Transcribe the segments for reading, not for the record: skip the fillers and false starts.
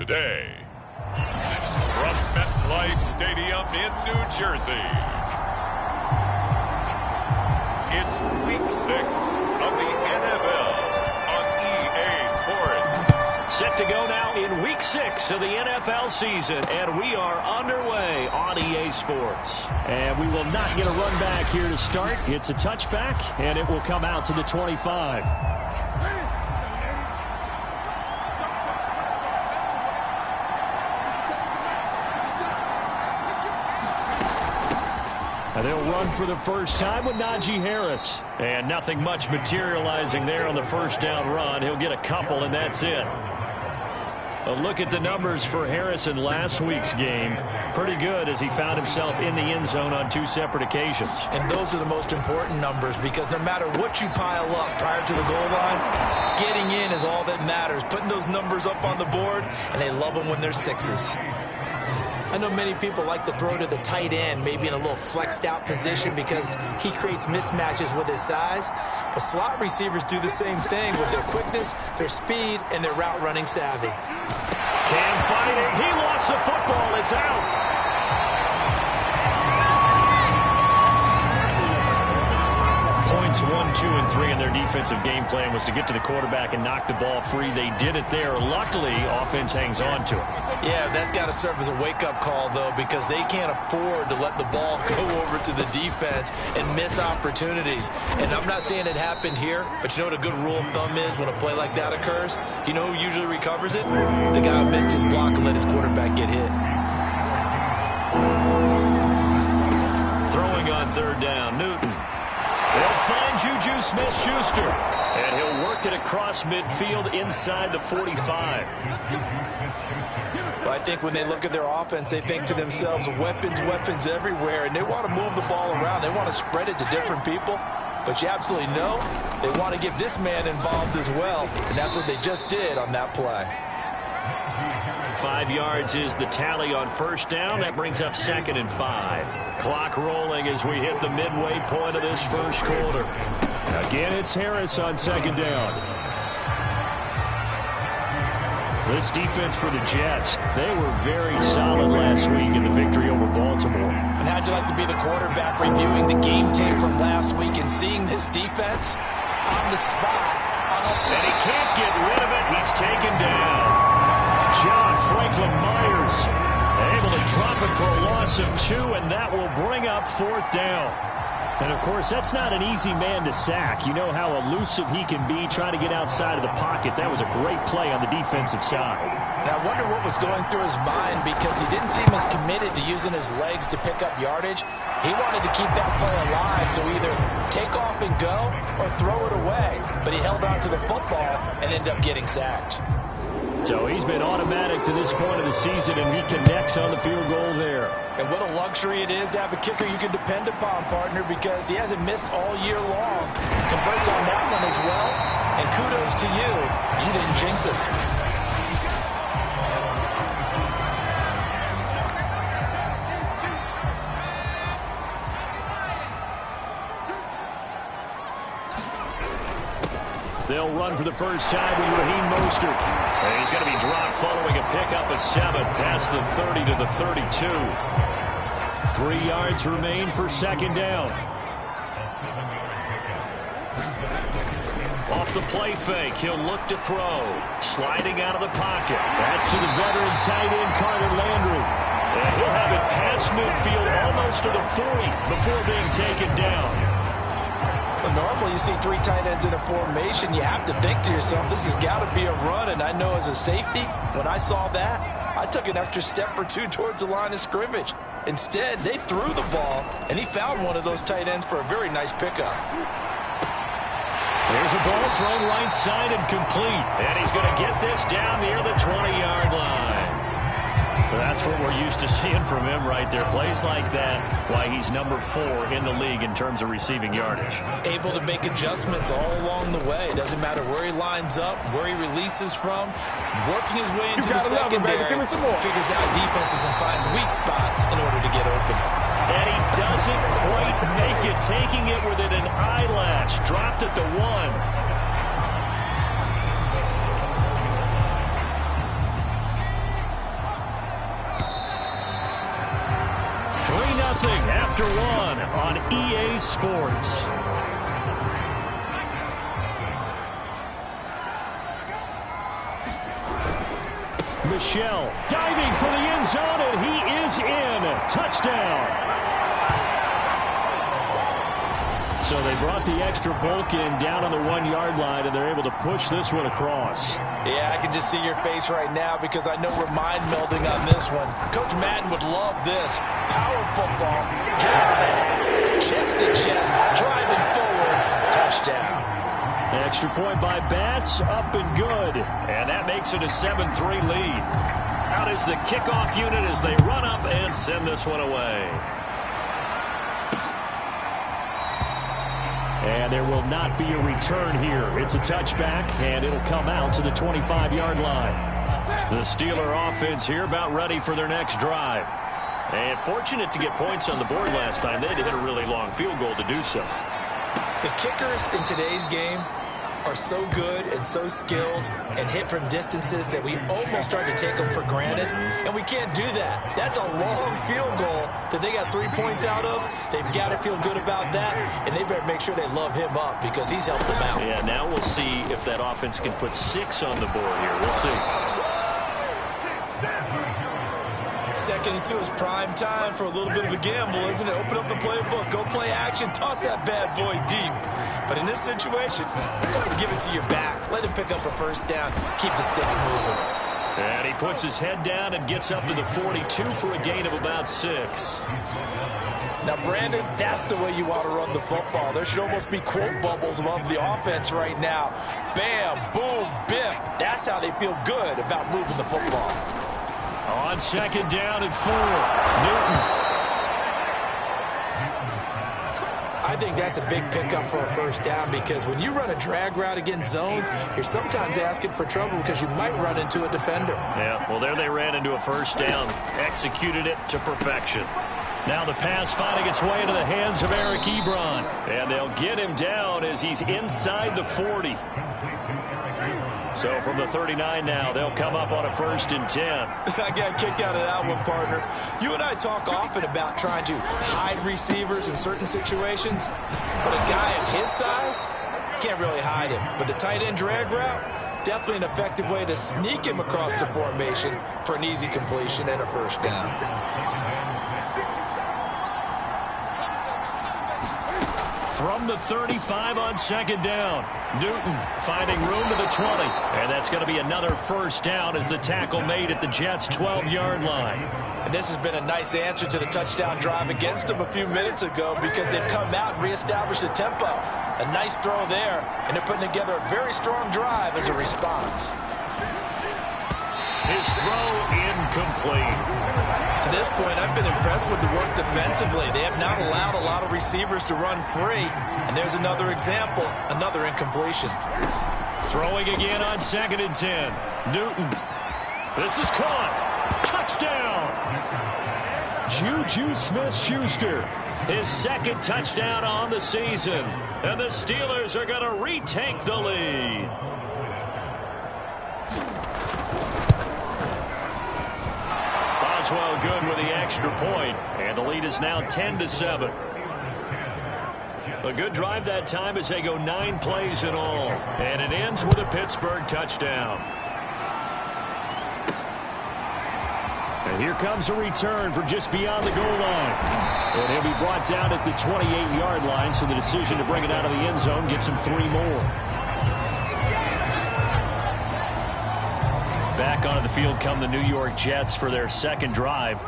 today. From MetLife Stadium in New Jersey, it's Week 6 of the NFL on EA Sports. Set to go now in Week 6 of the NFL season, and we are underway on EA Sports. And we will not get a run back here to start. It's a touchback, and it will come out to the 25. And they'll run for the first time with Najee Harris. And nothing much materializing there on the first down run. He'll get a couple, and that's it. A look at the numbers for Harris in last week's game. Pretty good as he found himself in the end zone on 2 separate occasions. And those are the most important numbers because no matter what you pile up prior to the goal line, getting in is all that matters. Putting those numbers up on the board, and they love them when they're 6s. I know many people like to throw to the tight end, maybe in a little flexed out position because he creates mismatches with his size. But slot receivers do the same thing with their quickness, their speed, and their route running savvy. Cam fighting. He lost the football. It's out. Points 1, 2, and 3 in their defensive game plan was to get to the quarterback and knock the ball free. They did it there. Luckily, offense hangs on to it. Yeah, that's got to serve as a wake-up call, though, because they can't afford to let the ball go over to the defense and miss opportunities. And I'm not saying it happened here, but you know what a good rule of thumb is when a play like that occurs? You know who usually recovers it? The guy who missed his block and let his quarterback get hit. Throwing on third down, Newton. They'll find Juju Smith-Schuster, and he'll work it across midfield inside the 45. Well, I think when they look at their offense, they think to themselves, weapons, weapons everywhere, and they want to move the ball around. They want to spread it to different people, but you absolutely know they want to get this man involved as well, and that's what they just did on that play. 5 yards is the tally on first down. That brings up 2nd and 5. Clock rolling as we hit the midway point of this first quarter. Again, it's Harris on 2nd down. This defense for the Jets, they were very solid last week in the victory over Baltimore. And how'd you like to be the quarterback reviewing the game tape from last week and seeing this defense on the spot? And he can't get rid of it. He's taken down. John Franklin Myers able to drop it for a loss of 2, and that will bring up 4th down. And, of course, that's not an easy man to sack. You know how elusive he can be trying to get outside of the pocket. That was a great play on the defensive side. Now, I wonder what was going through his mind because he didn't seem as committed to using his legs to pick up yardage. He wanted to keep that play alive to either take off and go or throw it away. But he held on to the football and ended up getting sacked. So he's been automatic to this point of the season, and he connects on the field goal there. And what a luxury it is to have a kicker you can depend upon, partner, because he hasn't missed all year long. Converts on that one as well, and kudos to you. You didn't jinx it. They'll run for the first time with Raheem Mostert. And he's going to be dropped following a pickup of 7 past the 30 to the 32. 3 yards remain for 2nd down. Off the play fake, he'll look to throw. Sliding out of the pocket. That's to the veteran tight end, Carter Landry. And he'll have it past midfield almost to the 40 before being taken down. Well, normally you see 3 tight ends in a formation. You have to think to yourself, this has got to be a run. And I know as a safety, when I saw that, I took an extra step or 2 towards the line of scrimmage. Instead, they threw the ball, and he found one of those tight ends for a very nice pickup. There's a ball thrown right side and complete. And he's going to get this down near the 20-yard line. That's what we're used to seeing from him right there. Plays like that, why he's number 4 in the league in terms of receiving yardage. Able to make adjustments all along the way. Doesn't matter where he lines up, where he releases from. Working his way into the secondary. Figures out defenses and finds weak spots in order to get open. And he doesn't quite make it. Taking it within an eyelash. Dropped at the 1. EA Sports. Michelle diving for the end zone, and he is in. Touchdown. So they brought the extra bulk in down on the 1-yard line, and they're able to push this one across. Yeah, I can just see your face right now because I know we're mind melding on this one. Coach Madden would love this. Power football, chest to chest, driving forward, touchdown. Extra point by Bass, up and good. And that makes it a 7-3 lead. Out is the kickoff unit as they run up and send this one away. And there will not be a return here. It's a touchback, and it'll come out to the 25-yard line. The Steeler offense here about ready for their next drive. And fortunate to get points on the board last time. They had to hit a really long field goal to do so. The kickers in today's game are so good and so skilled and hit from distances that we almost start to take them for granted, and we can't do that. That's a long field goal that they got 3 points out of. They've got to feel good about that, and they better make sure they love him up because he's helped them out. Yeah, now we'll see if that offense can put 6 on the board here. We'll see. 2nd and 2 is prime time for a little bit of a gamble, isn't it? Open up the playbook, go play action, toss that bad boy deep. But in this situation, go ahead and give it to your back. Let him pick up a first down. Keep the sticks moving. And he puts his head down and gets up to the 42 for a gain of about 6. Now, Brandon, that's the way you want to run the football. There should almost be quote bubbles above the offense right now. Bam, boom, biff. That's how they feel good about moving the football. On 2nd down and 4, Newton. I think that's a big pickup for a first down because when you run a drag route against zone, you're sometimes asking for trouble because you might run into a defender. Yeah, well, there they ran into a first down, executed it to perfection. Now the pass finding its way into the hands of Eric Ebron, and they'll get him down as he's inside the 40. So from the 39 now, they'll come up on a 1st and 10. I got a kick out of that one, partner. You and I talk often about trying to hide receivers in certain situations, but a guy of his size can't really hide him. But the tight end drag route, definitely an effective way to sneak him across the formation for an easy completion and a first down. From the 35 on 2nd down, Newton finding room to the 20. And that's going to be another first down as the tackle made at the Jets' 12-yard line. And this has been a nice answer to the touchdown drive against them a few minutes ago because they've come out and reestablished the tempo. A nice throw there, and they're putting together a very strong drive as a response. His throw incomplete. To this point, I've been impressed with the work defensively. They have not allowed a lot of receivers to run free. And there's another example, another incompletion. Throwing again on 2nd and 10. Newton. This is caught. Touchdown. Juju Smith-Schuster. His 2nd touchdown on the season. And the Steelers are going to retake the lead. Well, good with the extra point, and the lead is now 10-7. A good drive that time as they go 9 plays in all, and it ends with a Pittsburgh touchdown. And here comes a return from just beyond the goal line, and he'll be brought down at the 28-yard line, so the decision to bring it out of the end zone gets him 3 more. Back onto the field come the New York Jets for their 2nd drive.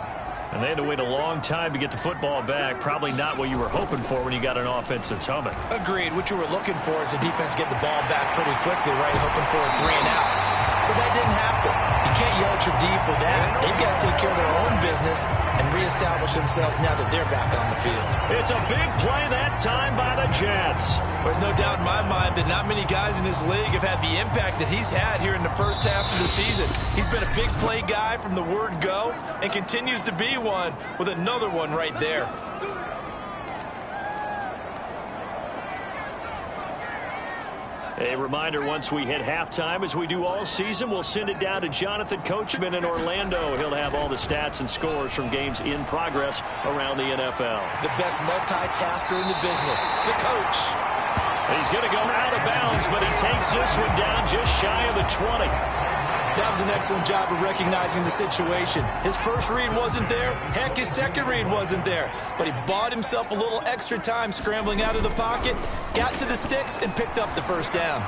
And they had to wait a long time to get the football back. Probably not what you were hoping for when you got an offense that's humming. Agreed. What you were looking for is the defense get the ball back pretty quickly, right? Hoping for a 3 and out. So that didn't happen. You can't yell at your D for that. They've got to take care of their own business and reestablish themselves now that they're back on the field. It's a big play that time by the Jets. There's no doubt in my mind that not many guys in this league have had the impact that he's had here in the first half of the season. He's been a big play guy from the word go and continues to be one with another one right there. A reminder, once we hit halftime, as we do all season, we'll send it down to Jonathan Coachman in Orlando. He'll have all the stats and scores from games in progress around the NFL. The best multitasker in the business, the coach. He's going to go out of bounds, but he takes this one down just shy of the 20. That was an excellent job of recognizing the situation. His first read wasn't there. Heck, his second read wasn't there. But he bought himself a little extra time scrambling out of the pocket, got to the sticks, and picked up the first down.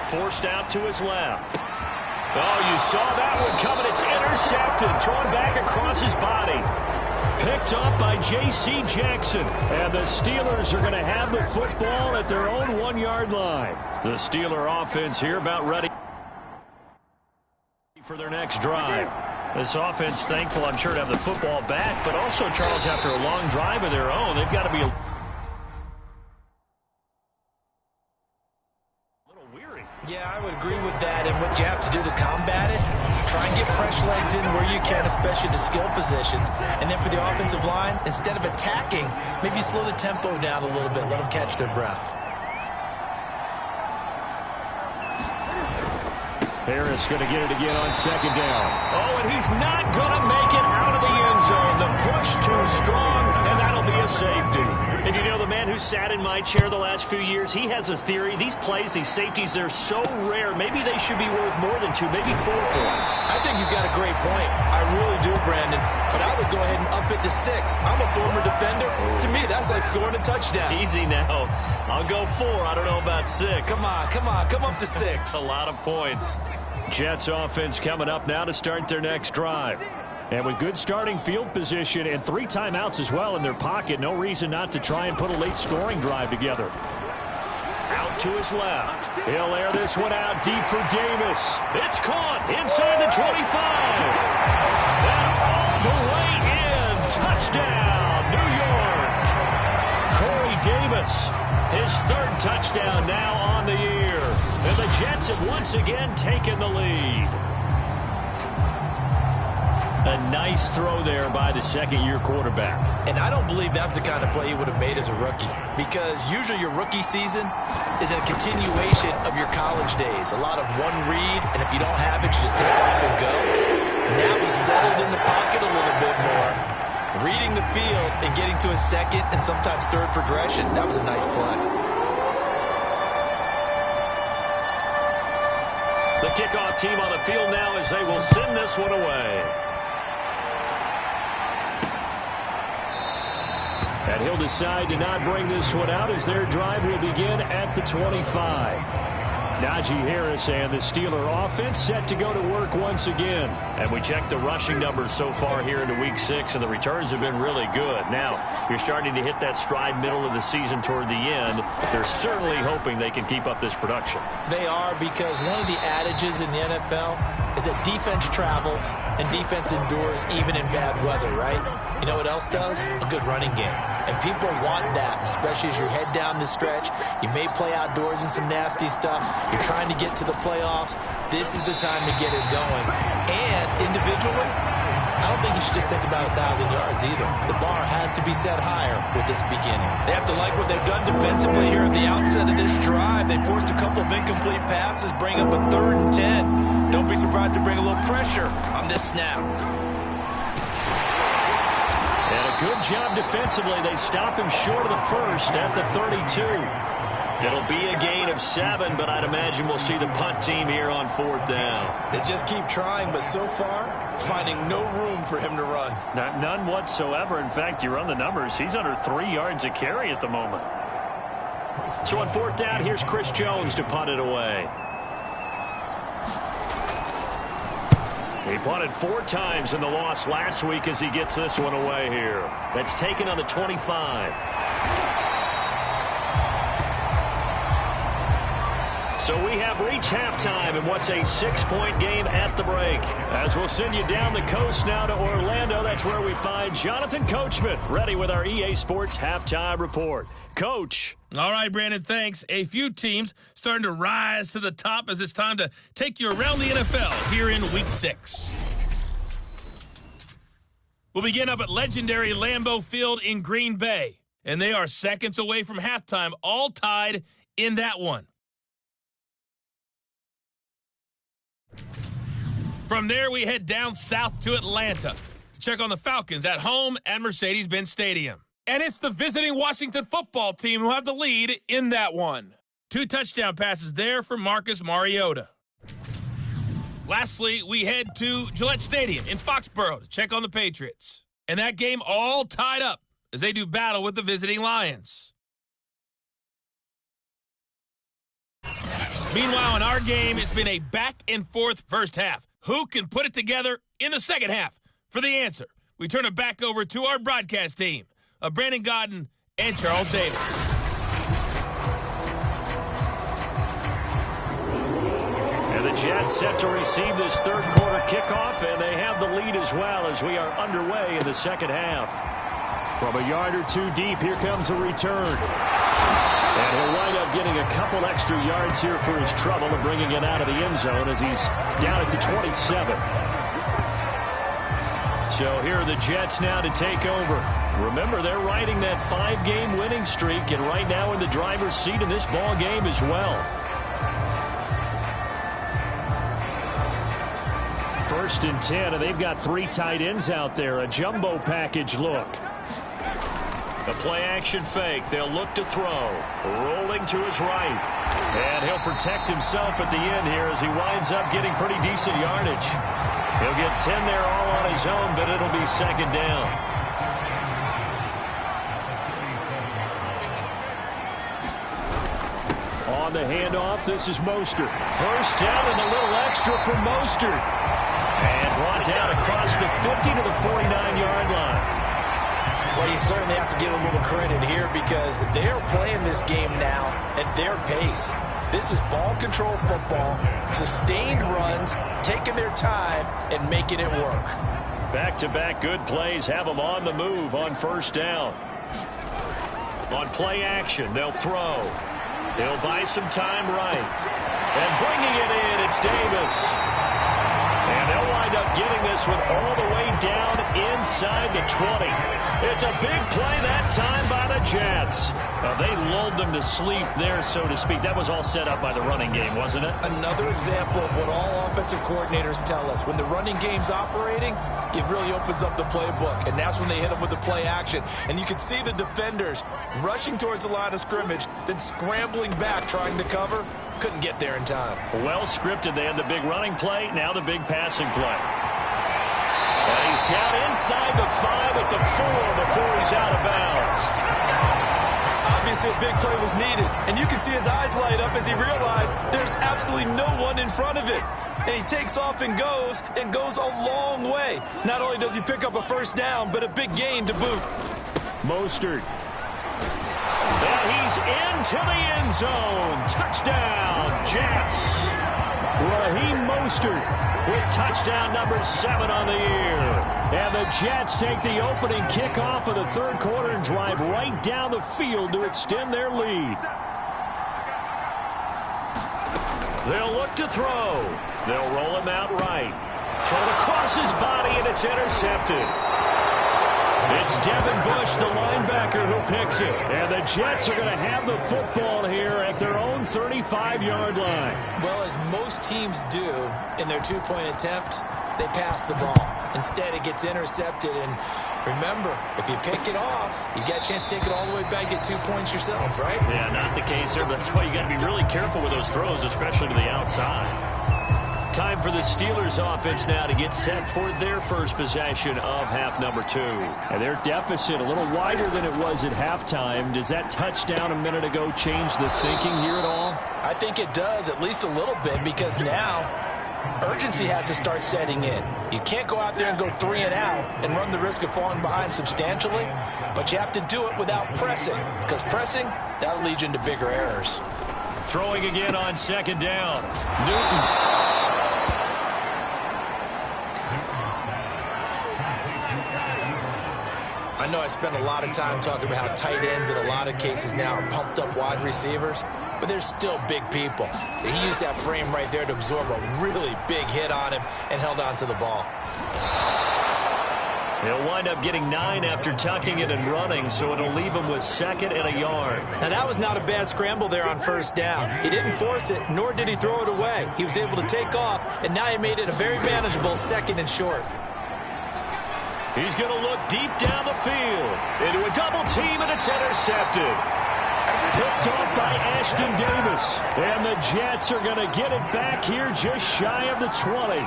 Forced out to his left. Oh, you saw that one coming. It's intercepted. Thrown back across his body. Picked up by J.C. Jackson. And the Steelers are going to have the football at their own 1-yard line. The Steeler offense here about ready for their next drive. This offense thankful, I'm sure, to have the football back, but also, Charles, after a long drive of their own, they've got to be a little weary. Yeah, I would agree with that. And what you have to do to combat it, try and get fresh legs in where you can, especially to skill positions. And then for the offensive line, instead of attacking, maybe slow the tempo down a little bit, let them catch their breath. Harris going to get it again on second down. Oh, and he's not going to make it out of the end zone. The push too strong, and that'll be a safety. And you know, the man who sat in my chair the last few years, he has a theory. These plays, these safeties, they're so rare. Maybe they should be worth more than 2, maybe 4 points. I think he's got a great point. I really do, Brandon. But I would go ahead and up it to 6. I'm a former defender. To me, that's like scoring a touchdown. Easy now. I'll go 4. I don't know about 6. Come on. Come up to 6. A lot of points. Jets offense coming up now to start their next drive. And with good starting field position and 3 timeouts as well in their pocket, no reason not to try and put a late scoring drive together. Out to his left. He'll air this one out deep for Davis. It's caught inside the 25. And all the way in. Touchdown, New York. Corey Davis, his 3rd touchdown now on the year. And the Jets have once again taken the lead. A nice throw there by the second-year quarterback. And I don't believe that was the kind of play he would have made as a rookie. Because usually your rookie season is a continuation of your college days. A lot of one read, and if you don't have it, you just take off and go. Now he's settled in the pocket a little bit more. Reading the field and getting to his second and sometimes third progression. That was a nice play. The kickoff team on the field now as they will send this one away. And he'll decide to not bring this one out as their drive will begin at the 25. Najee Harris and the Steeler offense set to go to work once again. And we checked the rushing numbers so far here into Week 6, and the returns have been really good. Now, you're starting to hit that stride middle of the season toward the end. They're certainly hoping they can keep up this production. They are, because one of the adages in the NFL is that defense travels and defense endures even in bad weather, right? You know what else does? A good running game. And people want that, especially as you head down the stretch. You may play outdoors in some nasty stuff. You're trying to get to the playoffs. This is the time to get it going. And individually, I don't think you should just think about 1,000 yards either. The bar has to be set higher with this beginning. They have to like what they've done defensively here at the outset of this drive. They forced a couple of incomplete passes, bring up a 3rd and 10. Don't be surprised to bring a little pressure on this snap. And a good job defensively. They stop him short of the first at the 32. It'll be a gain of 7, but I'd imagine we'll see the punt team here on 4th down. They just keep trying, but so far, finding no room for him to run. None whatsoever. In fact, you run the numbers. He's under 3 yards a carry at the moment. So on 4th down, here's Chris Jones to punt it away. He punted 4 times in the loss last week as he gets this one away here. That's taken on the 25. So we have reached halftime in what's a 6-point game at the break. As we'll send you down the coast now to Orlando, that's where we find Jonathan Coachman, ready with our EA Sports Halftime Report. Coach. All right, Brandon, thanks. A few teams starting to rise to the top as it's time to take you around the NFL here in Week 6. We'll begin up at legendary Lambeau Field in Green Bay, and they are seconds away from halftime, all tied in that one. From there, we head down south to Atlanta to check on the Falcons at home at Mercedes-Benz Stadium. And it's the visiting Washington football team who have the lead in that one. 2 touchdown passes there for Marcus Mariota. Lastly, we head to Gillette Stadium in Foxborough to check on the Patriots. And that game all tied up as they do battle with the visiting Lions. Meanwhile, in our game, it's been a back-and-forth first half. Who can put it together in the second half? For the answer, we turn it back over to our broadcast team of Brandon Godden and Charles Davis. And the Jets set to receive this third quarter kickoff, and they have the lead as well as we are underway in the second half. From a yard or 2 deep, here comes a return. And he'll wind up getting a couple extra yards here for his trouble and bringing it out of the end zone as he's down at the 27. So here are the Jets now to take over. Remember, they're riding that 5-game winning streak, and right now in the driver's seat in this ball game as well. First and 10, and they've got 3 tight ends out there. A jumbo package look. The play-action fake. They'll look to throw. Rolling to his right. And he'll protect himself at the end here as he winds up getting pretty decent yardage. He'll get 10 there all on his own, but it'll be second down. On the handoff, this is Mostert. First down and a little extra for Mostert. And brought down across the 50 to the 49-yard line. Well, you certainly have to give a little credit here because they're playing this game now at their pace. This is ball control football, sustained runs, taking their time and making it work. Back-to-back good plays have them on the move on first down. On play action, they'll throw. They'll buy some time right. And bringing it in, it's Davis. And they'll wind up getting this one all the way down inside the 20. It's a big play that time by the Jets. They lulled them to sleep there, so to speak. That was all set up by the running game, wasn't it? Another example of what all offensive coordinators tell us. When the running game's operating, it really opens up the playbook. And that's when they hit them with the play action. And you can see the defenders rushing towards the line of scrimmage, then scrambling back, trying to cover. Couldn't get there in time. Well scripted. They had the big running play, now the big passing play. And he's down inside the 5 at the 4 before he's out of bounds. Obviously a big play was needed, and you can see his eyes light up as he realized there's absolutely no one in front of him. And he takes off and goes a long way. Not only does he pick up a first down, but a big gain to boot. Mostert. And he's into the end zone. Touchdown, Jets. Raheem Mostert with touchdown number 7 on the year. And the Jets take the opening kickoff of the third quarter and drive right down the field to extend their lead. They'll look to throw. They'll roll him out right. Thrown across his body, and it's intercepted. It's Devin Bush, the linebacker, who picks it. And the Jets are going to have the football here at their own 35-yard line. Well, as most teams do in their two-point attempt, they pass the ball. Instead, it gets intercepted. And remember, if you pick it off, you got a chance to take it all the way back, get 2 points yourself, right? Yeah, not the case there, but that's why you got to be really careful with those throws, especially to the outside. Time for the Steelers offense now to get set for their first possession of half number 2. And their deficit a little wider than it was at halftime. Does that touchdown a minute ago change the thinking here at all? I think it does, at least a little bit, because now urgency has to start setting in. You can't go out there and go 3 and out and run the risk of falling behind substantially, but you have to do it without pressing, because pressing, that'll lead you into bigger errors. Throwing again on second down. Newton. I know I spent a lot of time talking about how tight ends in a lot of cases now are pumped up wide receivers, but they're still big people. He used that frame right there to absorb a really big hit on him and held on to the ball. He'll wind up getting 9 after tucking it and running, so it'll leave him with 2nd and a yard. Now, that was not a bad scramble there on 1st down. He didn't force it, nor did he throw it away. He was able to take off, and now he made it a very manageable 2nd and short. He's going to look deep down the field into a double team, and it's intercepted. Picked off by Ashton Davis. And the Jets are going to get it back here just shy of the 20.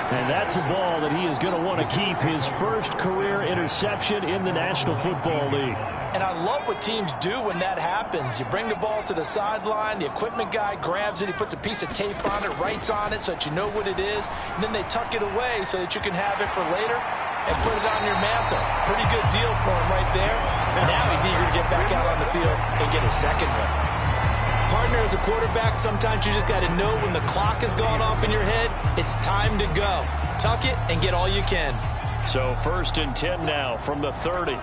And that's a ball that he is going to want to keep, his first career interception in the National Football League. And I love what teams do when that happens. You bring the ball to the sideline, the equipment guy grabs it, he puts a piece of tape on it, writes on it so that you know what it is, and then they tuck it away so that you can have it for later and put it on your mantle. Pretty good deal for him right there. And now he's eager to get back out on the field and get his 2nd one. Partner, as a quarterback, sometimes you just got to know when the clock has gone off in your head, it's time to go. Tuck it and get all you can. So 1st and 10 now from the 30.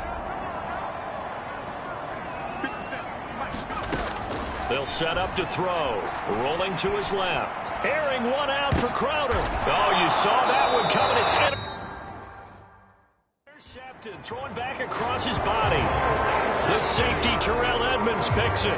They'll set up to throw. Rolling to his left. Airing one out for Crowder. Oh, you saw that one coming. It's intercepted. Throwing back across his body. The safety, Terrell Edmonds, picks it.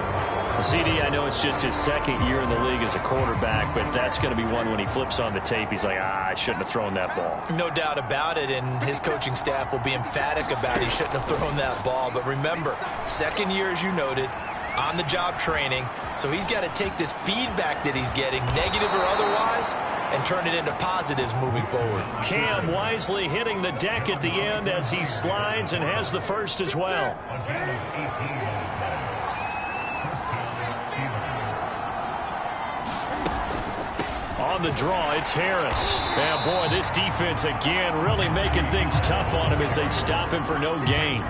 CD, I know it's just his 2nd year in the league as a quarterback, but that's going to be one when he flips on the tape. He's like, I shouldn't have thrown that ball. No doubt about it, and his coaching staff will be emphatic about he shouldn't have thrown that ball. But remember, 2nd year, as you noted, on-the-job training, so he's got to take this feedback that he's getting, negative or otherwise, and turn it into positives moving forward. Cam wisely hitting the deck at the end as he slides and has the first as well. On the draw, it's Harris. And boy, this defense again really making things tough on him as they stop him for no gain.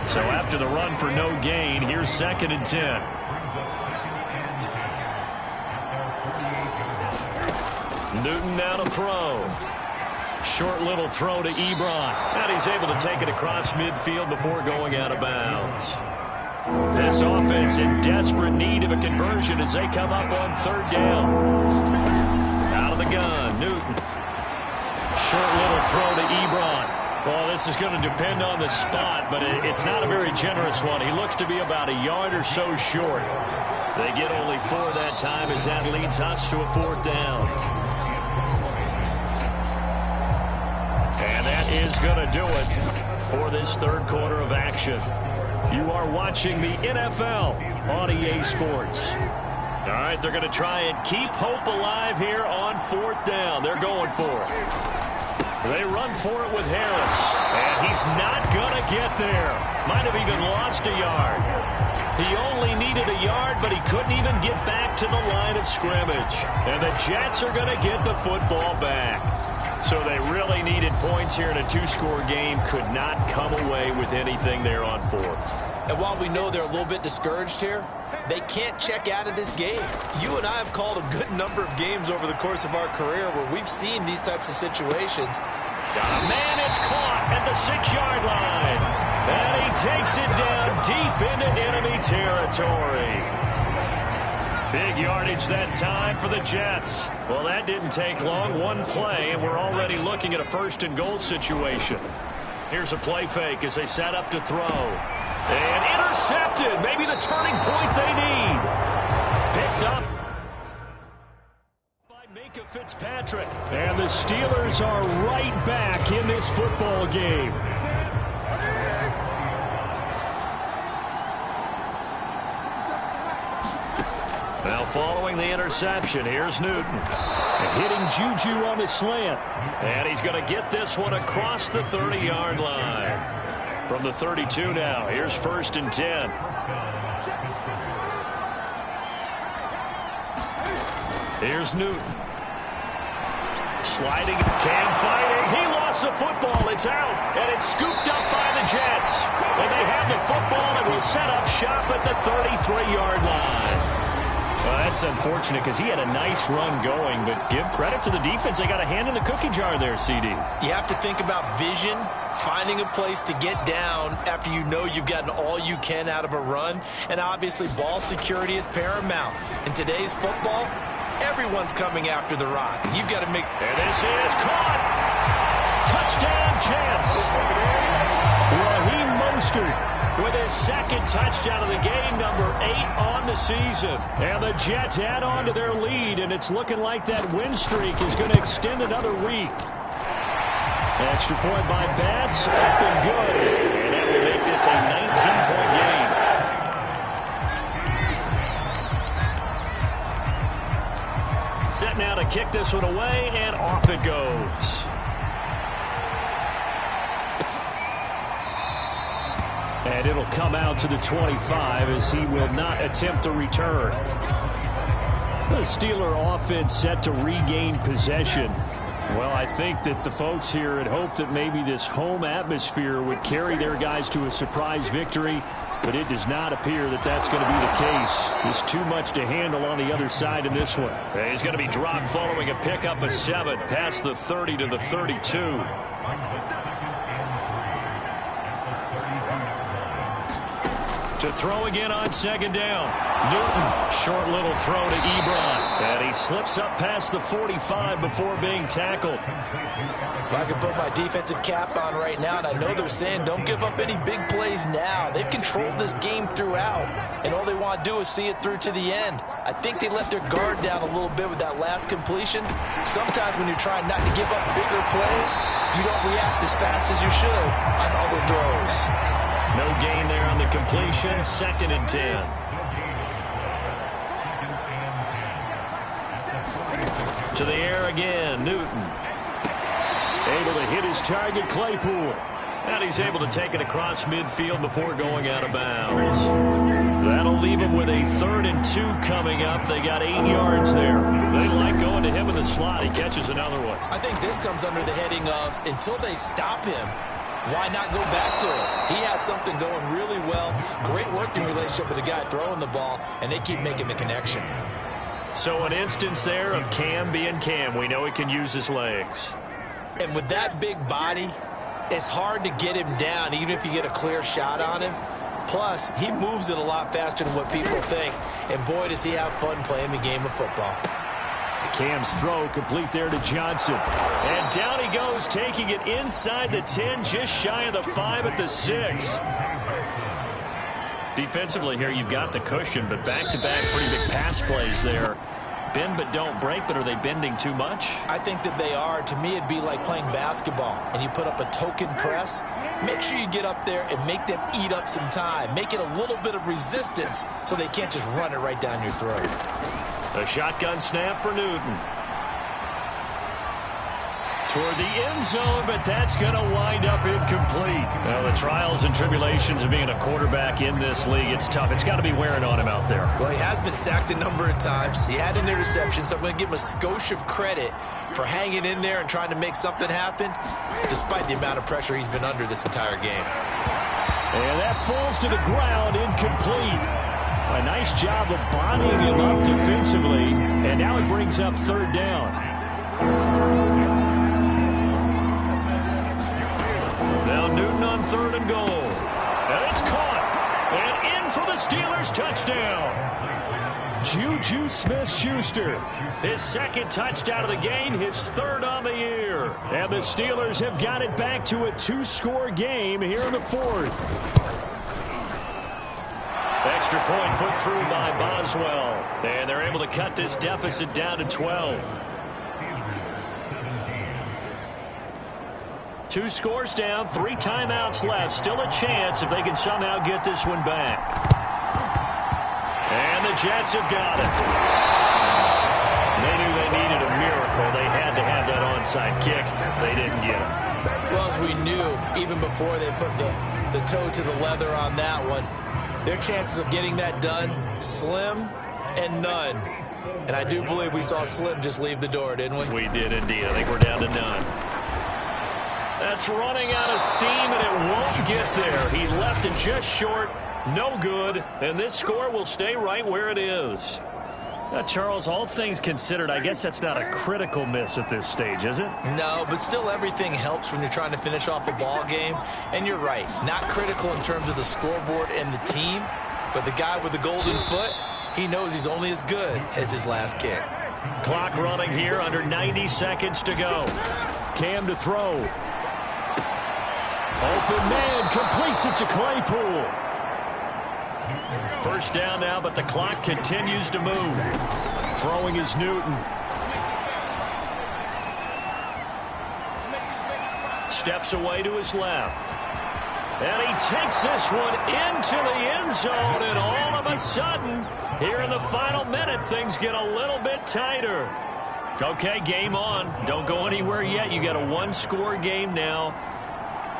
So after the run for no gain, here's 2nd and 10. Newton now to throw. Short little throw to Ebron. And he's able to take it across midfield before going out of bounds. This offense in desperate need of a conversion as they come up on 3rd down. Out of the gun, Newton. Short little throw to Ebron. Well, this is going to depend on the spot, but it's not a very generous one. He looks to be about a yard or so short. They get only 4 that time as that leads us to a 4th down. And that is going to do it for this 3rd quarter of action. You are watching the NFL on EA Sports. All right, they're going to try and keep hope alive here on 4th down. They're going for it. They run for it with Harris, and he's not going to get there. Might have even lost a yard. He only needed a yard, but he couldn't even get back to the line of scrimmage. And the Jets are going to get the football back. So they really needed points here in a 2-score game. Could not come away with anything there on 4th. And while we know they're a little bit discouraged here, they can't check out of this game. You and I have called a good number of games over the course of our career where we've seen these types of situations. Got a man, it's caught at the 6-yard line. And he takes it down deep into enemy territory. Big yardage that time for the Jets. Well, that didn't take long. One play, and we're already looking at a 1st and goal situation. Here's a play fake as they set up to throw. And intercepted. Maybe the turning point they need. Picked up by Minka Fitzpatrick. And the Steelers are right back in this football game. Now following the interception, here's Newton. And hitting Juju on the slant. And he's going to get this one across the 30-yard line. From the 32 now, here's 1st and 10. Here's Newton. Sliding, Cam fighting. He lost the football. It's out, and it's scooped up by the Jets. And they have the football and will set up shop at the 33-yard line. Well, that's unfortunate because he had a nice run going, but give credit to the defense. They got a hand in the cookie jar there, CD. You have to think about vision, finding a place to get down after you know you've gotten all you can out of a run, and obviously ball security is paramount. In today's football, everyone's coming after the rock. You've got to make... And this is caught. Touchdown, chance. Raheem Mostert with his second touchdown of the game, number 8 on the season. And the Jets add on to their lead, and it's looking like that win streak is going to extend another week. Extra point by Bass, up and good. And that will make this a 19-point game. Set now to kick this one away, and off it goes. And it'll come out to the 25 as he will not attempt to return. The Steeler offense set to regain possession. Well, I think that the folks here had hoped that maybe this home atmosphere would carry their guys to a surprise victory, but it does not appear that that's going to be the case. There's too much to handle on the other side in this one. He's going to be dropped following a pickup of 7 past the 30 to the 32. To throw again on second down. Newton, short little throw to Ebron. And he slips up past the 45 before being tackled. I can put my defensive cap on right now, and I know they're saying don't give up any big plays now. They've controlled this game throughout, and all they want to do is see it through to the end. I think they let their guard down a little bit with that last completion. Sometimes when you're trying not to give up bigger plays, you don't react as fast as you should on other throws. No gain there on the completion. 2nd and 10. To the air again, Newton. Able to hit his target, Claypool. And he's able to take it across midfield before going out of bounds. That'll leave him with a 3rd and 2 coming up. They got 8 yards there. They like going to him in the slot. He catches another one. I think this comes under the heading of until they stop him, why not go back to it? He has something going really well. Great working relationship with the guy throwing the ball, and they keep making the connection. So an instance there of Cam being Cam. We know he can use his legs. And with that big body, it's hard to get him down, even if you get a clear shot on him. Plus, he moves it a lot faster than what people think. And boy, does he have fun playing the game of football. Cam's throw complete there to Johnson. And down he goes, taking it inside the 10, just shy of the 5 at the 6. Defensively here, you've got the cushion, but back-to-back pretty big pass plays there. Bend but don't break, but are they bending too much? I think that they are. To me, it'd be like playing basketball, and you put up a token press. Make sure you get up there and make them eat up some time. Make it a little bit of resistance so they can't just run it right down your throat. A shotgun snap for Newton. Toward the end zone, but that's going to wind up incomplete. Well, the trials and tribulations of being a quarterback in this league, it's tough. It's got to be wearing on him out there. Well, he has been sacked a number of times. He had an interception, so I'm going to give him a skosh of credit for hanging in there and trying to make something happen, despite the amount of pressure he's been under this entire game. And that falls to the ground, incomplete. A nice job of bodying him up defensively, and now it brings up 3rd down. Now Newton on 3rd and goal. And it's caught. And in for the Steelers' touchdown. Juju Smith-Schuster. His 2nd touchdown of the game, his 3rd on the year. And the Steelers have got it back to a 2-score game here in the 4th. Extra point put through by Boswell. And they're able to cut this deficit down to 12. 2 scores down, 3 timeouts left. Still a chance if they can somehow get this one back. And the Jets have got it. They knew they needed a miracle. They had to have that onside kick. They didn't get it. Well, as we knew, even before they put the toe to the leather on that one, their chances of getting that done, slim and none. And I do believe we saw Slim just leave the door, didn't we? We did indeed. I think we're down to none. That's running out of steam, and it won't get there. He left it just short. No good. And this score will stay right where it is. Now, Charles, all things considered, I guess that's not a critical miss at this stage, is it? No, but still everything helps when you're trying to finish off a ball game. And you're right, not critical in terms of the scoreboard and the team, but the guy with the golden foot, he knows he's only as good as his last kick. Clock running here, under 90 seconds to go. Cam to throw. Open man completes it to Claypool. First down now, but the clock continues to move. Throwing is Newton. Steps away to his left. And he takes this one into the end zone, and all of a sudden, here in the final minute, things get a little bit tighter. Okay, game on. Don't go anywhere yet. You got a one-score game now.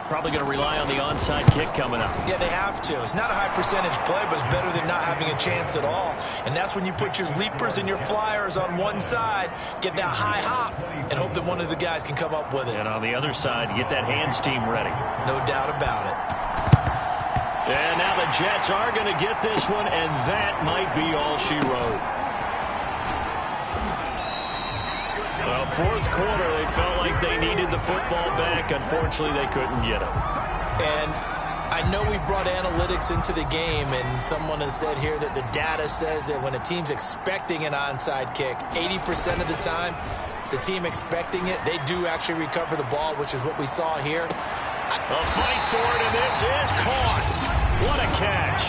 Probably going to rely on the onside kick coming up. Yeah, they have to. It's not a high percentage play, but it's better than not having a chance at all. And that's when you put your leapers and your flyers on one side, get that high hop, and hope that one of the guys can come up with it. And on the other side, get that hands team ready. No doubt about it. And now the Jets are going to get this one, and that might be all she wrote. Well, fourth quarter, they felt like they needed the football back. Unfortunately, they couldn't get it. And I know we brought analytics into the game, and someone has said here that the data says that when a team's expecting an onside kick, 80% of the time, the team expecting it, they do actually recover the ball, which is what we saw here. A fight for it, and this is caught. What a catch.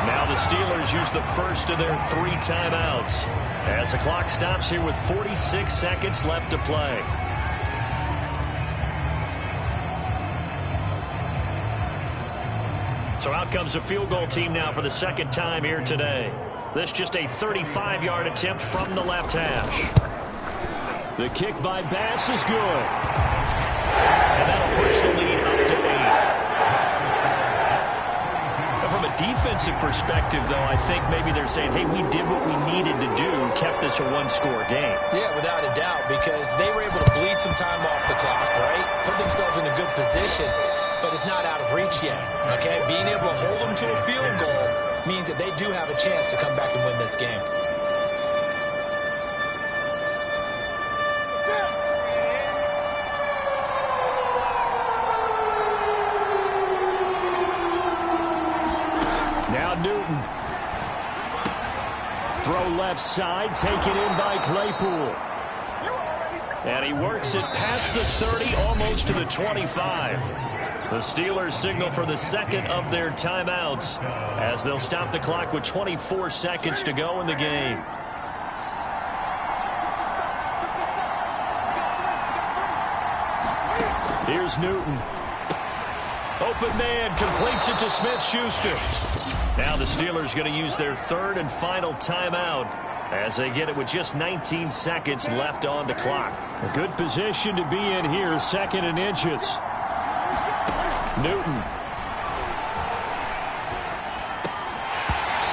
Now the Steelers use the first of their 3 timeouts as the clock stops here with 46 seconds left to play. So out comes a field goal team now for the second time here today. This just a 35-yard attempt from the left hash. The kick by Bass is good. And that'll push the lead up to 8. From a defensive perspective, though, I think maybe they're saying, hey, we did what we needed to do, kept this a one-score game. Yeah, without a doubt, because they were able to bleed some time off the clock, right? Put themselves in a good position, but it's not out of reach yet, okay? Being able to hold them to a field goal means that they do have a chance to come back and win this game. Newton. Throw left side, taken in by Claypool. And he works it past the 30, almost to the 25. The Steelers signal for the second of their timeouts as they'll stop the clock with 24 seconds to go in the game. Here's Newton. Open man, completes it to Smith-Schuster. Now the Steelers going to use their third and final timeout as they get it with just 19 seconds left on the clock. A good position to be in here, second and inches. Newton.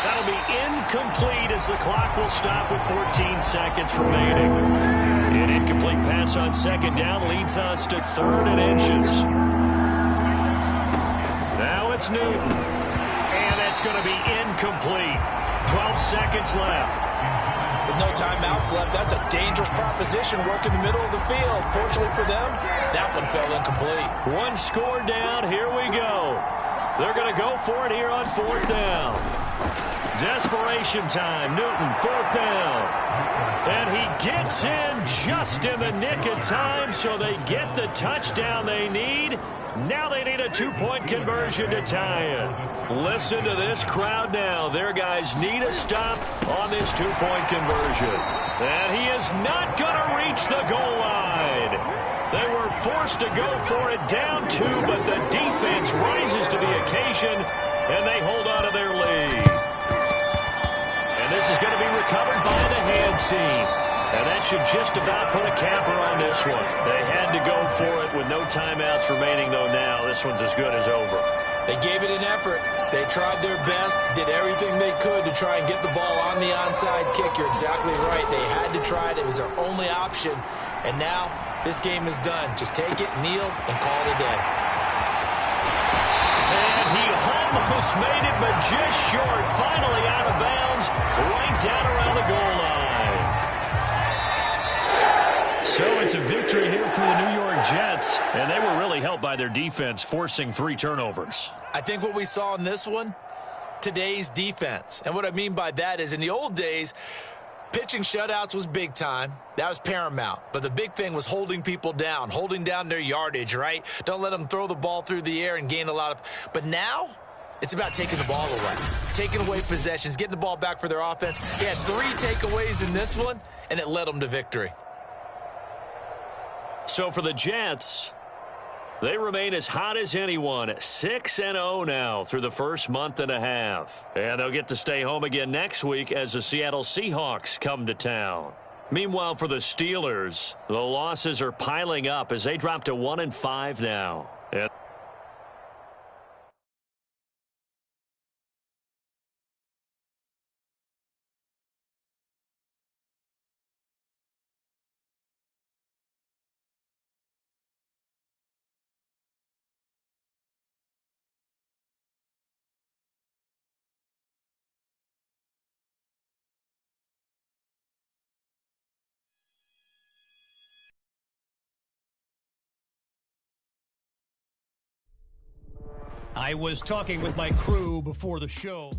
That'll be incomplete as the clock will stop with 14 seconds remaining. An incomplete pass on second down leads us to third and inches. Now it's Newton. It's going to be incomplete. 12 seconds left. With no timeouts left, that's a dangerous proposition. Work in the middle of the field. Fortunately for them, that one fell incomplete. One score down. Here we go. They're going to go for it here on fourth down. Desperation time. Newton, fourth down. And he gets in just in the nick of time, so they get the touchdown they need. Now they need a two-point conversion to tie it. Listen to this crowd now. Their guys need a stop on this two-point conversion. And he is not going to reach the goal line. They were forced to go for it down 2, but the defense rises to the occasion, and they hold on to their lead. And this is going to be recovered by the hands team. And that should just about put a capper on this one. They had to go for it with no timeouts remaining, though now. This one's as good as over. They gave it an effort. They tried their best, did everything they could to try and get the ball on the onside kick. You're exactly right. They had to try it. It was their only option. And now this game is done. Just take it, kneel, and call it a day. And he almost made it, but just short. Finally out of bounds, right down around the goal line. So it's a victory here for the New York Jets, and they were really helped by their defense, forcing 3 turnovers. I think what we saw in this one, today's defense. And what I mean by that is in the old days, Pitching shutouts was big time. That was paramount. But the big thing was holding people down, holding down their yardage, right? Don't let them throw the ball through the air and gain a lot of... But now, it's about taking the ball away. Taking away possessions, getting the ball back for their offense. He had 3 takeaways in this one, and it led them to victory. So for the Jets, they remain as hot as anyone, 6-0 now through the first month and a half. And they'll get to stay home again next week as the Seattle Seahawks come to town. Meanwhile, for the Steelers, the losses are piling up as they drop to 1-5 now. And I was talking with my crew before the show.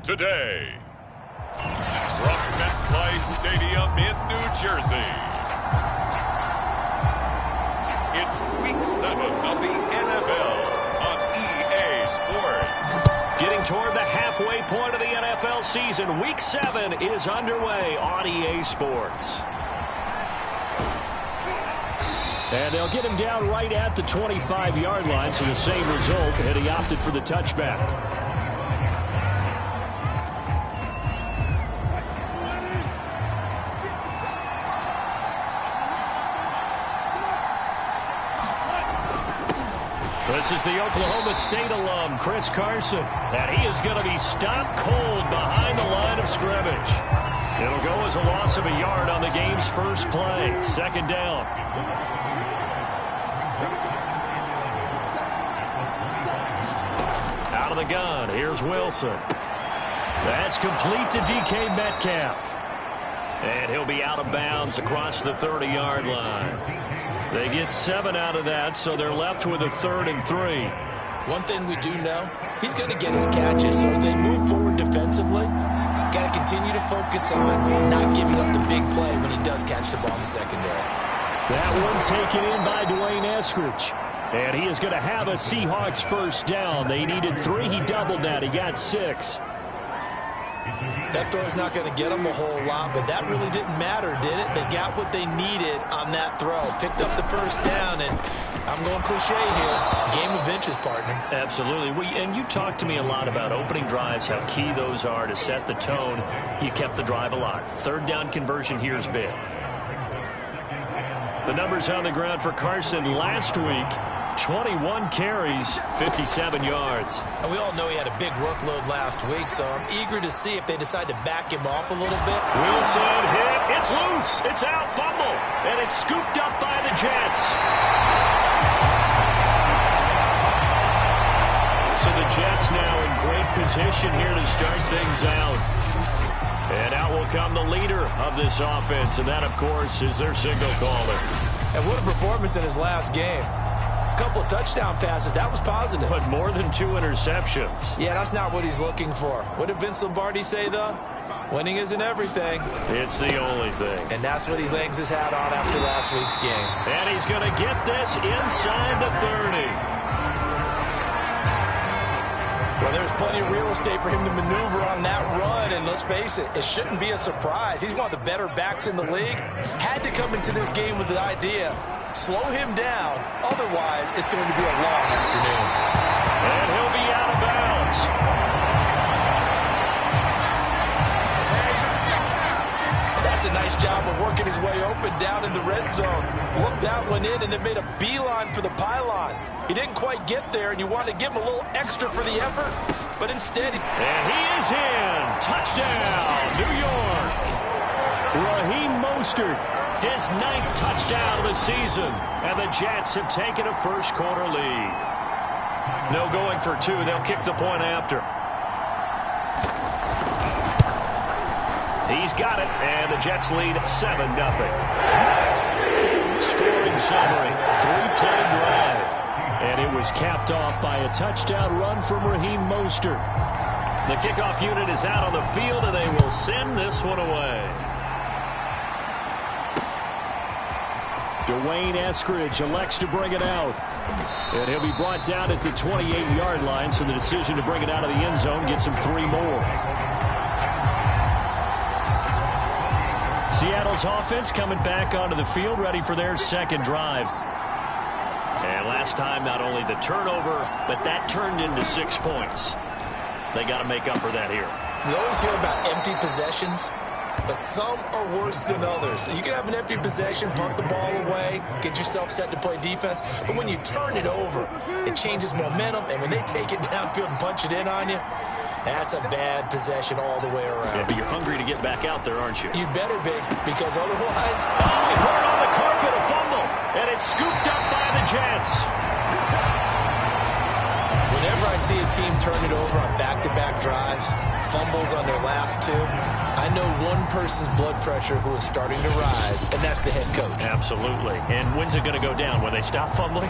Today, from MetLife Stadium in New Jersey, it's Week 7 of the NFL on EA Sports. getting toward the halfway point of the NFL season, Week 7 is underway on EA Sports. And they'll get him down right at the 25-yard line, so the same result, and he opted for the touchback. This is the Oklahoma State alum, Chris Carson, and he is going to be stopped cold behind the line of scrimmage. It'll go as a loss of a yard on the game's first play. Second down. Out of the gun, here's Wilson. That's complete to DK Metcalf. And he'll be out of bounds across the 30-yard line. They get 7 out of that, so they're left with a 3rd and 3. One thing we do know, he's going to get his catches. So as they move forward defensively, got to continue to focus on not giving up the big play when he does catch the ball in the secondary. That one taken in by Dwayne Eskridge. And he is going to have a Seahawks first down. They needed 3. He doubled that. He got 6. That throw's not going to get them a whole lot, but that really didn't matter, did it? They got what they needed on that throw. Picked up the first down, and I'm going cliche here. Game of inches, partner. Absolutely. And you talked to me a lot about opening drives, how key those are to set the tone. You kept the drive alive. 3rd down conversion here is big. The numbers on the ground for Carson last week. 21 carries, 57 yards. And we all know he had a big workload last week, so I'm eager to see if they decide to back him off a little bit. Wilson hit. It's loose. It's out. Fumble. And it's scooped up by the Jets. So the Jets now in great position here to start things out. And out will come the leader of this offense, and that, of course, is their signal caller. And what a performance in his last game. couple of touchdown passes. That was positive. But more than 2 interceptions. Yeah, that's not what he's looking for. What did Vince Lombardi say, though? Winning isn't everything. It's the only thing. And that's what he hangs his hat on after last week's game. And he's going to get this inside the 30. Well, there's plenty of real estate for him to maneuver on that run, and let's face it, it shouldn't be a surprise. He's one of the better backs in the league. Had to come into this game with the idea, slow him down, otherwise it's going to be a long afternoon. And he'll be out of bounds. That's a nice job of working his way open down in the red zone. Looked that one in and then made a beeline for the pylon. He didn't quite get there, and you wanted to give him a little extra for the effort, but instead... And he is in. Touchdown, New York. Raheem Mostert, his 9th touchdown of the season, and the Jets have taken a first-quarter lead. No going for 2. They'll kick the point after. He's got it, and the Jets lead 7-0. Scoring summary, 3-play drive. And it was capped off by a touchdown run from Raheem Mostert. The kickoff unit is out on the field, and they will send this one away. Dwayne Eskridge elects to bring it out. And he'll be brought down at the 28-yard line, so the decision to bring it out of the end zone gets him 3 more. Seattle's offense coming back onto the field, ready for their second drive. And last time, not only the turnover, but that turned into 6 points. They got to make up for that here. You always hear about empty possessions, but some are worse than others. You can have an empty possession, punt the ball away, get yourself set to play defense, but when you turn it over, it changes momentum, and when they take it downfield and punch it in on you, that's a bad possession all the way around. Yeah, but you're hungry to get back out there, aren't you? You better be, because otherwise... Oh, he put it on the carpet, a fumble, and it's scooped up by the Jets. Whenever I see a team turn it over on back-to-back drives, fumbles on their last 2, I know one person's blood pressure who is starting to rise, and that's the head coach. Absolutely. And when's it going to go down? When they stop fumbling?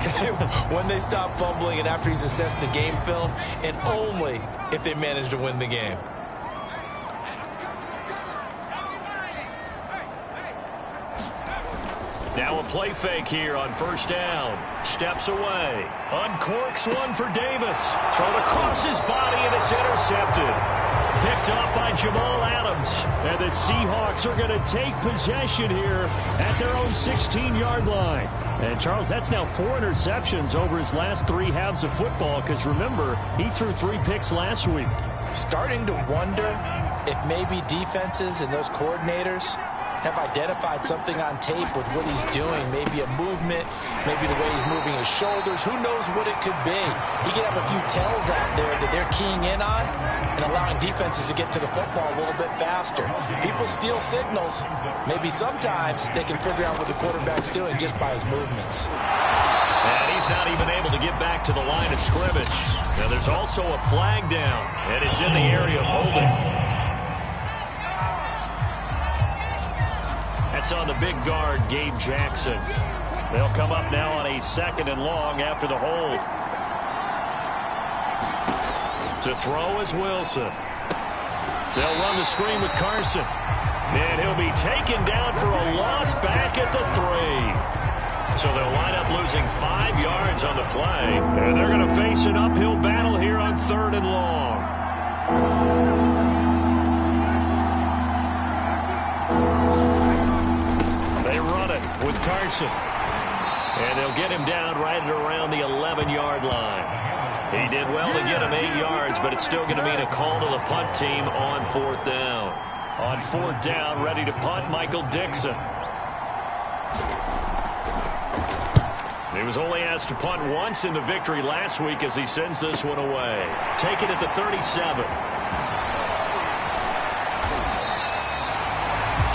When they stop fumbling and after he's assessed the game film, and only if they manage to win the game. Now a play fake here on first down. Steps away. Uncorks one for Davis. Thrown across his body, and it's intercepted. Picked up by Jamal Adams. And the Seahawks are going to take possession here at their own 16-yard line. And, Charles, that's now 4 interceptions over his last 3 halves of football, because, remember, he threw 3 picks last week. Starting to wonder if maybe defenses and those coordinators have identified something on tape with what he's doing. Maybe a movement, maybe the way he's moving his shoulders. Who knows what it could be? He could have a few tells out there that they're keying in on and allowing defenses to get to the football a little bit faster. People steal signals. Maybe sometimes they can figure out what the quarterback's doing just by his movements. And he's not even able to get back to the line of scrimmage. Now there's also a flag down, and it's in the area of holding. That's on the big guard, Gabe Jackson. They'll come up now on a 2nd and long after the hold. To throw is Wilson. They'll run the screen with Carson. And he'll be taken down for a loss back at the 3. So they'll wind up losing 5 yards on the play. And they're going to face an uphill battle here on 3rd and long. With Carson. And they'll get him down right at around the 11-yard line. He did well to get him 8 yards, but it's still going to mean a call to the punt team on 4th down. On 4th down, ready to punt, Michael Dixon. He was only asked to punt once in the victory last week as he sends this one away. Take it at the 37.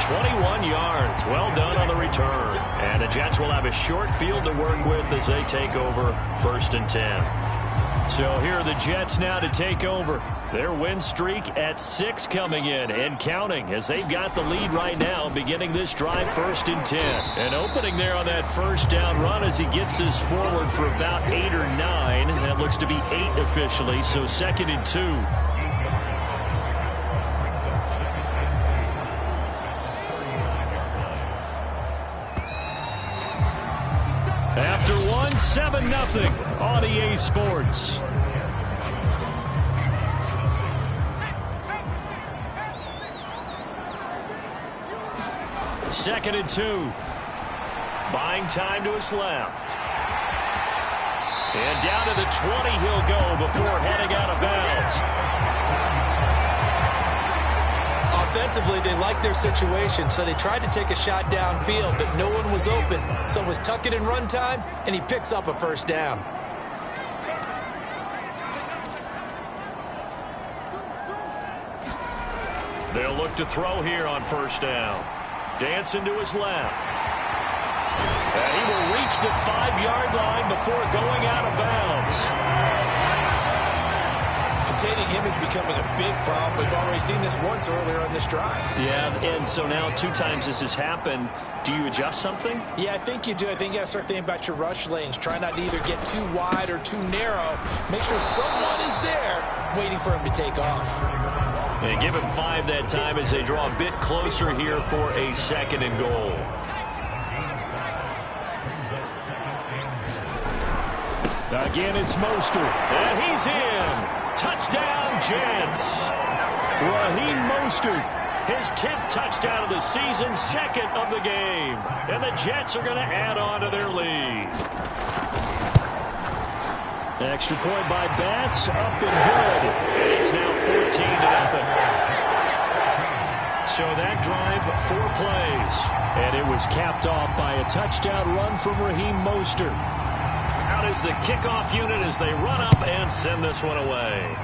21 yards. Well done on the return. And the Jets will have a short field to work with as they take over 1st and 10. So here are the Jets now to take over. Their win streak at 6 coming in and counting as they've got the lead right now beginning this drive 1st and 10. And opening there on that first down run as he gets this forward for about 8 or 9. That looks to be 8 officially, so 2nd and 2. After 1, 7-0 on EA Sports. Second and 2. Buying time to his left. And down to the 20 he'll go before heading out of bounds. Offensively, they liked their situation, so they tried to take a shot downfield, but no one was open. So it was tuck it in run time, and he picks up a first down. They'll look to throw here on first down. Dancing to his left. And he will reach the 5-yard line before going out of bounds. Containing him is becoming a big problem. We've already seen this once earlier on this drive. Yeah, and so now 2 times this has happened. Do you adjust something? Yeah, I think you do. I think you got to start thinking about your rush lanes. Try not to either get too wide or too narrow. Make sure someone is there waiting for him to take off. And give him 5 that time as they draw a bit closer here for a 2nd and goal. Again, it's Mostert. And he's in. Touchdown, Jets. Raheem Mostert, his 10th touchdown of the season, 2nd of the game. And the Jets are going to add on to their lead. Extra point by Bass, up and good. It's now 14-0. So that drive, 4 plays. And it was capped off by a touchdown run from Raheem Mostert. Out is the kickoff unit as they run up and send this one away.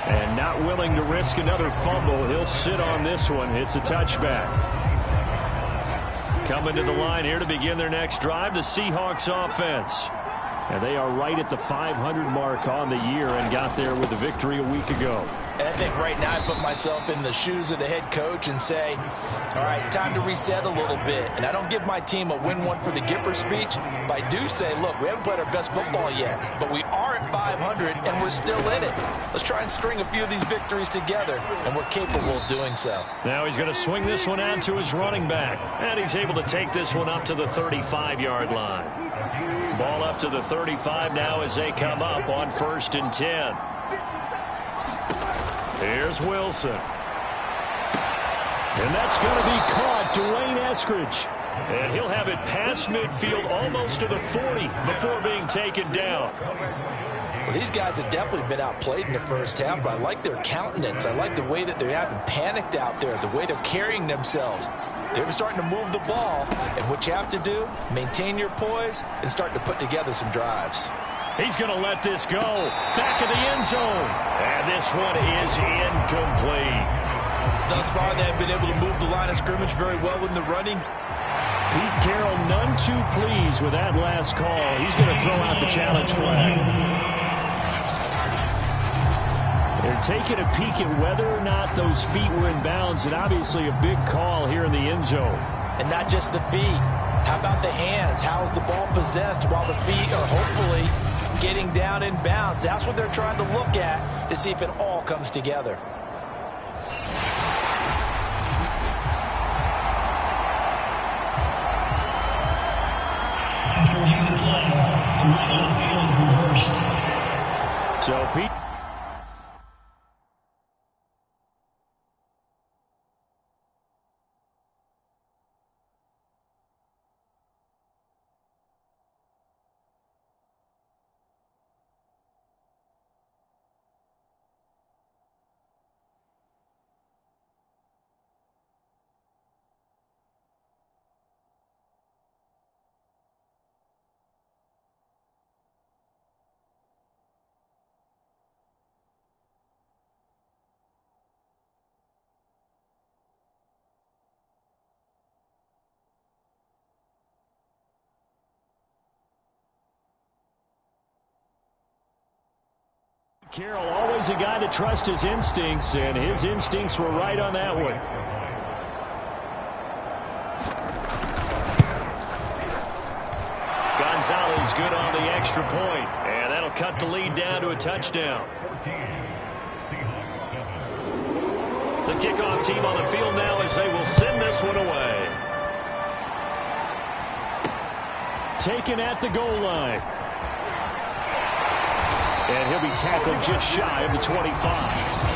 And not willing to risk another fumble, he'll sit on this one. It's a touchback. Coming to the line here to begin their next drive, the Seahawks offense. And they are right at the 500 mark on the year and got there with a victory a week ago. And I think right now I put myself in the shoes of the head coach and say, all right, time to reset a little bit. And I don't give my team a win one for the Gipper speech, but I do say, look, we haven't played our best football yet, but we are at 500 and we're still in it. Let's try and string a few of these victories together, and we're capable of doing so. Now he's going to swing this one out to his running back, and he's able to take this one up to the 35-yard line. Ball up to the 35 now as they come up on 1st and 10. Here's Wilson. And that's going to be caught. Dwayne Eskridge. And he'll have it past midfield almost to the 40 before being taken down. Well, these guys have definitely been outplayed in the first half, but I like their countenance. I like the way that they're having panicked out there, the way they're carrying themselves. They're starting to move the ball, and what you have to do, maintain your poise and start to put together some drives. He's going to let this go. Back of the end zone. And this one is incomplete. Thus far, they've been able to move the line of scrimmage very well in the running. Pete Carroll none too pleased with that last call. He's going to throw out the challenge flag. They're taking a peek at whether or not those feet were in bounds, and obviously a big call here in the end zone. And not just the feet. How about the hands? How's the ball possessed while the feet are hopefully getting down in bounds? That's what they're trying to look at to see if it all comes together. After reviewing the play, the right on the field is reversed. So Pete. Carroll, always a guy to trust his instincts, and his instincts were right on that one. Gonzalez good on the extra point, and that'll cut the lead down to a touchdown. The kickoff team on the field now as they will send this one away. Taken at the goal line. And he'll be tackled just shy of the 25.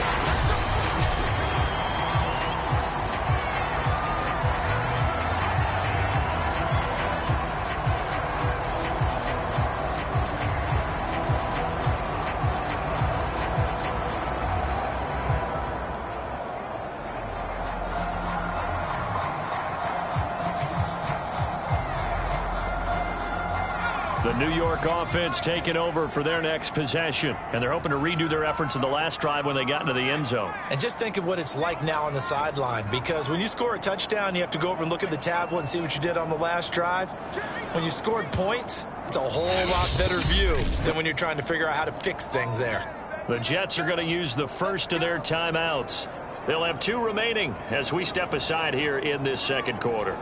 The New York offense taking over for their next possession. And they're hoping to redo their efforts in the last drive when they got into the end zone. And just think of what it's like now on the sideline. Because when you score a touchdown, you have to go over and look at the tablet and see what you did on the last drive. When you scored points, it's a whole lot better view than when you're trying to figure out how to fix things there. The Jets are going to use the first of their timeouts. They'll have 2 remaining as we step aside here in this second quarter.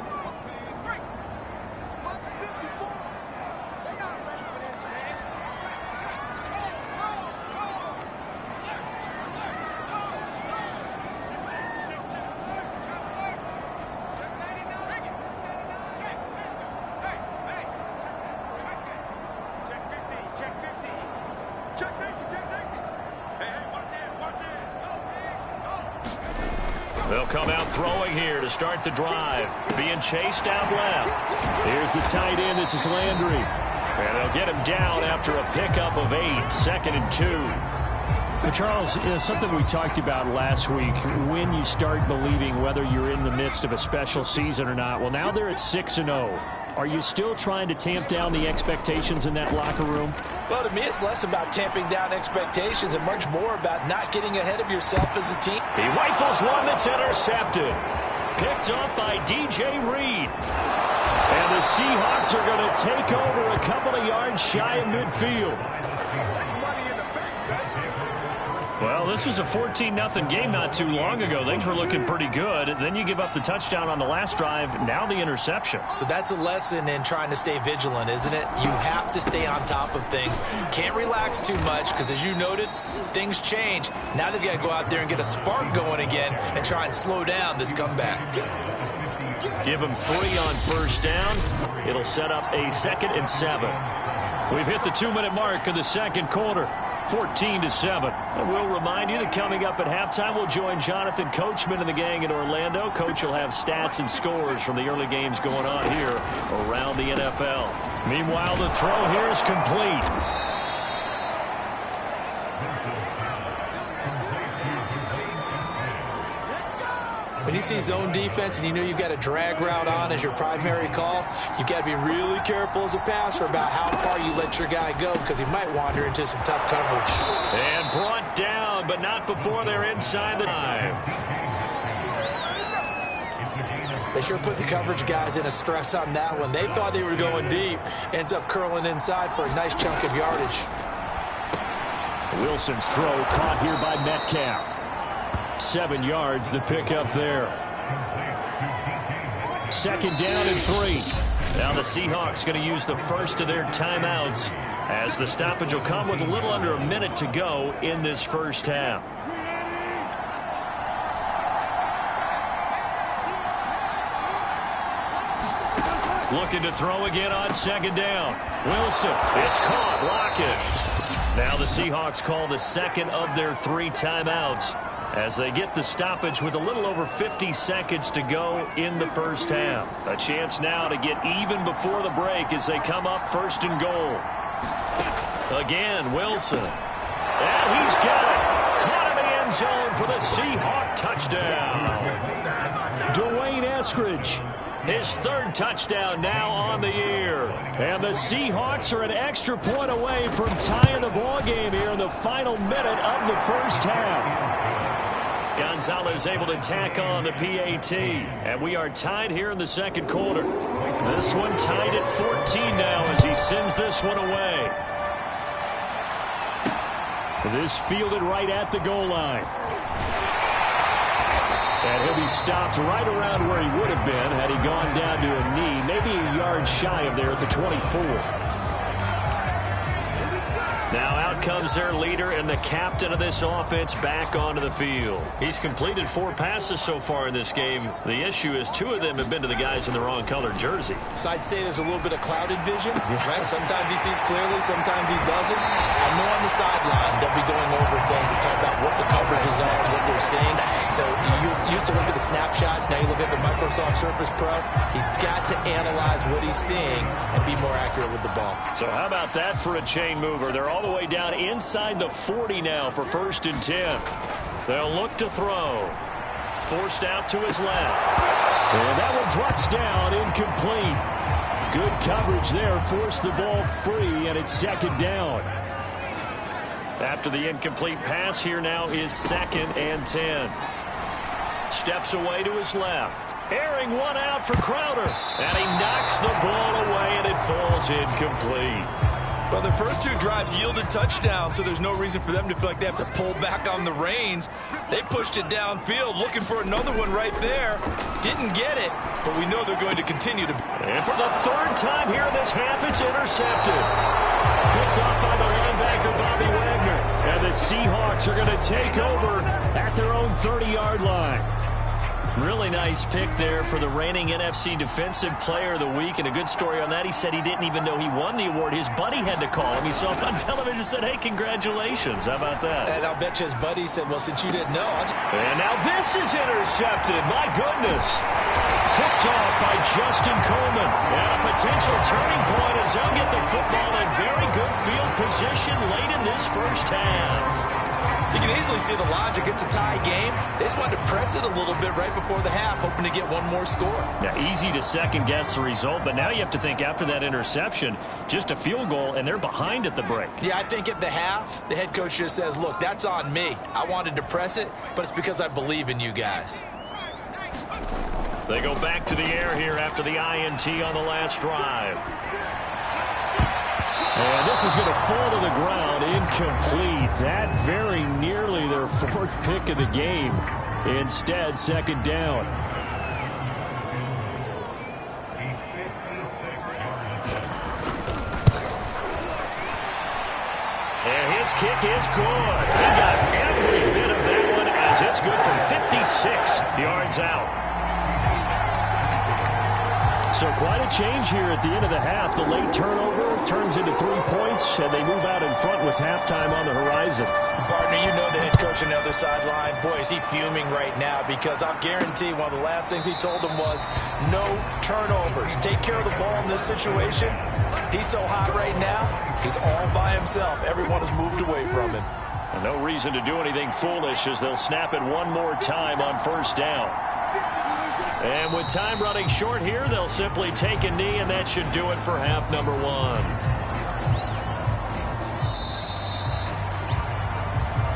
They'll come out throwing here to start the drive. Being chased out left. Here's the tight end. This is Landry. And they'll get him down after a pickup of 8. 2nd and 2. Charles, something we talked about last week, when you start believing whether you're in the midst of a special season or not. Well, now they're at 6-0. Are you still trying to tamp down the expectations in that locker room? Well, to me, it's less about tamping down expectations and much more about not getting ahead of yourself as a team. He rifles one that's intercepted. Picked up by DJ Reed. And the Seahawks are going to take over a couple of yards shy of midfield. Well, this was a 14-0 game not too long ago. Things were looking pretty good. Then you give up the touchdown on the last drive. Now the interception. So that's a lesson in trying to stay vigilant, isn't it? You have to stay on top of things. Can't relax too much because, as you noted, things change. Now they've got to go out there and get a spark going again and try and slow down this comeback. Give them 3 on first down. It'll set up a 2nd and 7. We've hit the 2-minute mark of the second quarter. 14-7. And we'll remind you that coming up at halftime, we'll join Jonathan Coachman and the gang in Orlando. Coach will have stats and scores from the early games going on here around the NFL. Meanwhile, the throw here is complete. When you see zone defense and you know you've got a drag route on as your primary call, you've got to be really careful as a passer about how far you let your guy go because he might wander into some tough coverage. And brought down, but not before they're inside the 5. They sure put the coverage guys in a stress on that one. They thought they were going deep. Ends up curling inside for a nice chunk of yardage. Wilson's throw caught here by Metcalf. 7 yards, the pickup there. 2nd down and 3. Now the Seahawks going to use the first of their timeouts as the stoppage will come with a little under a minute to go in this first half. Looking to throw again on 2nd down. Wilson, it's caught. Lockett. Now the Seahawks call the 2nd of their 3 timeouts as they get the stoppage with a little over 50 seconds to go in the first half. A chance now to get even before the break as they come up 1st and goal. Again, Wilson. And he's got it. Caught in the end zone for the Seahawk touchdown. Dwayne Eskridge. His 3rd touchdown now on the year. And the Seahawks are an extra point away from tying the ball game here in the final minute of the first half. Gonzalez able to tack on the PAT. And we are tied here in the second quarter. This one tied at 14 now as he sends this one away. This fielded right at the goal line. And he'll be stopped right around where he would have been had he gone down to a knee, maybe a yard shy of there at the 24. Now out comes their leader and the captain of this offense back onto the field. He's completed 4 passes so far in this game. The issue is 2 of them have been to the guys in the wrong colored jersey. So I'd say there's a little bit of clouded vision, right? Sometimes he sees clearly, sometimes he doesn't. I know on the sideline they'll be going over things and talk about what the coverages are, what they're seeing. So you used to look at the snapshots, now you look at the Microsoft Surface Pro. He's got to analyze what he's seeing and be more accurate with the ball. So how about that for a chain mover? They're all the way down inside the 40 now for 1st and 10. They'll look to throw. Forced out to his left. And that one drops down, incomplete. Good coverage there, forced the ball free, and it's 2nd down. After the incomplete pass, here now is 2nd and 10. Steps away to his left. Airing one out for Crowder. And he knocks the ball away, and it falls incomplete. Well, the first 2 drives yielded touchdowns, so there's no reason for them to feel like they have to pull back on the reins. They pushed it downfield, looking for another one right there. Didn't get it, but we know they're going to continue to. And for the 3rd time here in this half, it's intercepted. Picked off by the linebacker, Bobby Wagner. And the Seahawks are going to take over at their own 30-yard line. Really nice pick there for the reigning NFC Defensive Player of the Week. And a good story on that. He said he didn't even know he won the award. His buddy had to call him. He saw him on television and said, hey, congratulations. How about that? And I'll bet you his buddy said, well, since you didn't know. And now this is intercepted. My goodness. Picked off by Justin Coleman. And a potential turning point as they'll get the football in very good field position late in this first half. You can easily see the logic. It's a tie game. They just wanted to press it a little bit right before the half, hoping to get one more score. Now, easy to second-guess the result, but now you have to think after that interception, just a field goal, and they're behind at the break. Yeah, I think at the half, the head coach just says, look, that's on me. I wanted to press it, but it's because I believe in you guys. They go back to the air here after the INT on the last drive. And this is going to fall to the ground, incomplete. That very nearly their 4th pick of the game. Instead, 2nd down. And his kick is good. He got every bit of that one as it's good from 56 yards out. So quite a change here at the end of the half. The late turnover turns into 3 points, and they move out in front with halftime on the horizon. Partner, you know the head coach on the other sideline. Boy, is he fuming right now, because I'll guarantee one of the last things he told them was no turnovers. Take care of the ball in this situation. He's so hot right now, he's all by himself. Everyone has moved away from him. And no reason to do anything foolish as they'll snap it one more time on 1st down. And with time running short here, they'll simply take a knee, and that should do it for half number 1.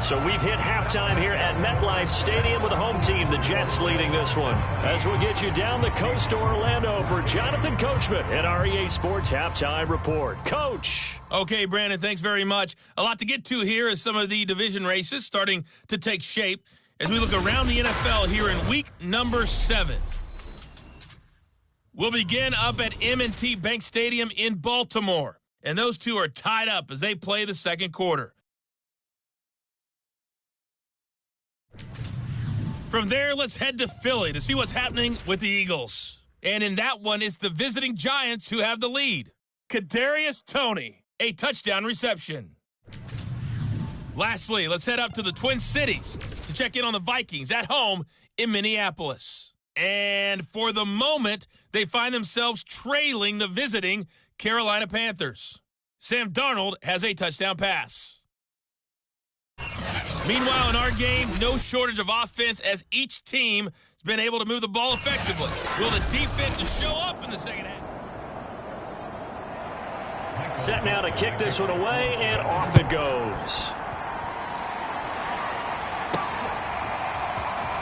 So we've hit halftime here at MetLife Stadium with the home team, the Jets, leading this one. As we'll get you down the coast to Orlando for Jonathan Coachman at our EA Sports Halftime Report. Coach. Okay, Brandon, thanks very much. A lot to get to here as some of the division races starting to take shape as we look around the NFL here in week number 7. We'll begin up at M&T Bank Stadium in Baltimore. And those two are tied up as they play the 2nd quarter. From there, let's head to Philly to see what's happening with the Eagles. And in that one, it's the visiting Giants who have the lead. Kadarius Toney, a touchdown reception. Lastly, let's head up to the Twin Cities to check in on the Vikings at home in Minneapolis. And for the moment, they find themselves trailing the visiting Carolina Panthers. Sam Darnold has a touchdown pass. Meanwhile, in our game, no shortage of offense as each team has been able to move the ball effectively. Will the defense show up in the 2nd half? Set now to kick this one away, and off it goes.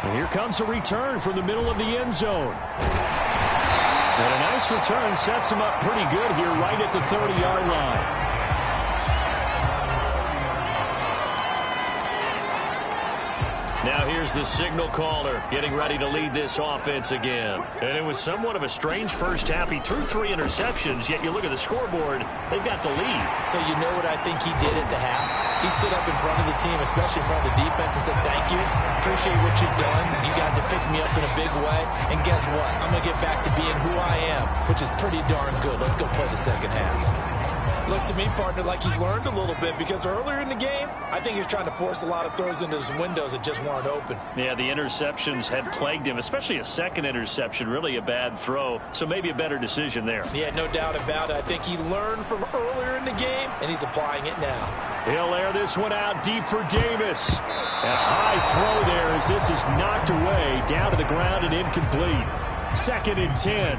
And here comes a return from the middle of the end zone. And a nice return sets him up pretty good here right at the 30-yard line. Now here's the signal caller getting ready to lead this offense again. And it was somewhat of a strange first half. He threw 3 interceptions, yet you look at the scoreboard, they've got the lead. So you know what I think he did at the half? He stood up in front of the team, especially in front of the defense, and said, thank you. Appreciate what you've done. You guys have picked me up in a big way. And guess what? I'm going to get back to being who I am, which is pretty darn good. Let's go play the second half. Looks to me, partner, like he's learned a little bit, because earlier in the game, I think he was trying to force a lot of throws into his windows that just weren't open. Yeah, the interceptions had plagued him, especially a second interception, really a bad throw, so maybe a better decision there. Yeah, no doubt about it. I think he learned from earlier in the game, and he's applying it now. He'll air this one out deep for Davis. And a high throw there as this is knocked away, down to the ground and incomplete. 2nd and 10.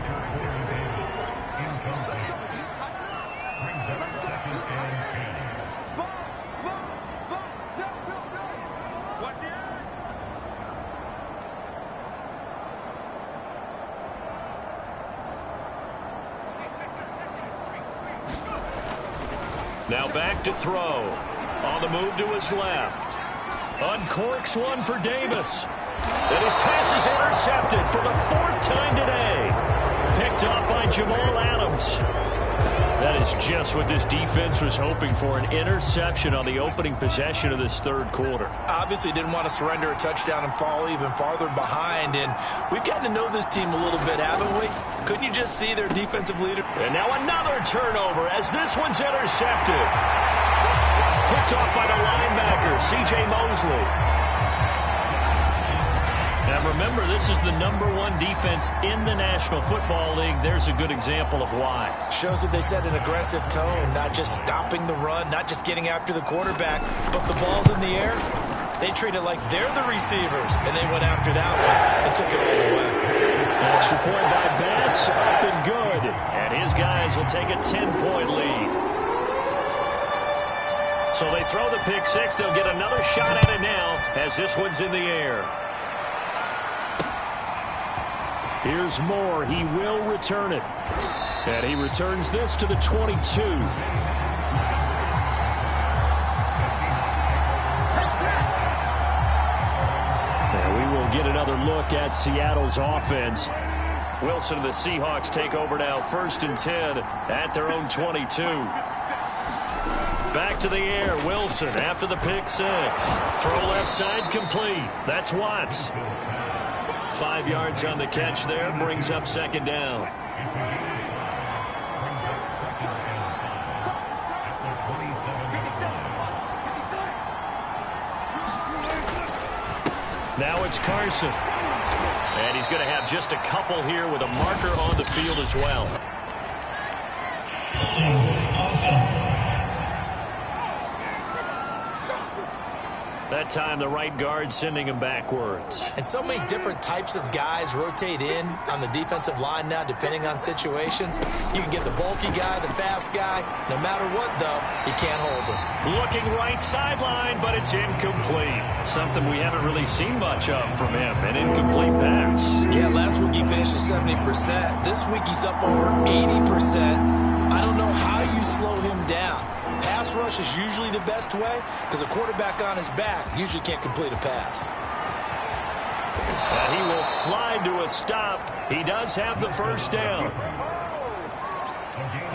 Now back to throw. On the move to his left. Uncorks one for Davis. And his pass is intercepted for the 4th time today. Picked up by Jamal Adams. That is just what this defense was hoping for, an interception on the opening possession of this 3rd quarter. Obviously didn't want to surrender a touchdown and fall even farther behind, and we've gotten to know this team a little bit, haven't we? Couldn't you just see their defensive leader? And now another turnover as this one's intercepted. Picked off by the linebacker, C.J. Mosley. Now remember, this is the #1 defense in the National Football League. There's a good example of why. Shows that they set an aggressive tone, not just stopping the run, not just getting after the quarterback, but the ball's in the air. They treat it like they're the receivers, and they went after that one and took it all the way. Extra point by Bass, up and good. And his guys will take a 10-point lead. So they throw the pick 6. They'll get another shot at it now as this one's in the air. Here's Moore. He will return it. And he returns this to the 22. And we will get another look at Seattle's offense. Wilson and the Seahawks take over now, 1st and 10 at their own 22. Back to the air, Wilson after the pick 6. Throw left side complete. That's Watts. 5 yards on the catch there, brings up 2nd down. Now it's Carson. And he's going to have just a couple here with a marker on the field as well. That time, the right guard sending him backwards. And so many different types of guys rotate in on the defensive line now, depending on situations. You can get the bulky guy, the fast guy. No matter what, though, you can't hold him. Looking right sideline, but it's incomplete. Something we haven't really seen much of from him, an incomplete pass. Yeah, last week he finished at 70%. This week he's up over 80%. I don't know how you slow him down. Pass rush is usually the best way because a quarterback on his back usually can't complete a pass. He will slide to a stop. He does have the 1st down.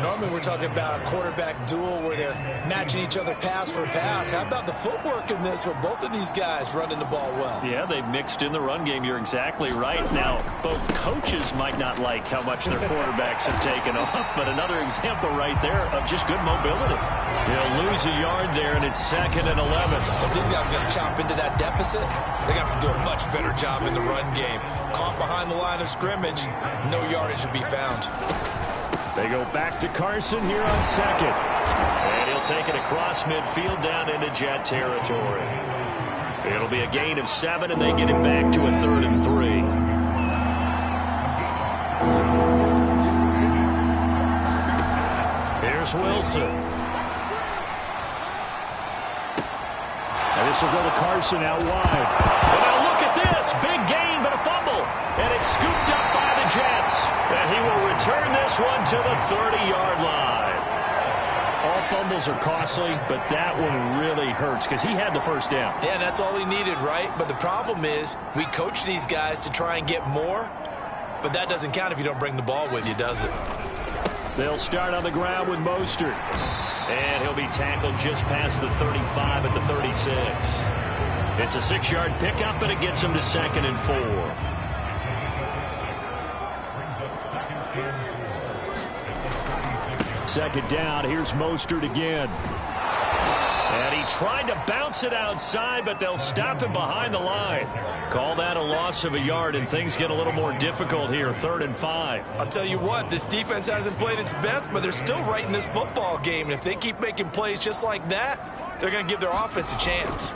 Normally we're talking about a quarterback duel where they're matching each other pass for pass. How about the footwork in this where both of these guys running the ball well? Yeah, they've mixed in the run game. You're exactly right. Now, both coaches might not like how much their quarterbacks have taken off, but another example right there of just good mobility. He'll lose a yard there, and it's 2nd and 11. If these guys are going to chop into that deficit, they got to do a much better job in the run game. Caught behind the line of scrimmage, no yardage to be found. They go back to Carson here on 2nd. And he'll take it across midfield down into Jet territory. It'll be a gain of 7, and they get it back to a 3rd and 3. Here's Wilson. And this will go to Carson out wide. And now look at this. Big gain, but a fumble. And it's scooped up by the Jets. And he will return this one to the 30-yard line. All fumbles are costly, but that one really hurts because he had the first down. Yeah, and that's all he needed, right? But the problem is we coach these guys to try and get more, but that doesn't count if you don't bring the ball with you, does it? They'll start on the ground with Mostert. And he'll be tackled just past the 35 at the 36. It's a 6-yard pickup, and it gets him to 2nd and 4. Second down, here's Mostert again. And he tried to bounce it outside, but they'll stop him behind the line. Call that a loss of a yard, and things get a little more difficult here, 3rd and 5. I'll tell you what, this defense hasn't played its best, but they're still right in this football game. And if they keep making plays just like that, they're going to give their offense a chance.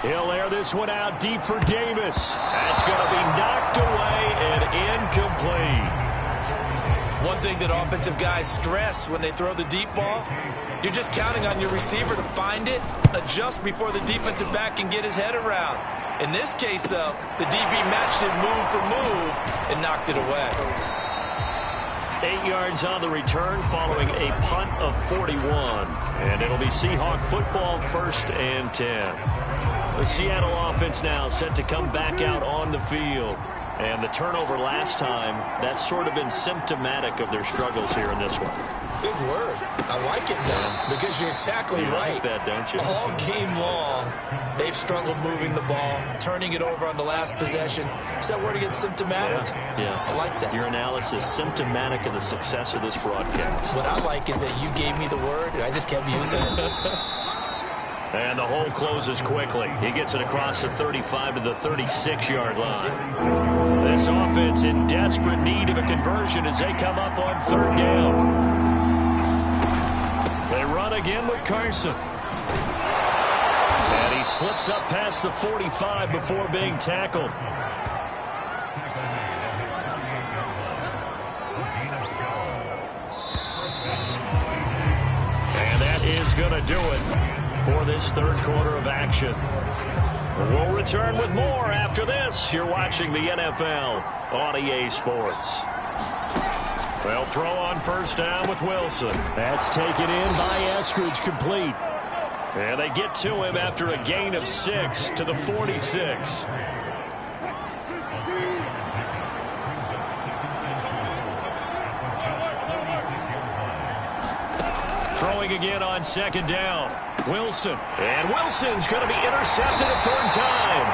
He'll air this one out deep for Davis. That's going to be knocked away and incomplete. One thing that offensive guys stress when they throw the deep ball, you're just counting on your receiver to find it, adjust before the defensive back can get his head around. In this case, though, the DB matched it move for move and knocked it away. 8 yards on the return following a punt of 41. And it'll be Seahawk football, 1st and 10. The Seattle offense now set to come back out on the field. And the turnover last time, that's sort of been symptomatic of their struggles here in this one. Big word. I like it, though, because you're exactly right. Like that, don't you? All game long, they've struggled moving the ball, turning it over on the last possession. Is that word again, symptomatic? Yeah. I like that. Your analysis, symptomatic of the success of this broadcast. What I like is that you gave me the word, and I just kept using it. And the hole closes quickly. He gets it across the 35 to the 36-yard line. This offense in desperate need of a conversion as they come up on 3rd down. They run again with Carson. And he slips up past the 45 before being tackled. And that is going to do it for this 3rd quarter of action. We'll return with more after this. You're watching the NFL on EA Sports. They'll throw on 1st down with Wilson. That's taken in by Eskridge, complete. And they get to him after a gain of 6 to the 46. Throwing again on 2nd down. Wilson. And Wilson's going to be intercepted a 3rd time.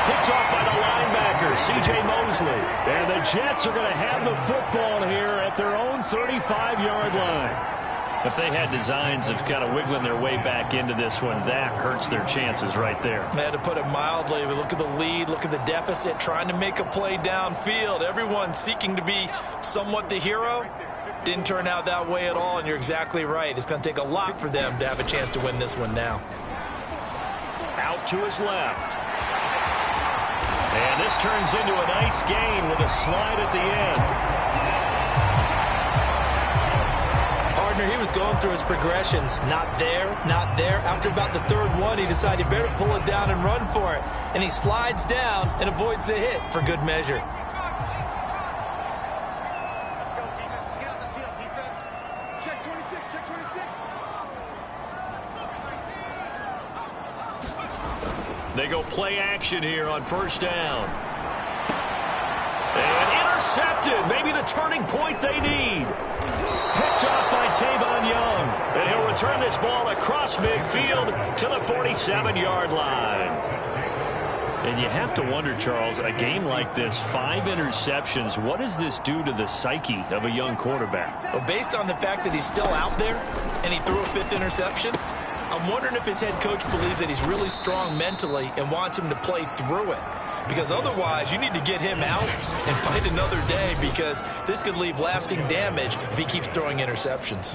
Picked off by the linebacker, C.J. Mosley. And the Jets are going to have the football here at their own 35-yard line. If they had designs of kind of wiggling their way back into this one, that hurts their chances right there. They had to put it mildly. We look at the lead, look at the deficit, trying to make a play downfield. Everyone seeking to be somewhat the hero. Didn't turn out that way at all, and you're exactly right. It's going to take a lot for them to have a chance to win this one now. Out to his left. And this turns into a nice gain with a slide at the end. Partner, he was going through his progressions. Not there, not there. After about the 3rd one, he decided he better pull it down and run for it. And he slides down and avoids the hit for good measure. They go play action here on 1st down. And intercepted. Maybe the turning point they need. Picked off by Tavon Young. And he'll return this ball across midfield to the 47-yard line. And you have to wonder, Charles, a game like this, 5 interceptions, what does this do to the psyche of a young quarterback? Well, based on the fact that he's still out there and he threw a 5th interception, I'm wondering if his head coach believes that he's really strong mentally and wants him to play through it. Because otherwise, you need to get him out and fight another day, because this could leave lasting damage if he keeps throwing interceptions.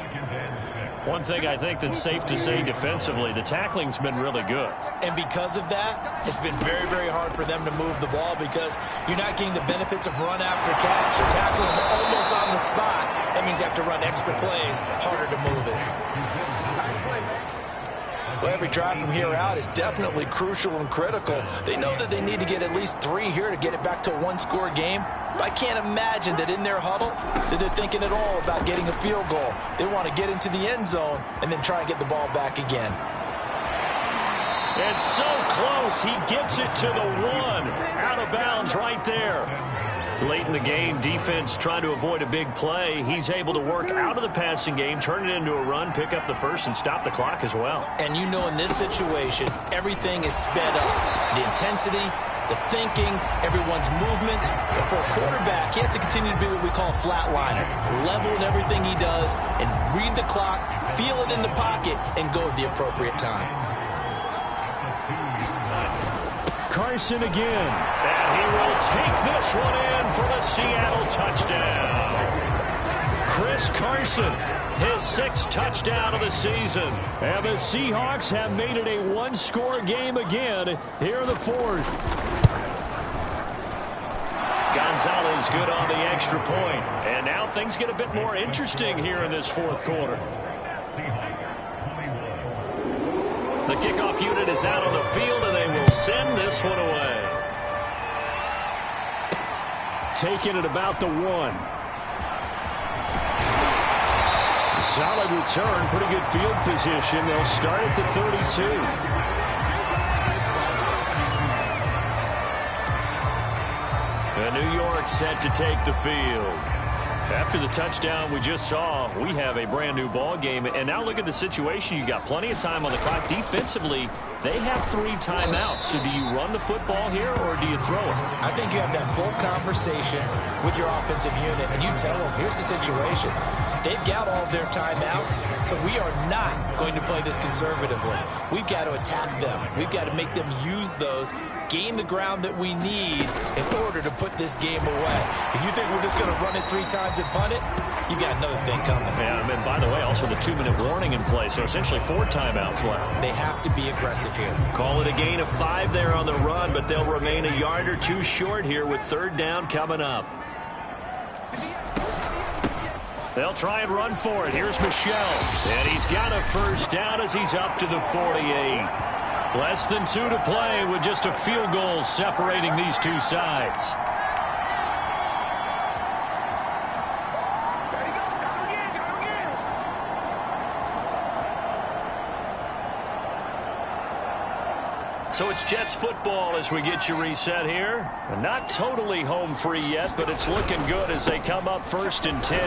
One thing I think that's safe to say defensively, the tackling's been really good. And because of that, it's been very, very hard for them to move the ball, because you're not getting the benefits of run after catch. You're tackling them almost on the spot. That means you have to run extra plays, harder to move it. Well, every drive from here out is definitely crucial and critical. They know that they need to get at least 3 here to get it back to a 1-score game. But I can't imagine that in their huddle that they're thinking at all about getting a field goal. They want to get into the end zone and then try and get the ball back again. And so close, he gets it to the 1. Out of bounds right there. Late in the game, defense trying to avoid a big play. He's able to work out of the passing game, turn it into a run, pick up the first, and stop the clock as well. And you know in this situation, everything is sped up. The intensity, the thinking, everyone's movement. But for a quarterback, he has to continue to be what we call a flatliner. Level in everything he does and read the clock, feel it in the pocket, and go at the appropriate time. Carson again. And he will take this one in for the Seattle touchdown. Chris Carson, his 6th touchdown of the season. And the Seahawks have made it a one-score game again here in the 4th. Gonzalez good on the extra point. And now things get a bit more interesting here in this 4th quarter. The kickoff unit is out on the field, and they will send this one away. Taking it about the 1. Solid return, pretty good field position. They'll start at the 32. And New York set to take the field. After the touchdown we just saw, we have a brand new ball game. And now look at the situation. You got plenty of time on the clock. Defensively, they have 3 timeouts. So do you run the football here or do you throw it? I think you have that full conversation with your offensive unit, and you tell them, here's the situation. They've got all of their timeouts, so we are not going to play this conservatively. We've got to attack them. We've got to make them use those, gain the ground that we need in order to put this game away. If you think we're just going to run it 3 times and punt it, you've got another thing coming. Yeah, and by the way, also the 2-minute warning in play, so essentially 4 timeouts left. They have to be aggressive here. Call it a gain of 5 there on the run, but they'll remain a yard or 2 short here with 3rd down coming up. They'll try and run for it. Here's Michel. And he's got a 1st down as he's up to the 48. Less than 2 to play with just a field goal separating these 2 sides. So it's Jets football as we get you reset here. Not totally home free yet, but it's looking good as they come up 1st and 10.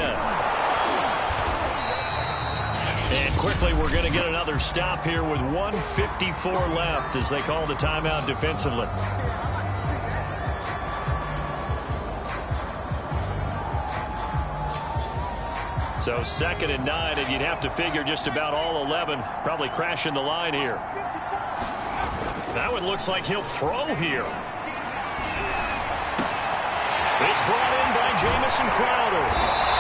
And quickly we're going to get another stop here with 1:54 left as they call the timeout defensively. So 2nd and 9, and you'd have to figure just about all 11 probably crashing the line here. Now it looks like he'll throw here. It's brought in by Jamison Crowder.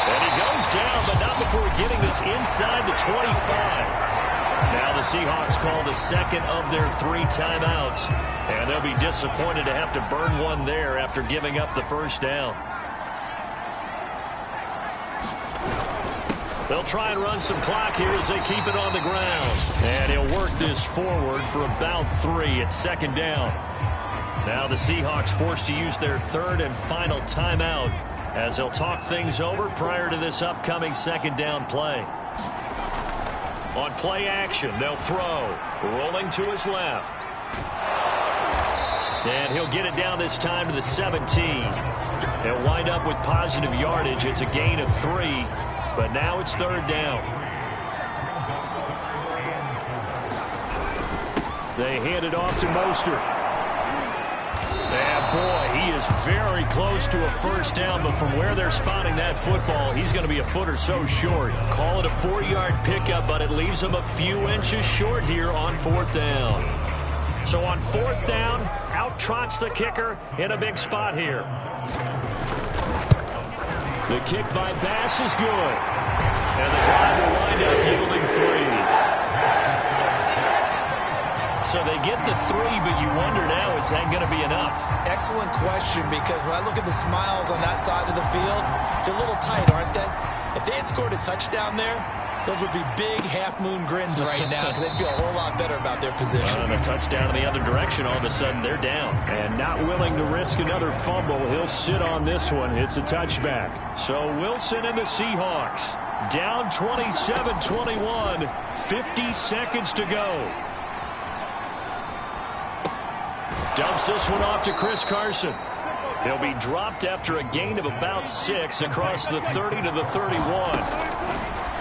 And he goes down, but not before getting this inside the 25. Now the Seahawks call the 2nd of their 3 timeouts. And they'll be disappointed to have to burn one there after giving up the 1st down. They'll try and run some clock here as they keep it on the ground. And he'll work this forward for about 3 at 2nd down. Now the Seahawks forced to use their 3rd and final timeout as they'll talk things over prior to this upcoming 2nd down play. On play action, they'll throw. Rolling to his left. And he'll get it down this time to the 17. He'll wind up with positive yardage. It's a gain of 3. But now it's 3rd down. They hand it off to Mostert. And boy, he is very close to a 1st down, but from where they're spotting that football, he's going to be a foot or so short. Call it a 4-yard pickup, but it leaves him a few inches short here on 4th down. So on 4th down, out trots the kicker in a big spot here. The kick by Bass is good. And the drive will wind up yielding 3. So they get the 3, but you wonder now, is that going to be enough? Excellent question, because when I look at the smiles on that side of the field, they're a little tight, aren't they? If they had scored a touchdown there, Those would be big half-moon grins right now because they'd feel a whole lot better about their position. And a touchdown in the other direction, all of a sudden they're down. And not willing to risk another fumble, he'll sit on this one. It's a touchback. So Wilson and the Seahawks down 27-21, 50 seconds to go. Dumps this one off to Chris Carson. He'll be dropped after a gain of about 6 across the 30 to the 31.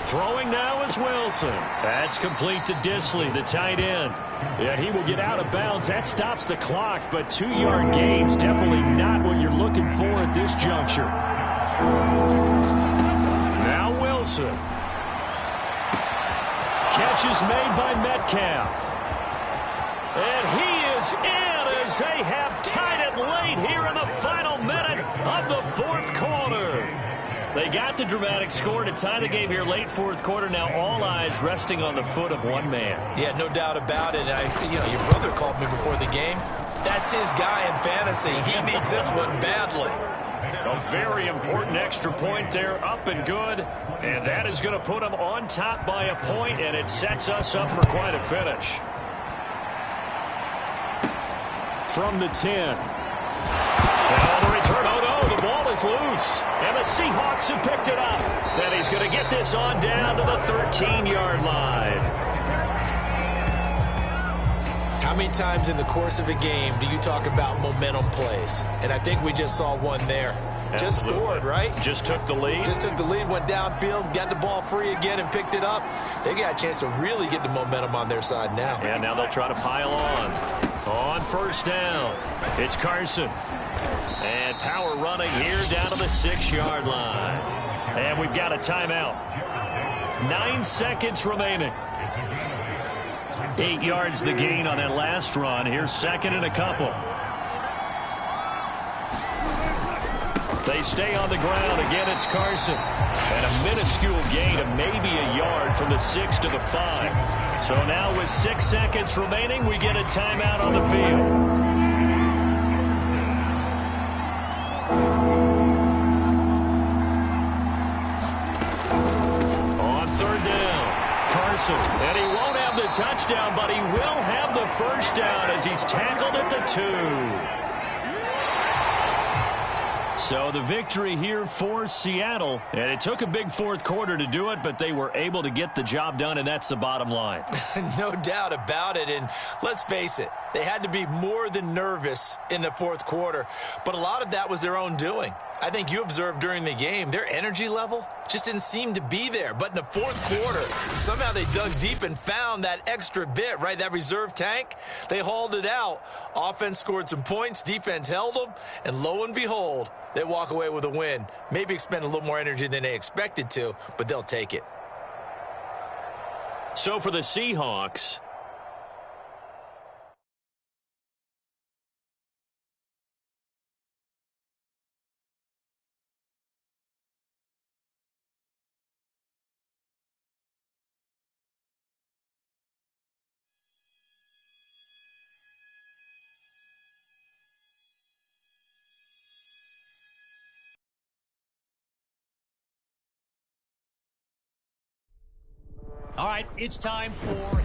Throwing now is Wilson. That's complete to Disley, the tight end. Yeah, he will get out of bounds. That stops the clock, but 2-yard gains definitely not what you're looking for at this juncture. Now Wilson. Catch is made by Metcalf. And he is in as they have tied it late here in the final minute of the fourth quarter. They got the dramatic score to tie the game here late fourth quarter. Now all eyes resting on the foot of one man. Yeah, no doubt about it. Your brother called me before the game. That's his guy in fantasy. He needs this one badly. A very important extra point there, up and good. And that is going to put them on top by a point, and it sets us up for quite a finish. From the 10. Now the return. Oh, no, the ball is loose. And the Seahawks have picked it up. And he's going to get this on down to the 13-yard line. How many times in the course of a game do you talk about momentum plays? And I think we just saw one there. Just scored, right? Just took the lead. Just took the lead, went downfield, got the ball free again and picked it up. They got a chance to really get the momentum on their side now. And now they'll try to pile on. On first down, it's Carson. And power running here down to the 6-yard line. And we've got a timeout. 9 seconds remaining. 8 yards the gain on that last run. Here's second and a couple. They stay on the ground. Again, it's Carson. And a minuscule gain of maybe a yard from the 6 to the 5. So now with 6 seconds remaining, we get a timeout on the field. On third down, Carson. And he won't have the touchdown, but he will have the first down as he's tackled at the 2. So the victory here for Seattle, and it took a big fourth quarter to do it, but they were able to get the job done, and that's the bottom line. No doubt about it, and let's face it, they had to be more than nervous in the fourth quarter, but a lot of that was their own doing. I think you observed during the game, their energy level just didn't seem to be there. But in the fourth quarter, somehow they dug deep and found that extra bit, right, that reserve tank. They hauled it out. Offense scored some points. Defense held them. And lo and behold, they walk away with a win. Maybe expend a little more energy than they expected to, but they'll take it. So for the Seahawks, All right, it's time for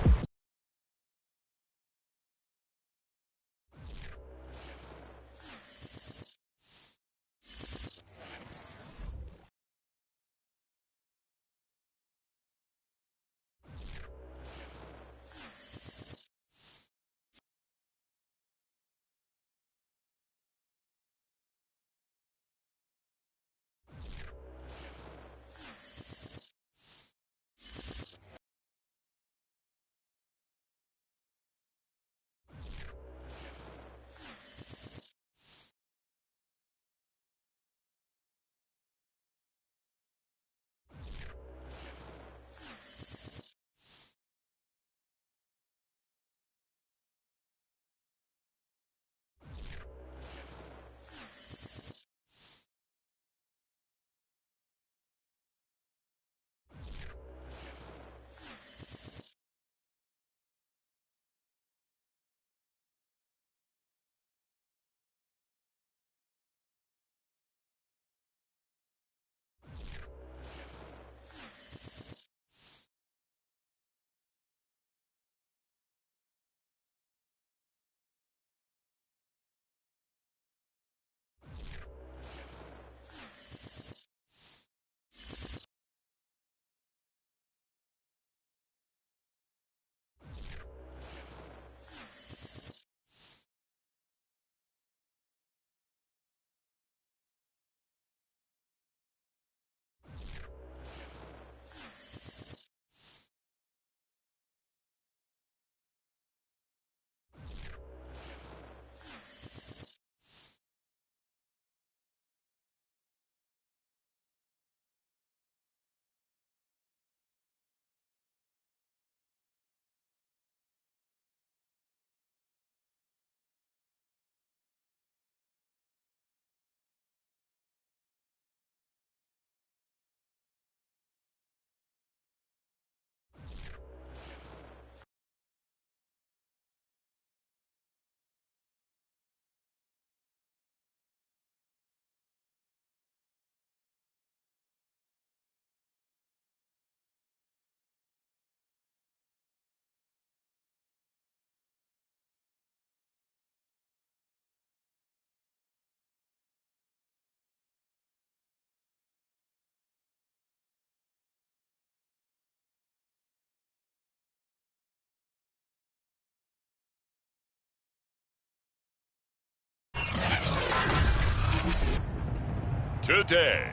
Today,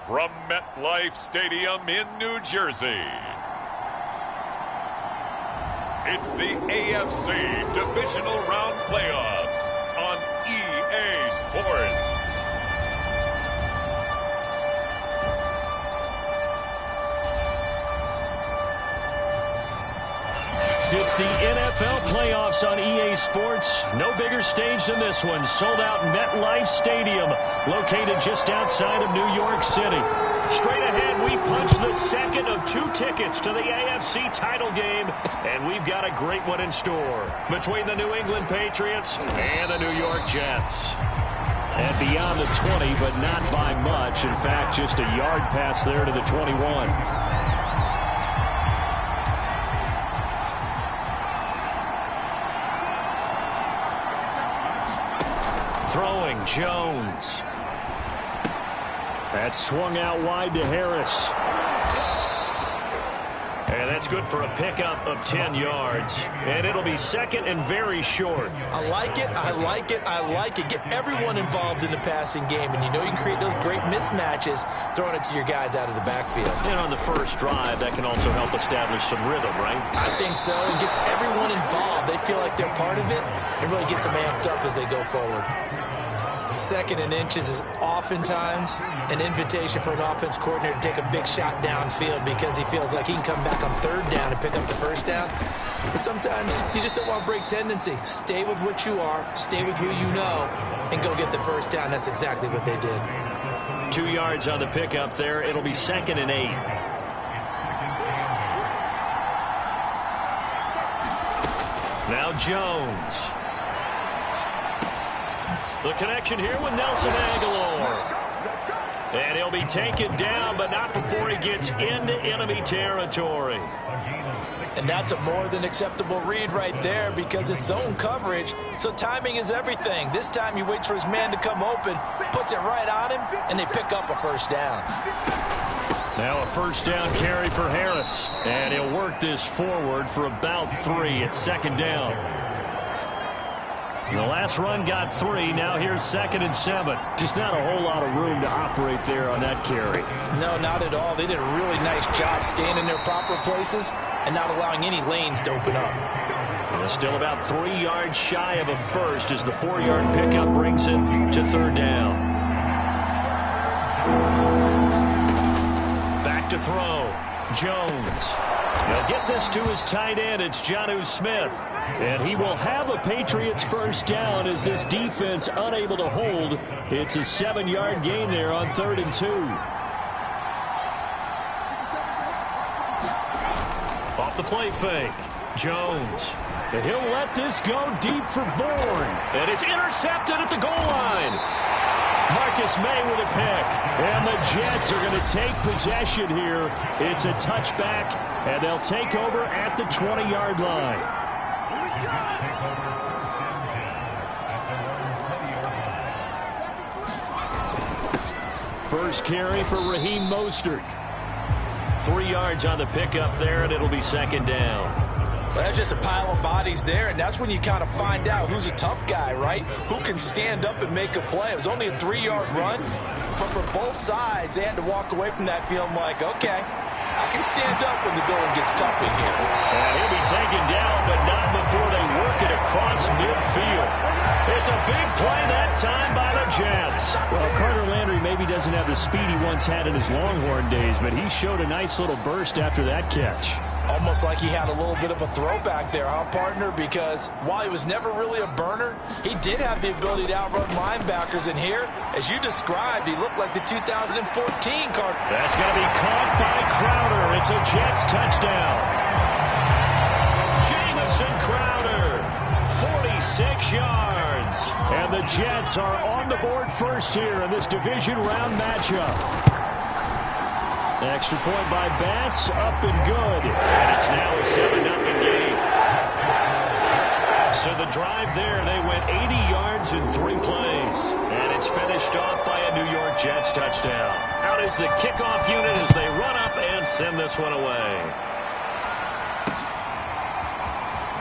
from MetLife Stadium in New Jersey, it's the AFC Divisional Round Playoffs on EA Sports. It's the NFL playoffs on EA Sports. No bigger stage than this one. Sold out MetLife Stadium, located just outside of New York City. Straight ahead, we punch the second of 2 tickets to the AFC title game, and we've got a great one in store between the New England Patriots and the New York Jets. And beyond the 20, but not by much. In fact, just a yard pass there to the 21. Throwing, Jones. That swung out wide to Harris. And that's good for a pickup of 10 yards. And it'll be second and very short. I like it, I like it, I like it. Get everyone involved in the passing game. And you know you can create those great mismatches throwing it to your guys out of the backfield. And on the first drive, that can also help establish some rhythm, right? I think so. It gets everyone involved. They feel like they're part of it and really gets them amped up as they go forward. Second and inches is oftentimes an invitation for an offense coordinator to take a big shot downfield because he feels like he can come back on third down and pick up the first down. But sometimes you just don't want to break tendency. Stay with what you are, stay with who you know, and go get the first down. That's exactly what they did. 2 yards on the pickup there. It'll be second and 8. Now Jones. The connection here with Nelson Aguilar. And he'll be taken down, but not before he gets into enemy territory. And that's a more than acceptable read right there because it's zone coverage, so timing is everything. This time he waits for his man to come open, puts it right on him, and they pick up a first down. Now a first down carry for Harris. And he'll work this forward for about 3 at second down. The last run got 3. Now here's second and 7. Just not a whole lot of room to operate there on that carry. No, not at all. They did a really nice job staying in their proper places and not allowing any lanes to open up. Still about 3 yards shy of a first as the 4-yard pickup brings him to third down. Back to throw. Jones. He'll get this to his tight end. It's Jonnu Smith. And he will have a Patriots first down as this defense unable to hold. It's a 7-yard gain there on 3rd and 2. Off the play fake. Jones. And he'll let this go deep for Bourne. And it's intercepted at the goal line. Marcus May with a pick. And the Jets are going to take possession here. It's a touchback, and they'll take over at the 20-yard line. First carry for Raheem Mostert. 3 yards on the pickup there, and it'll be second down. Well, that's just a pile of bodies there, and that's when you kind of find out who's a tough guy, right? Who can stand up and make a play. It was only a 3-yard run, but for both sides, they had to walk away from that feeling like, okay, I can stand up when the going gets tough in here. And he'll be taken down, but not before they work it across midfield. It's a big play that time by the Jets. Well, Carter Landry maybe doesn't have the speed he once had in his Longhorn days, but he showed a nice little burst after that catch. Almost like he had a little bit of a throwback there, huh, partner? Because while he was never really a burner, he did have the ability to outrun linebackers. And here, as you described, he looked like the 2014 Carter. That's going to be caught by Crowder. It's a Jets touchdown. Jamison Crowder, 46 yards. And the Jets are on the board first here in this division round matchup. Extra point by Bass, up and good. And it's now a 7-0 game. So the drive there, they went 80 yards in 3 plays. And it's finished off by a New York Jets touchdown. Out is the kickoff unit as they run up and send this one away.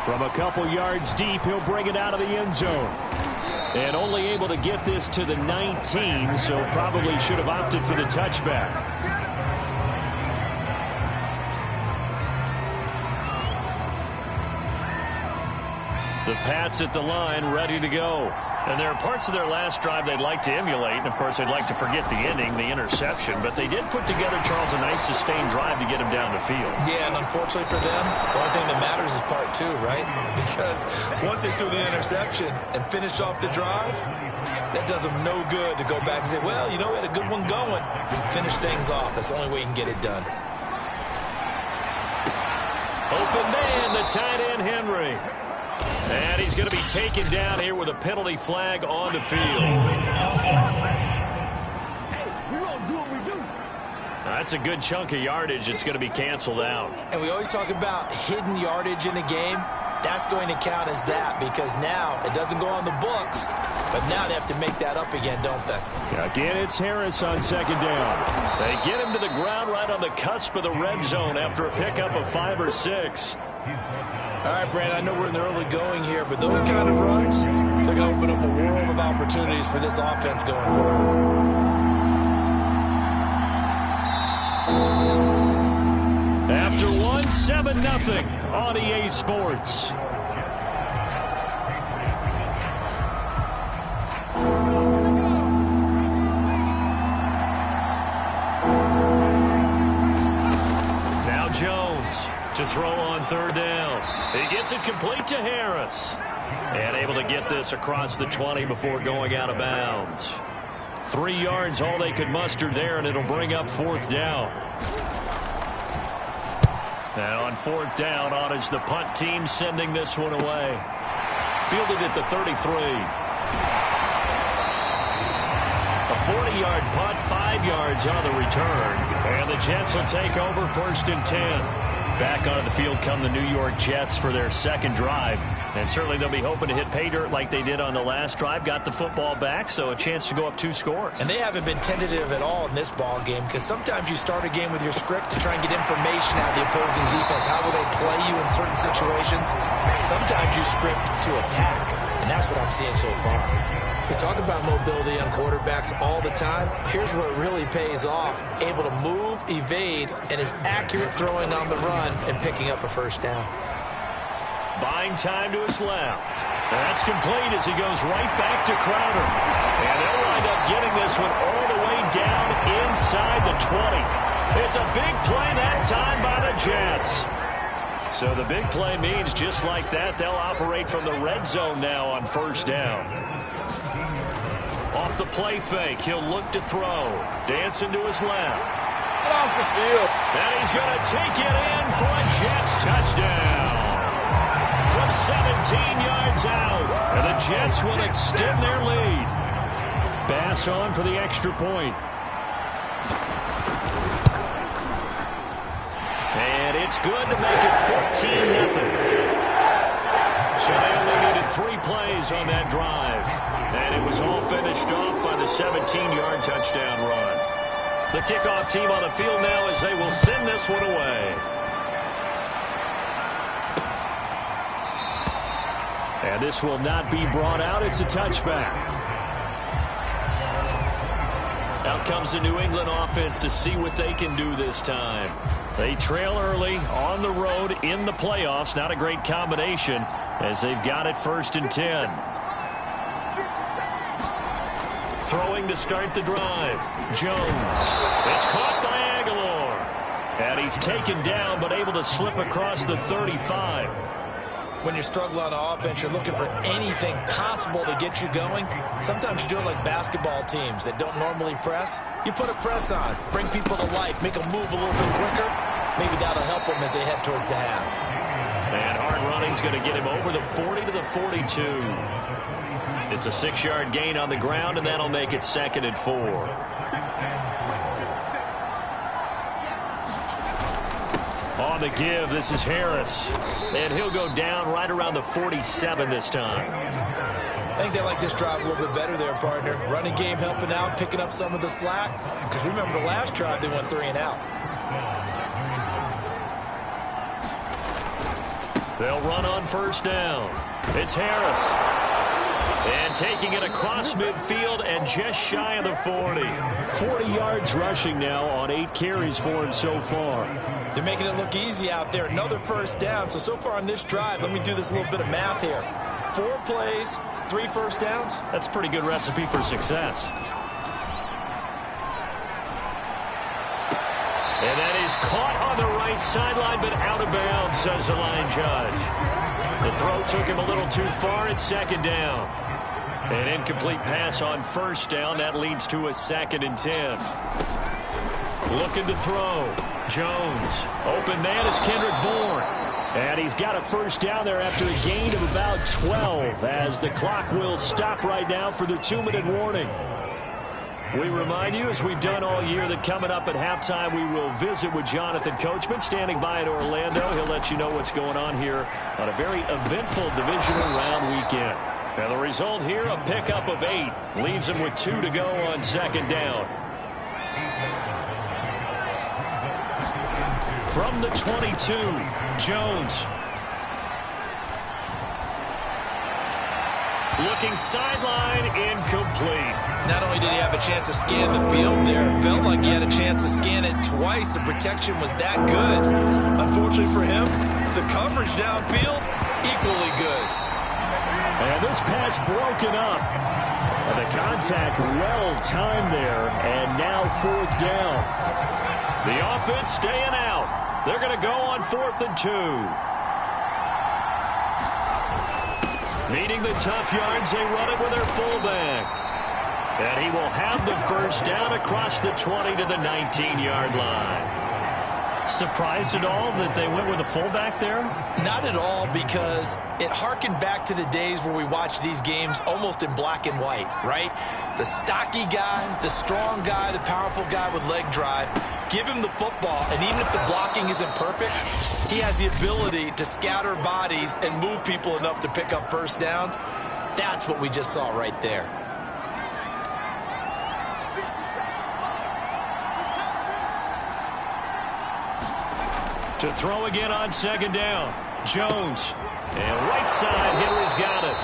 From a couple yards deep, he'll bring it out of the end zone. And only able to get this to the 19, so probably should have opted for the touchback. The Pats at the line, ready to go. And there are parts of their last drive they'd like to emulate. And, of course, they'd like to forget the ending, the interception. But they did put together, Charles, a nice sustained drive to get him down the field. Yeah, and unfortunately for them, the only thing that matters is part two, right? Because once they threw the interception and finished off the drive, that does them no good to go back and say, well, you know, we had a good one going. Finish things off. That's the only way you can get it done. Open man, the tight end, Henry. And he's going to be taken down here with a penalty flag on the field. That's a good chunk of yardage. It's going to be canceled out. And we always talk about hidden yardage in a game. That's going to count as that because now it doesn't go on the books, but now they have to make that up again, don't they? Again, it's Harris on second down. They get him to the ground right on the cusp of the red zone after a pickup of 5 or 6. All right, Brandon, I know we're in the early going here, but those kind of runs, they're going to open up a world of opportunities for this offense going forward. After 1, 7-0 on EA Sports. Now Jones to throw on third down. He gets it complete to Harris. And able to get this across the 20 before going out of bounds. 3 yards, all they could muster there, and it'll bring up fourth down. And on fourth down, on is the punt team sending this one away. Fielded at the 33. A 40-yard punt, 5 yards on the return. And the Jets will take over 1st and 10. Back onto the field come the New York Jets for their second drive. And certainly they'll be hoping to hit pay dirt like they did on the last drive. Got the football back, so a chance to go up 2 scores. And they haven't been tentative at all in this ball game because sometimes you start a game with your script to try and get information out of the opposing defense. How will they play you in certain situations? Sometimes you script to attack, and that's what I'm seeing so far. We talk about mobility on quarterbacks all the time. Here's where it really pays off. Able to move, evade, and is accurate throwing on the run and picking up a first down. Buying time to his left. That's complete as he goes right back to Crowder. And they'll wind up getting this one all the way down inside the 20. It's a big play that time by the Jets. So the big play means just like that, they'll operate from the red zone now on first down. Off the play fake, he'll look to throw. Dancing to his left. Get off the field. And he's going to take it in for a Jets touchdown. From 17 yards out. And the Jets will extend their lead. Bass on for the extra point. And it's good to make it 14-0. So they only needed 3 plays on that drive. And it was all finished off by the 17-yard touchdown run. The kickoff team on the field now as they will send this one away. And this will not be brought out. It's a touchback. Out comes the New England offense to see what they can do this time. They trail early on the road in the playoffs. Not a great combination as they've got it 1st and 10. Throwing to start the drive. Jones. It's caught by Aguilar. And he's taken down but able to slip across the 35. When you're struggling on offense, you're looking for anything possible to get you going. Sometimes you do it like basketball teams that don't normally press. You put a press on, bring people to life, make them move a little bit quicker. Maybe that'll help them as they head towards the half. And hard running's going to get him over the 40 to the 42. It's a 6-yard gain on the ground, and that'll make it 2nd and 4. On the give, this is Harris. And he'll go down right around the 47 this time. I think they like this drive a little bit better there, partner. Running game helping out, picking up some of the slack. Because remember the last drive, they went 3 and out. They'll run on first down. It's Harris. And taking it across midfield and just shy of the 40. 40 yards rushing now on 8 carries for him so far. They're making it look easy out there. Another first down. So far on this drive, let me do this little bit of math here. 4 plays, 3 first downs. That's a pretty good recipe for success. And that is caught on the right sideline, but out of bounds, says the line judge. The throw took him a little too far. It's second down. An incomplete pass on first down. That leads to a 2nd and 10. Looking to throw. Jones. Open man is Kendrick Bourne. And he's got a first down there after a gain of about 12 as the clock will stop right now for the 2-minute warning. We remind you, as we've done all year, that coming up at halftime, we will visit with Jonathan Coachman standing by at Orlando. He'll let you know what's going on here on a very eventful divisional round weekend. And the result here, a pickup of 8. Leaves him with 2 to go on second down. From the 22, Jones. Looking sideline, incomplete. Not only did he have a chance to scan the field there, it felt like he had a chance to scan it twice. The protection was that good. Unfortunately for him, the coverage downfield, equally good. And this pass broken up. And the contact well timed there. And now 4th down. The offense staying out. They're going to go on 4th and 2. Needing the tough yards, they run it with their fullback. And he will have the first down across the 20 to the 19-yard line. Surprised at all that they went with a fullback there? Not at all, because it harkened back to the days where we watched these games almost in black and white, right? The stocky guy, the strong guy, the powerful guy with leg drive. Give him the football, and even if the blocking isn't perfect, he has the ability to scatter bodies and move people enough to pick up first downs. That's what we just saw right there. To throw again on second down. Jones. And right side, Henry's got it.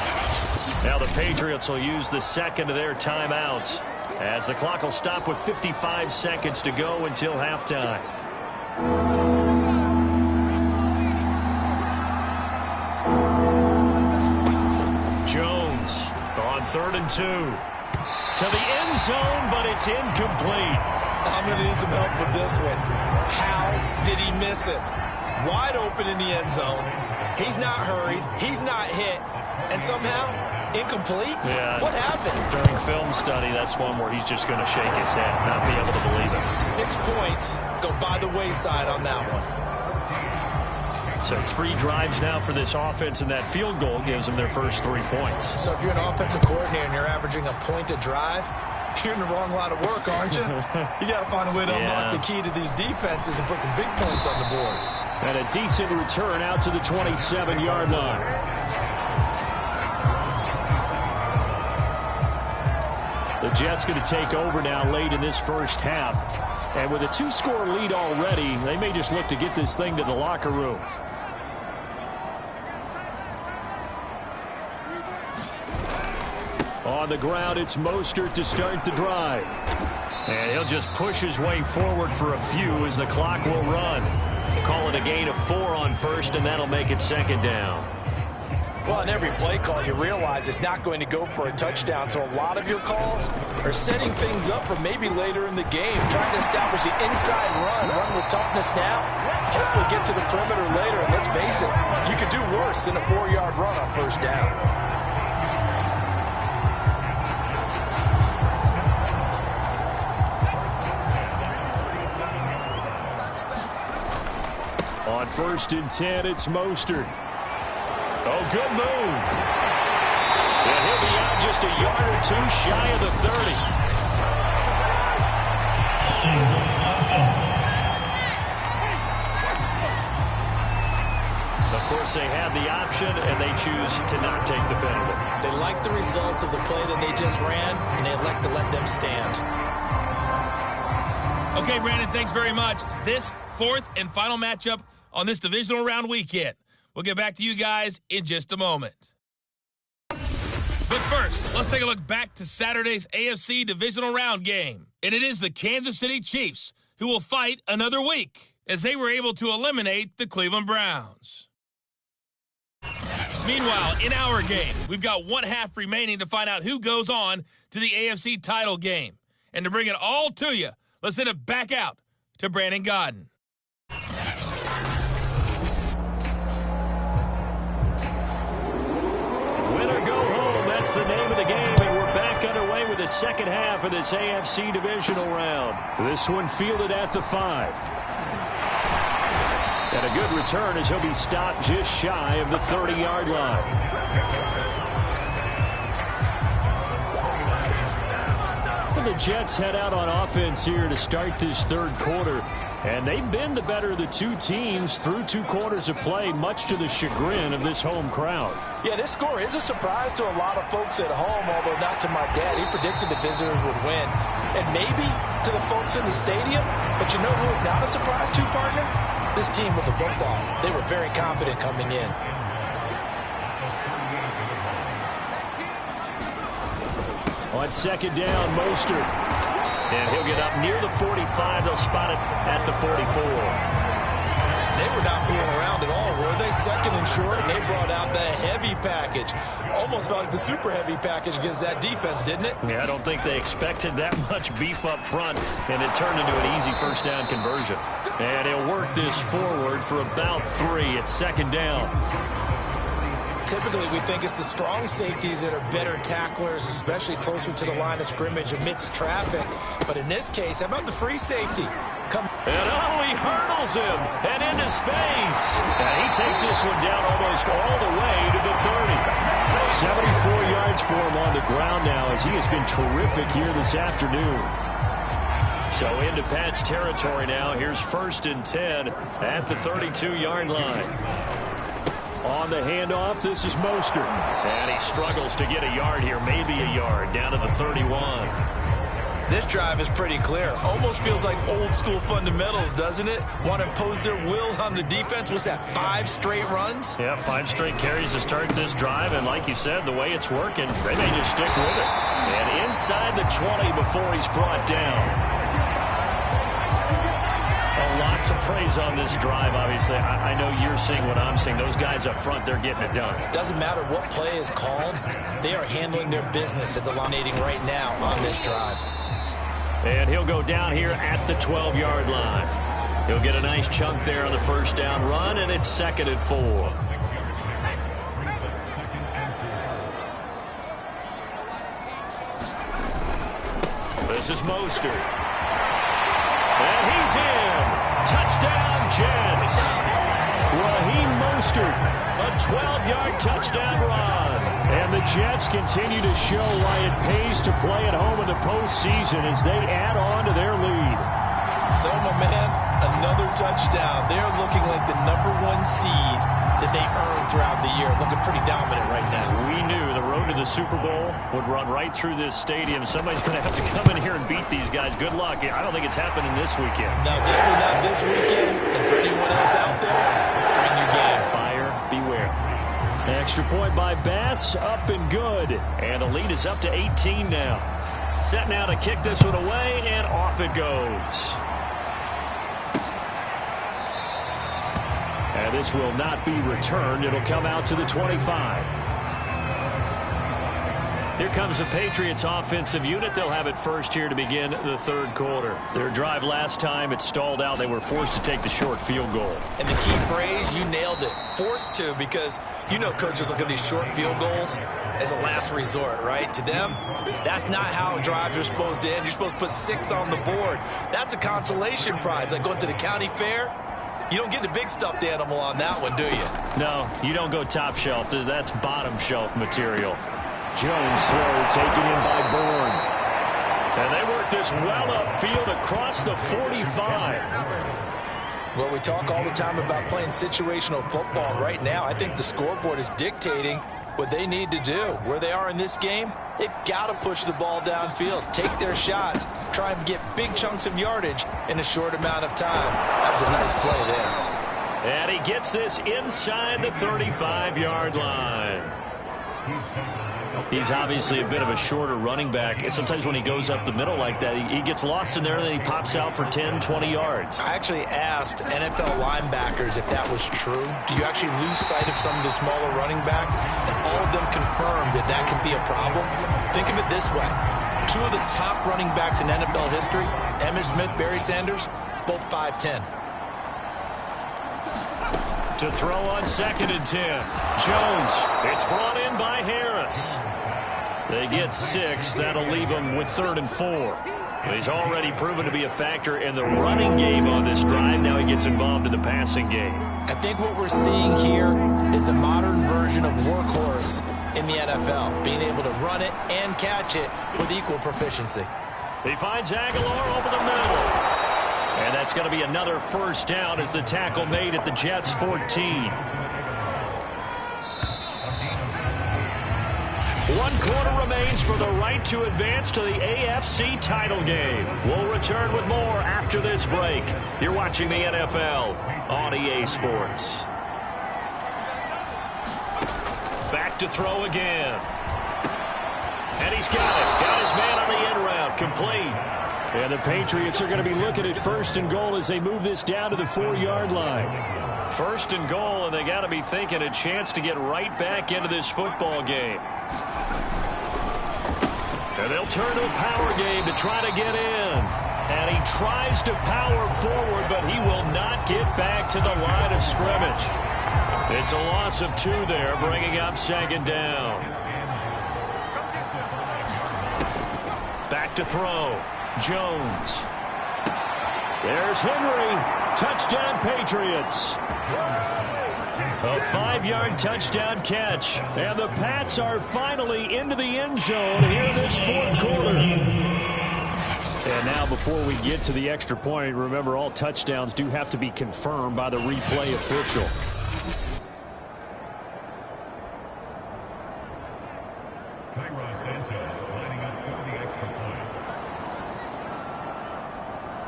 Now the Patriots will use the second of their timeouts as the clock will stop with 55 seconds to go until halftime. Jones on 3rd and 2. To the end zone, but it's incomplete. I'm going to need some help with this one. How did he miss it? Wide open in the end zone. He's not hurried. He's not hit. And somehow, incomplete? Yeah. What happened? During film study, that's one where he's just going to shake his head, not be able to believe it. 6 points go by the wayside on that one. So 3 drives now for this offense, and that field goal gives them their first 3 points. So if you're an offensive coordinator and you're averaging a point a drive, you're in the wrong line of work, aren't you? You got to find a way to unlock the key to these defenses and put some big points on the board. And a decent return out to the 27-yard line. The Jets going to take over now late in this first half. And with a 2-score lead already, they may just look to get this thing to the locker room. On the ground, it's Mostert to start the drive. And he'll just push his way forward for a few as the clock will run. Call it a gain of 4 on first, and that'll make it second down. Well, in every play call, you realize it's not going to go for a touchdown. So a lot of your calls are setting things up for maybe later in the game, trying to establish the inside run with toughness now, hopefully get to the perimeter later. And let's face it, you could do worse than a 4-yard run on first down. On 1st and 10, it's Mostert. Oh, good move. And he'll be out just a yard or 2 shy of the 30. Of course, they have the option, and they choose to not take the penalty. They like the results of the play that they just ran, and they elect to let them stand. Okay, Brandon, thanks very much. This 4th and final matchup on this divisional round weekend. We'll get back to you guys in just a moment. But first, let's take a look back to Saturday's AFC Divisional Round game. And it is the Kansas City Chiefs who will fight another week as they were able to eliminate the Cleveland Browns. Meanwhile, in our game, we've got one half remaining to find out who goes on to the AFC title game. And to bring it all to you, let's send it back out to Brandon Godden. Win or go home, that's the name of the game, and we're back underway with the second half of this AFC divisional round. This one fielded at the 5. And a good return as he'll be stopped just shy of the 30-yard line. And the Jets head out on offense here to start this third quarter. And they've been the better of the two teams through 2 quarters of play, much to the chagrin of this home crowd. Yeah, this score is a surprise to a lot of folks at home, although not to my dad. He predicted the visitors would win. And maybe to the folks in the stadium. But you know who is not a surprise to, partner? This team with the football. They were very confident coming in. On second down, Mostert. And he'll get up near the 45. They'll spot it at the 44. They were not fooling around at all, were they? Second and short, and they brought out the heavy package. Almost felt like the super heavy package against that defense, didn't it? Yeah, I don't think they expected that much beef up front, and it turned into an easy first down conversion. And he'll work this forward for about 3 at second down. Typically, we think it's the strong safeties that are better tacklers, especially closer to the line of scrimmage amidst traffic. But in this case, how about the free safety? He hurdles him and into space. And he takes this one down almost all the way to the 30. 74 yards for him on the ground now as he has been terrific here this afternoon. So into Pat's territory now. Here's 1st and 10 at the 32-yard line. On the handoff, this is Mostert. And he struggles to get a yard here, maybe a yard, down to the 31. This drive is pretty clear. Almost feels like old school fundamentals, doesn't it? Want to impose their will on the defense. Was that 5 straight runs? Yeah, 5 straight carries to start this drive. And like you said, the way it's working, they may just stick with it. And inside the 20 before he's brought down. Lots of praise on this drive, obviously. I know you're seeing what I'm seeing. Those guys up front, they're getting it done. Doesn't matter what play is called. They are handling their business at the line right now on this drive. And he'll go down here at the 12-yard line. He'll get a nice chunk there on the first down run, and it's 2nd and 4. This is Mostert. And he's in. Touchdown, Jets. Raheem Mostert, a 12-yard touchdown run. And the Jets continue to show why it pays to play at home in the postseason as they add on to their lead. So, my man, another touchdown. They're looking like the #1 seed that they earned throughout the year. Looking pretty dominant right now. We knew the road to the Super Bowl would run right through this stadium. Somebody's going to have to come in here and beat these guys. Good luck. I don't think it's happening this weekend. No, definitely not this weekend. And for anyone else out there, bring your game. Buyer beware. Extra point by Bass, up and good. And the lead is up to 18 now. Set now to kick this one away, and off it goes. And this will not be returned. It'll come out to the 25. Here comes the Patriots offensive unit. They'll have it first here to begin the third quarter. Their drive last time, it stalled out. They were forced to take the short field goal. And the key phrase, you nailed it. Forced to, because you know coaches look at these short field goals as a last resort, right? To them, that's not how drives are supposed to end. You're supposed to put 6 on the board. That's a consolation prize. Like going to the county fair, you don't get the big stuffed animal on that one, do you? No, you don't go top shelf. That's bottom shelf material. Jones throw taken in by Bourne. And they work this well upfield across the 45. Well, we talk all the time about playing situational football. Right now, I think the scoreboard is dictating what they need to do. Where they are in this game, they've got to push the ball downfield, take their shots, try and get big chunks of yardage in a short amount of time. That was a nice play there. And he gets this inside the 35-yard line. He's obviously a bit of a shorter running back. And sometimes when he goes up the middle like that, he gets lost in there, and then he pops out for 10, 20 yards. I actually asked NFL linebackers if that was true. Do you actually lose sight of some of the smaller running backs? And all of them confirmed that that can be a problem. Think of it this way. Two of the top running backs in NFL history, Emmitt Smith, Barry Sanders, both 5'10". To throw on 2nd and 10. Jones. It's brought in by Harris. They get 6. That'll leave them with 3rd and 4. He's already proven to be a factor in the running game on this drive. Now he gets involved in the passing game. I think what we're seeing here is the modern version of workhorse in the NFL, being able to run it and catch it with equal proficiency. He finds Aguilar over the middle. And that's going to be another first down as the tackle made at the Jets' 14. 1 quarter remains for the right to advance to the AFC title game. We'll return with more after this break. You're watching the NFL on EA Sports. Back to throw again. And he's got it. Got his man on the end route. Complete. And the Patriots are going to be looking at 1st and goal as they move this down to the 4-yard line. 1st and goal, and they got to be thinking a chance to get right back into this football game. And they'll turn to a power game to try to get in. And he tries to power forward, but he will not get back to the line of scrimmage. It's a loss of 2 there, bringing up 2nd down. Back to throw. Jones. There's Henry. Touchdown, Patriots. A 5-yard touchdown catch. And the Pats are finally into the end zone here this 4th quarter. And now before we get to the extra point, remember all touchdowns do have to be confirmed by the replay official.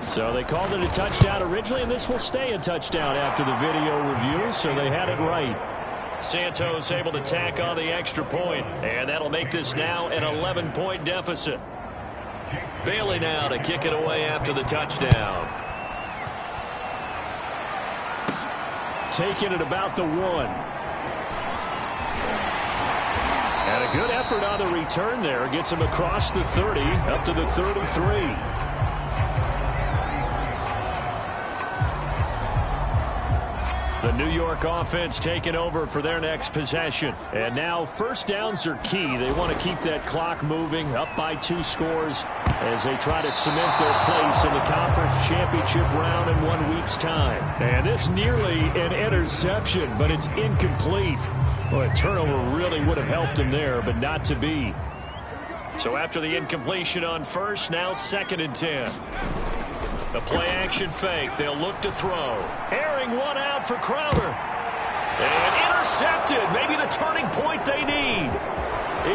So they called it a touchdown originally, and this will stay a touchdown after the video review, so they had it right. Santos able to tack on the extra point, and that'll make this now an 11-point deficit. Bailey now to kick it away after the touchdown. Taking it about the 1. And a good effort on the return there. Gets him across the 30, up to the 33. The New York offense taking over for their next possession. And now 1st downs are key. They want to keep that clock moving, up by 2 scores as they try to cement their place in the conference championship round in 1 week's time. And this nearly an interception, but it's incomplete. Well, a turnover really would have helped him there, but not to be. So after the incompletion on 1st, now 2nd and 10. The play-action fake. They'll look to throw. Airing one out for Crowder. And intercepted. Maybe the turning point they need.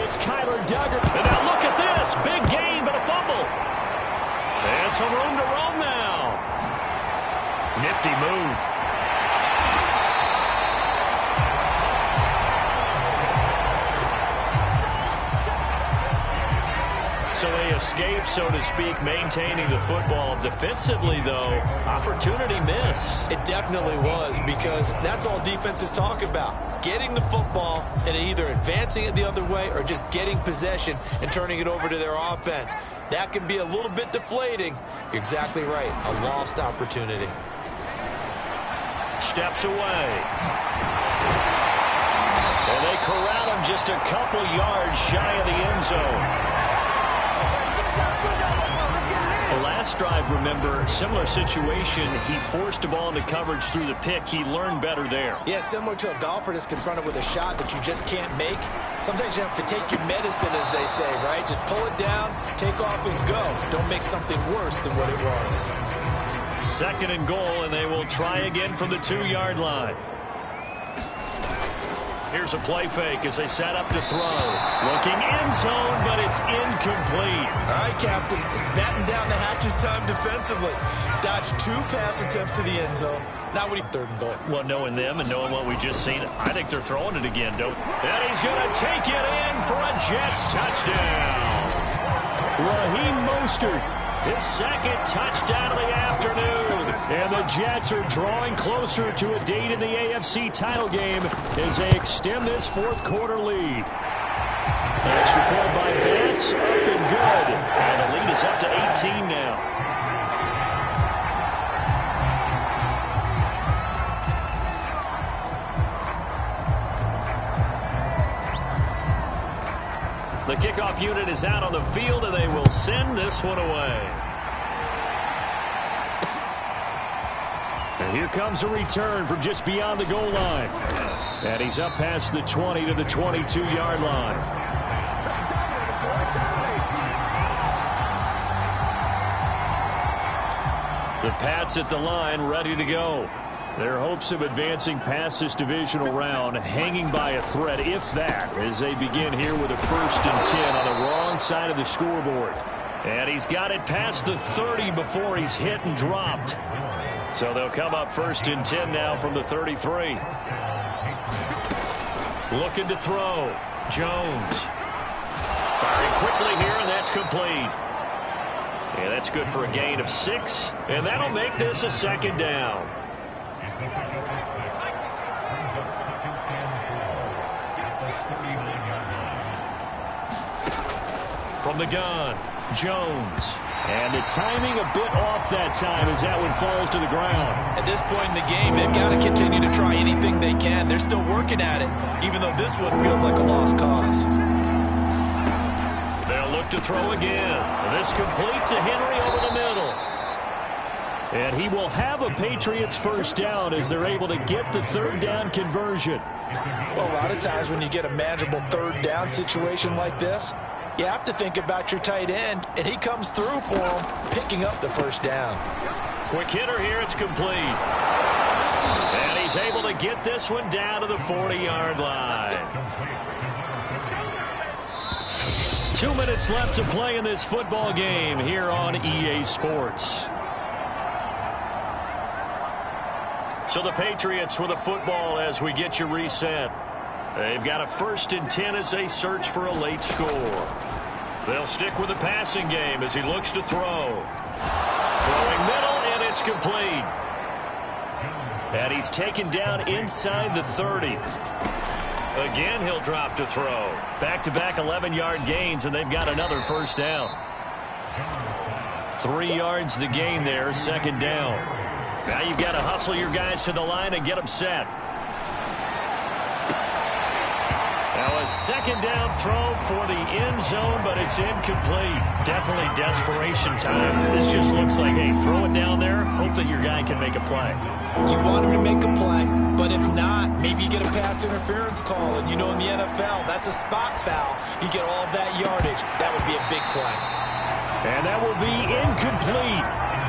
It's Kyler Duggar. And now look at this. Big gain, but a fumble. And some room to roam now. Nifty move. So they escape, so to speak, maintaining the football. Defensively, though, opportunity miss. It definitely was, because that's all defenses talk about. Getting the football and either advancing it the other way or just getting possession and turning it over to their offense. That can be a little bit deflating. You're exactly right. A lost opportunity. Steps away. And they corral him just a couple yards shy of the end zone. The last drive, remember, similar situation. He forced the ball into coverage through the pick. He learned better there. Yeah, similar to a golfer that's confronted with a shot that you just can't make. Sometimes you have to take your medicine, as they say, right? Just pull it down, take off, and go. Don't make something worse than what it was. 2nd and goal, and they will try again from the 2-yard line. Here's a play fake as they set up to throw. Looking end zone, but it's incomplete. All right, Captain. It's batten down the hatches time defensively. Dodged 2 pass attempts to the end zone. Not when he third and goal. Well, knowing them and knowing what we just seen, I think they're throwing it again, don't? And he's going to take it in for a Jets touchdown. Raheem Mostert, his second touchdown of the afternoon. And the Jets are drawing closer to a date in the AFC title game as they extend this fourth quarter lead. Extra point by Bass, up and good. And the lead is up to 18 now. The kickoff unit is out on the field, and they will send this one away. And here comes a return from just beyond the goal line. And he's up past the 20 to the 22-yard line. The Pats at the line, ready to go. Their hopes of advancing past this divisional round hanging by a thread, if that, as they begin here with a 1st and 10 on the wrong side of the scoreboard. And he's got it past the 30 before he's hit and dropped. So they'll come up 1st and 10 now from the 33. Looking to throw. Jones. Firing quickly here, and that's complete. Yeah, that's good for a gain of 6, and that'll make this a 2nd down. From the gun, Jones. And the timing a bit off that time as that one falls to the ground. At this point in the game, they've got to continue to try anything they can. They're still working at it, even though this one feels like a lost cause. They'll look to throw again. This completes a Henry over the middle. And he will have a Patriots 1st down as they're able to get the 3rd down conversion. Well, a lot of times when you get a manageable 3rd down situation like this, you have to think about your tight end, and he comes through for him, picking up the 1st down. Quick hitter here, it's complete. And he's able to get this one down to the 40-yard line. 2 minutes left to play in this football game here on EA Sports. So the Patriots with a football as we get you reset. They've got a 1st and 10 as they search for a late score. They'll stick with the passing game as he looks to throw. Throwing middle, and it's complete. And he's taken down inside the 30. Again, he'll drop to throw. Back-to-back 11-yard gains, and they've got another 1st down. 3 yards the gain there, 2nd down. Now you've got to hustle your guys to the line and get them set. Now a 2nd down throw for the end zone, but it's incomplete. Definitely desperation time. This just looks like, hey, throw it down there, hope that your guy can make a play. You want him to make a play, but if not, maybe you get a pass interference call, and you know in the NFL, that's a spot foul. You get all that yardage. That would be a big play. And that will be incomplete.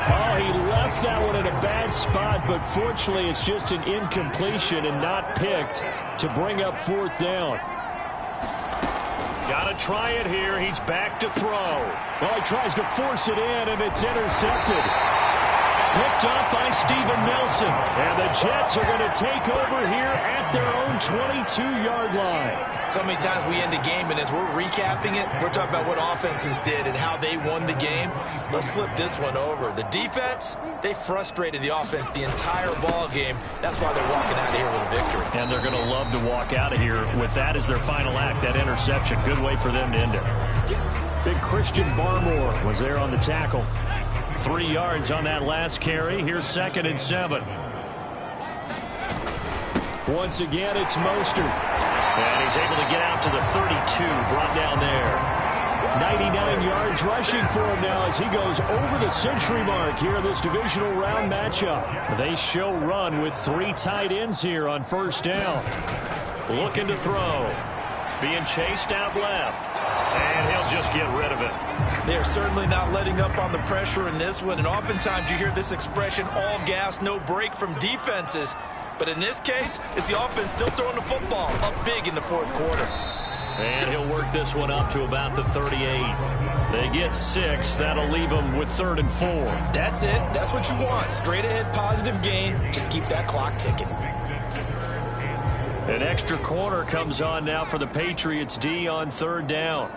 Oh, he left that one in a bad spot, but fortunately it's just an incompletion and not picked to bring up 4th down. Got to try it here. He's back to throw. Well, he tries to force it in, and it's intercepted. Picked up by Steven Nelson. And the Jets are going to take over here at their own 22-yard line. So many times we end a game, and as we're recapping it, we're talking about what offenses did and how they won the game. Let's flip this one over. The defense, they frustrated the offense the entire ball game. That's why they're walking out of here with a victory. And they're going to love to walk out of here with that as their final act, that interception. Good way for them to end it. Big Christian Barmore was there on the tackle. 3 yards on that last carry. Here's 2nd and 7. Once again, it's Mostert. And he's able to get out to the 32, brought down there. 99 yards rushing for him now as he goes over the century mark here in this divisional round matchup. They show run with 3 tight ends here on 1st down. Looking to throw. Being chased out left. And he'll just get rid of it. They're certainly not letting up on the pressure in this one, and oftentimes you hear this expression, all gas, no break from defenses. But in this case, it's the offense still throwing the football up big in the 4th quarter. And he'll work this one up to about the 38. They get 6. That'll leave them with 3rd and 4. That's it. That's what you want. Straight ahead positive gain. Just keep that clock ticking. An extra corner comes on now for the Patriots D on 3rd down.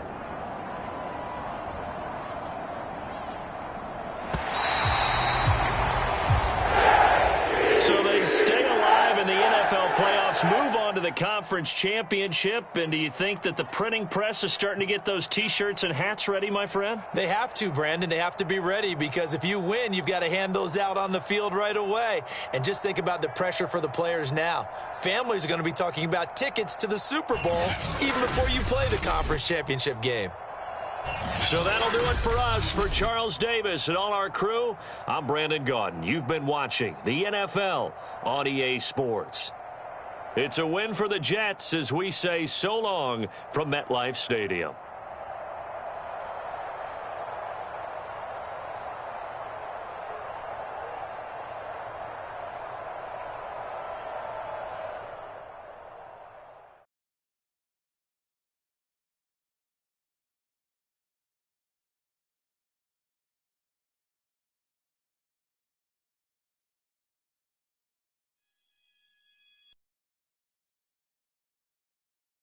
So they stay alive in the NFL playoffs, move on to the conference championship. And do you think that the printing press is starting to get those T-shirts and hats ready, my friend? They have to, Brandon. They have to be ready because if you win, you've got to hand those out on the field right away. And just think about the pressure for the players now. Families are going to be talking about tickets to the Super Bowl even before you play the conference championship game. So that'll do it for us. For Charles Davis and all our crew, I'm Brandon Gaudin. You've been watching the NFL on EA Sports. It's a win for the Jets as we say so long from MetLife Stadium.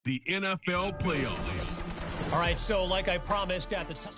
The NFL playoffs. All right, so like I promised at the time.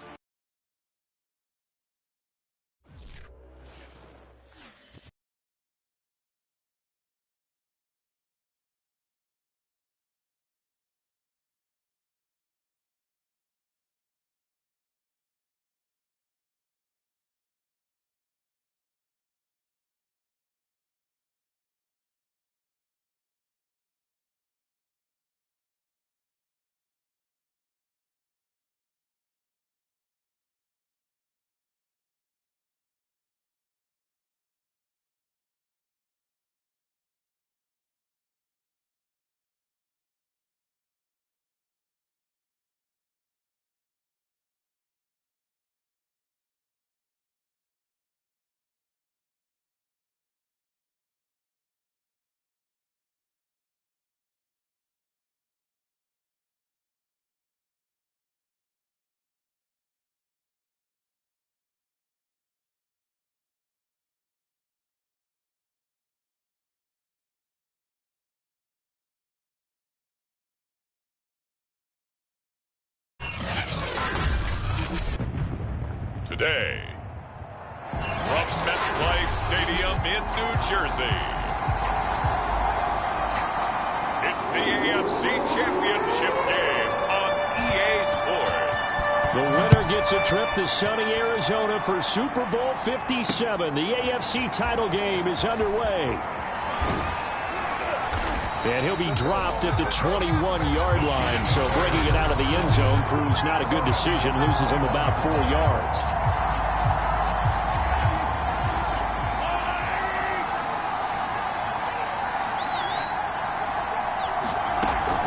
Today, from MetLife Stadium in New Jersey, it's the AFC Championship game on EA Sports. The winner gets a trip to sunny Arizona for Super Bowl 57. The AFC title game is underway. And he'll be dropped at the 21-yard line. So breaking it out of the end zone proves not a good decision. Loses him about 4 yards.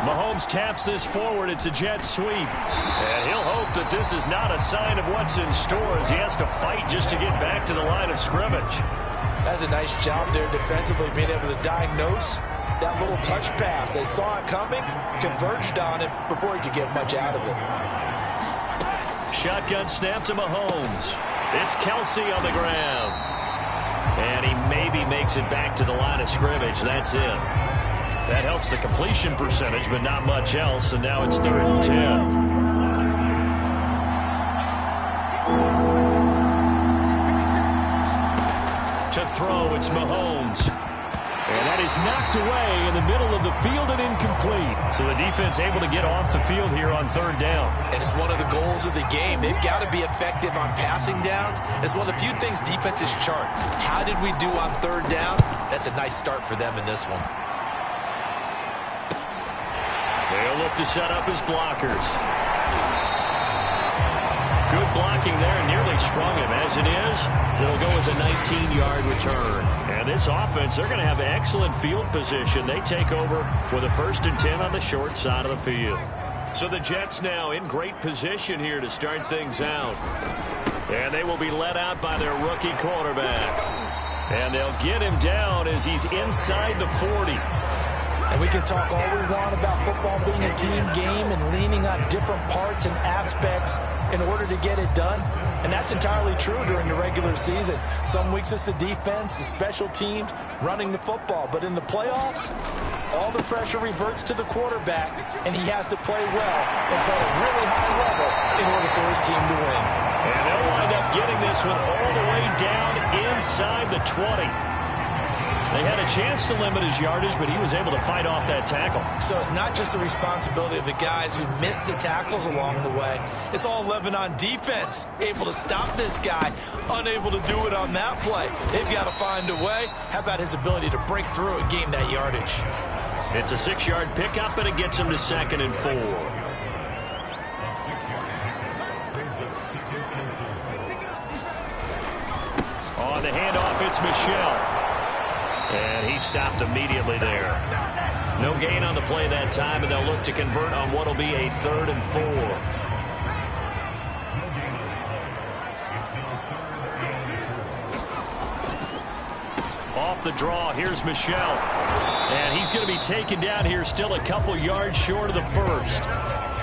Mahomes taps this forward. It's a jet sweep. And he'll hope that this is not a sign of what's in store as he has to fight just to get back to the line of scrimmage. That's a nice job there defensively, being able to diagnose that little touch pass. They saw it coming, converged on it before he could get much out of it. Shotgun snap to Mahomes. It's Kelsey on the ground. And he maybe makes it back to the line of scrimmage. That's it. That helps the completion percentage, but not much else. And now it's 3rd and 10. To throw, it's Mahomes. And that is knocked away in the middle of the field and incomplete. So the defense able to get off the field here on 3rd down. And it's one of the goals of the game. They've got to be effective on passing downs. It's one of the few things defenses chart. How did we do on 3rd down? That's a nice start for them in this one. They'll look to set up his blockers. Good blocking there and nearly sprung him. As it is, it'll go as a 19-yard return. And this offense, they're going to have excellent field position. They take over with a 1st and 10 on the short side of the field. So the Jets now in great position here to start things out. And they will be led out by their rookie quarterback. And they'll get him down as he's inside the 40. And we can talk all we want about football being a team game and leaning on different parts and aspects in order to get it done. And that's entirely true during the regular season. Some weeks it's the defense, the special teams, running the football. But in the playoffs, all the pressure reverts to the quarterback, and he has to play well and play at a really high level in order for his team to win. And they'll wind up getting this one all the way down inside the 20. They had a chance to limit his yardage, but he was able to fight off that tackle. So it's not just the responsibility of the guys who missed the tackles along the way. It's all 11 on defense, able to stop this guy, unable to do it on that play. They've got to find a way. How about his ability to break through and gain that yardage? It's a 6-yard pickup, and it gets him to 2nd and 4. On the handoff, it's Michel. And he stopped immediately there. No gain on the play that time, and they'll look to convert on what will be a 3rd and 4. Off the draw, here's Michel. And he's going to be taken down here, still a couple yards short of the first.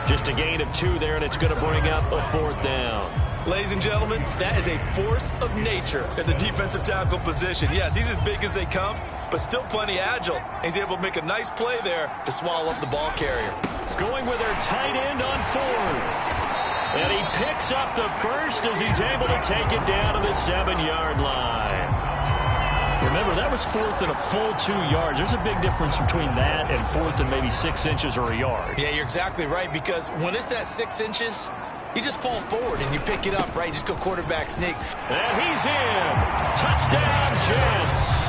Just a gain of 2 there, and it's going to bring up a 4th down. Ladies and gentlemen, that is a force of nature at the defensive tackle position. Yes, he's as big as they come, but still plenty agile. He's able to make a nice play there to swallow up the ball carrier. Going with their tight end on 4th. And he picks up the first as he's able to take it down to the 7-yard line. Remember, that was 4th and a full 2 yards. There's a big difference between that and 4th and maybe 6 inches or a yard. Yeah, you're exactly right, because when it's that 6 inches, you just fall forward and you pick it up, right? You just go quarterback sneak. And he's in. Touchdown, Jets.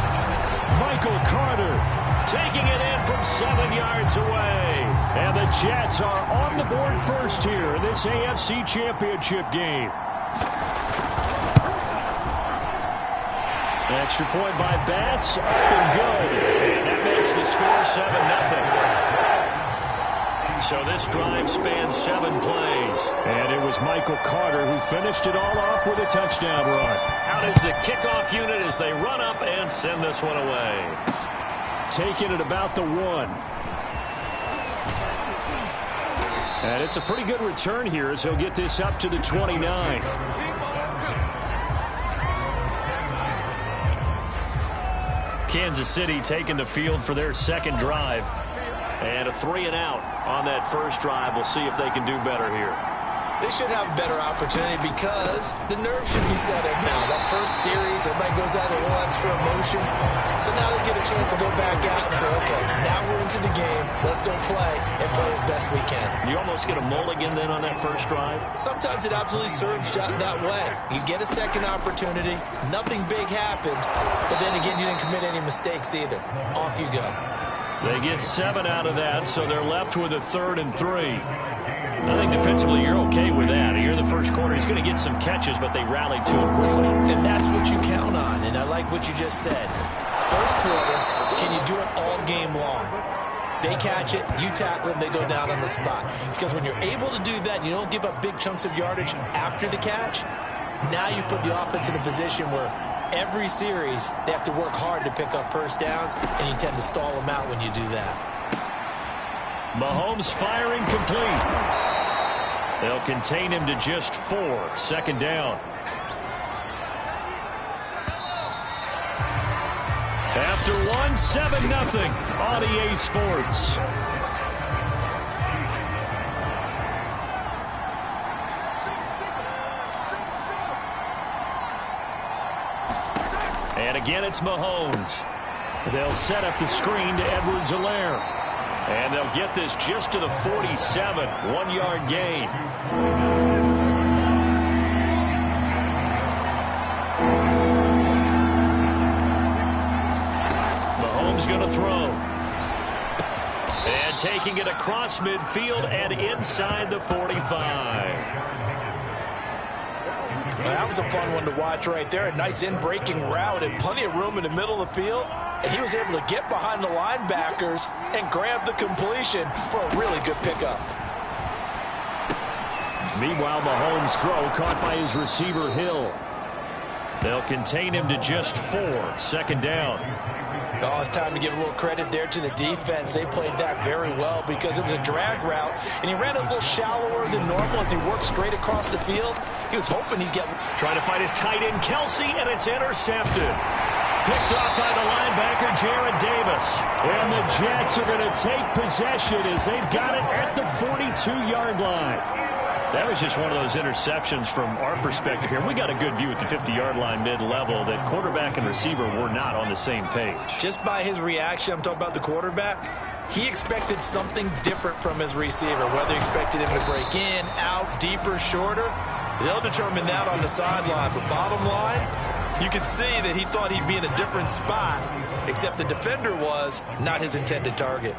Michael Carter taking it in from 7 yards away. And the Jets are on the board first here in this AFC Championship game. Extra point by Bass, up and good. And that makes the score 7-0. So this drive spans 7 plays. And it was Michael Carter who finished it all off with a touchdown run. Out is the kickoff unit as they run up and send this one away. Taking it about the 1. And it's a pretty good return here as he'll get this up to the 29. Kansas City taking the field for their second drive. And a 3-and-out on that first drive. We'll see if they can do better here. They should have a better opportunity because the nerves should be settled now. That first series, everybody goes out with a little extra emotion. So now they get a chance to go back out and say, okay, now we're into the game. Let's go play and play as best we can. You almost get a mulligan then on that first drive? Sometimes it absolutely serves that way. You get a second opportunity. Nothing big happened. But then again, you didn't commit any mistakes either. Off you go. They get 7 out of that, so they're left with a 3rd and 3. I think defensively you're okay with that. Here in the first quarter, he's going to get some catches, but they rallied to him quickly. And that's what you count on, and I like what you just said. First quarter, can you do it all game long? They catch it, you tackle them, they go down on the spot. Because when you're able to do that, you don't give up big chunks of yardage after the catch, now you put the offense in a position where every series, they have to work hard to pick up first downs, and you tend to stall them out when you do that. Mahomes firing complete. They'll contain him to just 4. 2nd down. After 1, 7-0 on EA Sports. And again, it's Mahomes. They'll set up the screen to Edwards-Helaire. And they'll get this just to the 47. 1-yard gain. Mahomes going to throw. And taking it across midfield and inside the 45. Well, that was a fun one to watch right there. A nice in-breaking route and plenty of room in the middle of the field. And he was able to get behind the linebackers and grab the completion for a really good pickup. Meanwhile, Mahomes' throw caught by his receiver, Hill. They'll contain him to just 4. Second down. Oh, it's time to give a little credit there to the defense. They played that very well because it was a drag route, and he ran a little shallower than normal as he worked straight across the field. He was hoping he'd get... Trying to find his tight end, Kelsey, and it's intercepted. Picked off by the linebacker, Jared Davis. And the Jets are going to take possession as they've got it at the 42-yard line. That was just one of those interceptions from our perspective here. We got a good view at the 50-yard line mid-level that quarterback and receiver were not on the same page. Just by his reaction, I'm talking about the quarterback, he expected something different from his receiver, whether he expected him to break in, out, deeper, shorter. They'll determine that on the sideline. But bottom line, you could see that he thought he'd be in a different spot, except the defender was not his intended target.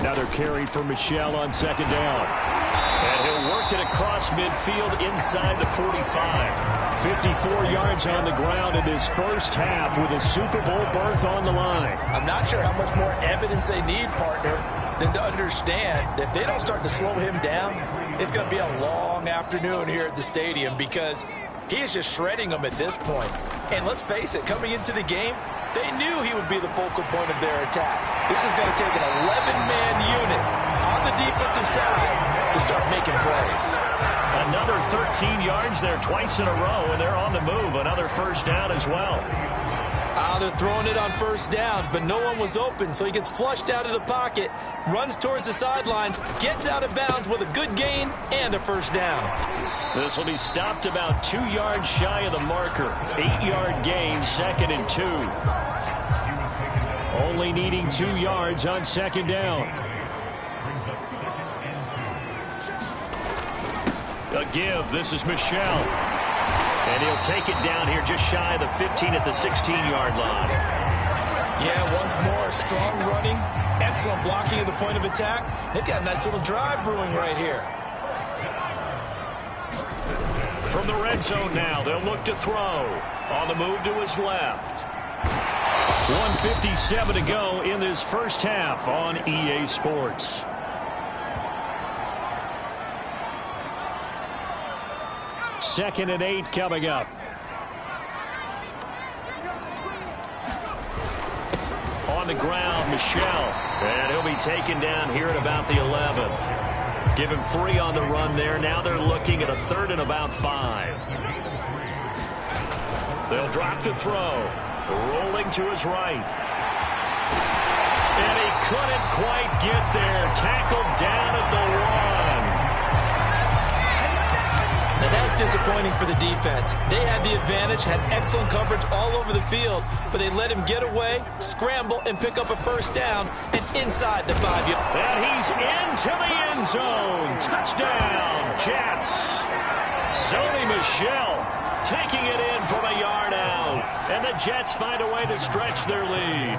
Another carry for Michel on second down. And he'll work it across midfield inside the 45. 54 yards on the ground in his first half with a Super Bowl berth on the line. I'm not sure how much more evidence they need, partner, than to understand that if they don't start to slow him down, it's going to be a long afternoon here at the stadium because he is just shredding them at this point. And let's face it, coming into the game, they knew he would be the focal point of their attack. This is going to take an 11-man unit on the defensive side to start making plays. Another 13 yards there twice in a row, and they're on the move. Another first down as well. They're throwing it on first down, but no one was open, so he gets flushed out of the pocket, runs towards the sidelines, gets out of bounds with a good gain and a first down. This will be stopped about 2 yards shy of the marker. 8-yard gain, 2nd and 2. Only needing 2 yards on second down. A give. This is Michel. And he'll take it down here just shy of the 15 at the 16-yard line. Yeah, once more, strong running, excellent blocking at the point of attack. They've got a nice little drive brewing right here. From the red zone now, they'll look to throw. On the move to his left. 1:57 to go in this first half on EA Sports. Second and 8 coming up. On the ground, Michel. And he'll be taken down here at about the 11. Give him 3 on the run there. Now they're looking at a 3rd and about 5. They'll drop to throw. Rolling to his right. And he couldn't quite get there. Tackled down at the 1. And that's disappointing for the defense. They had the advantage, had excellent coverage all over the field, but they let him get away, scramble, and pick up a first down, and inside the 5-yard. And he's into the end zone. Touchdown, Jets. Sony Michel taking it in from a yard out. And the Jets find a way to stretch their lead.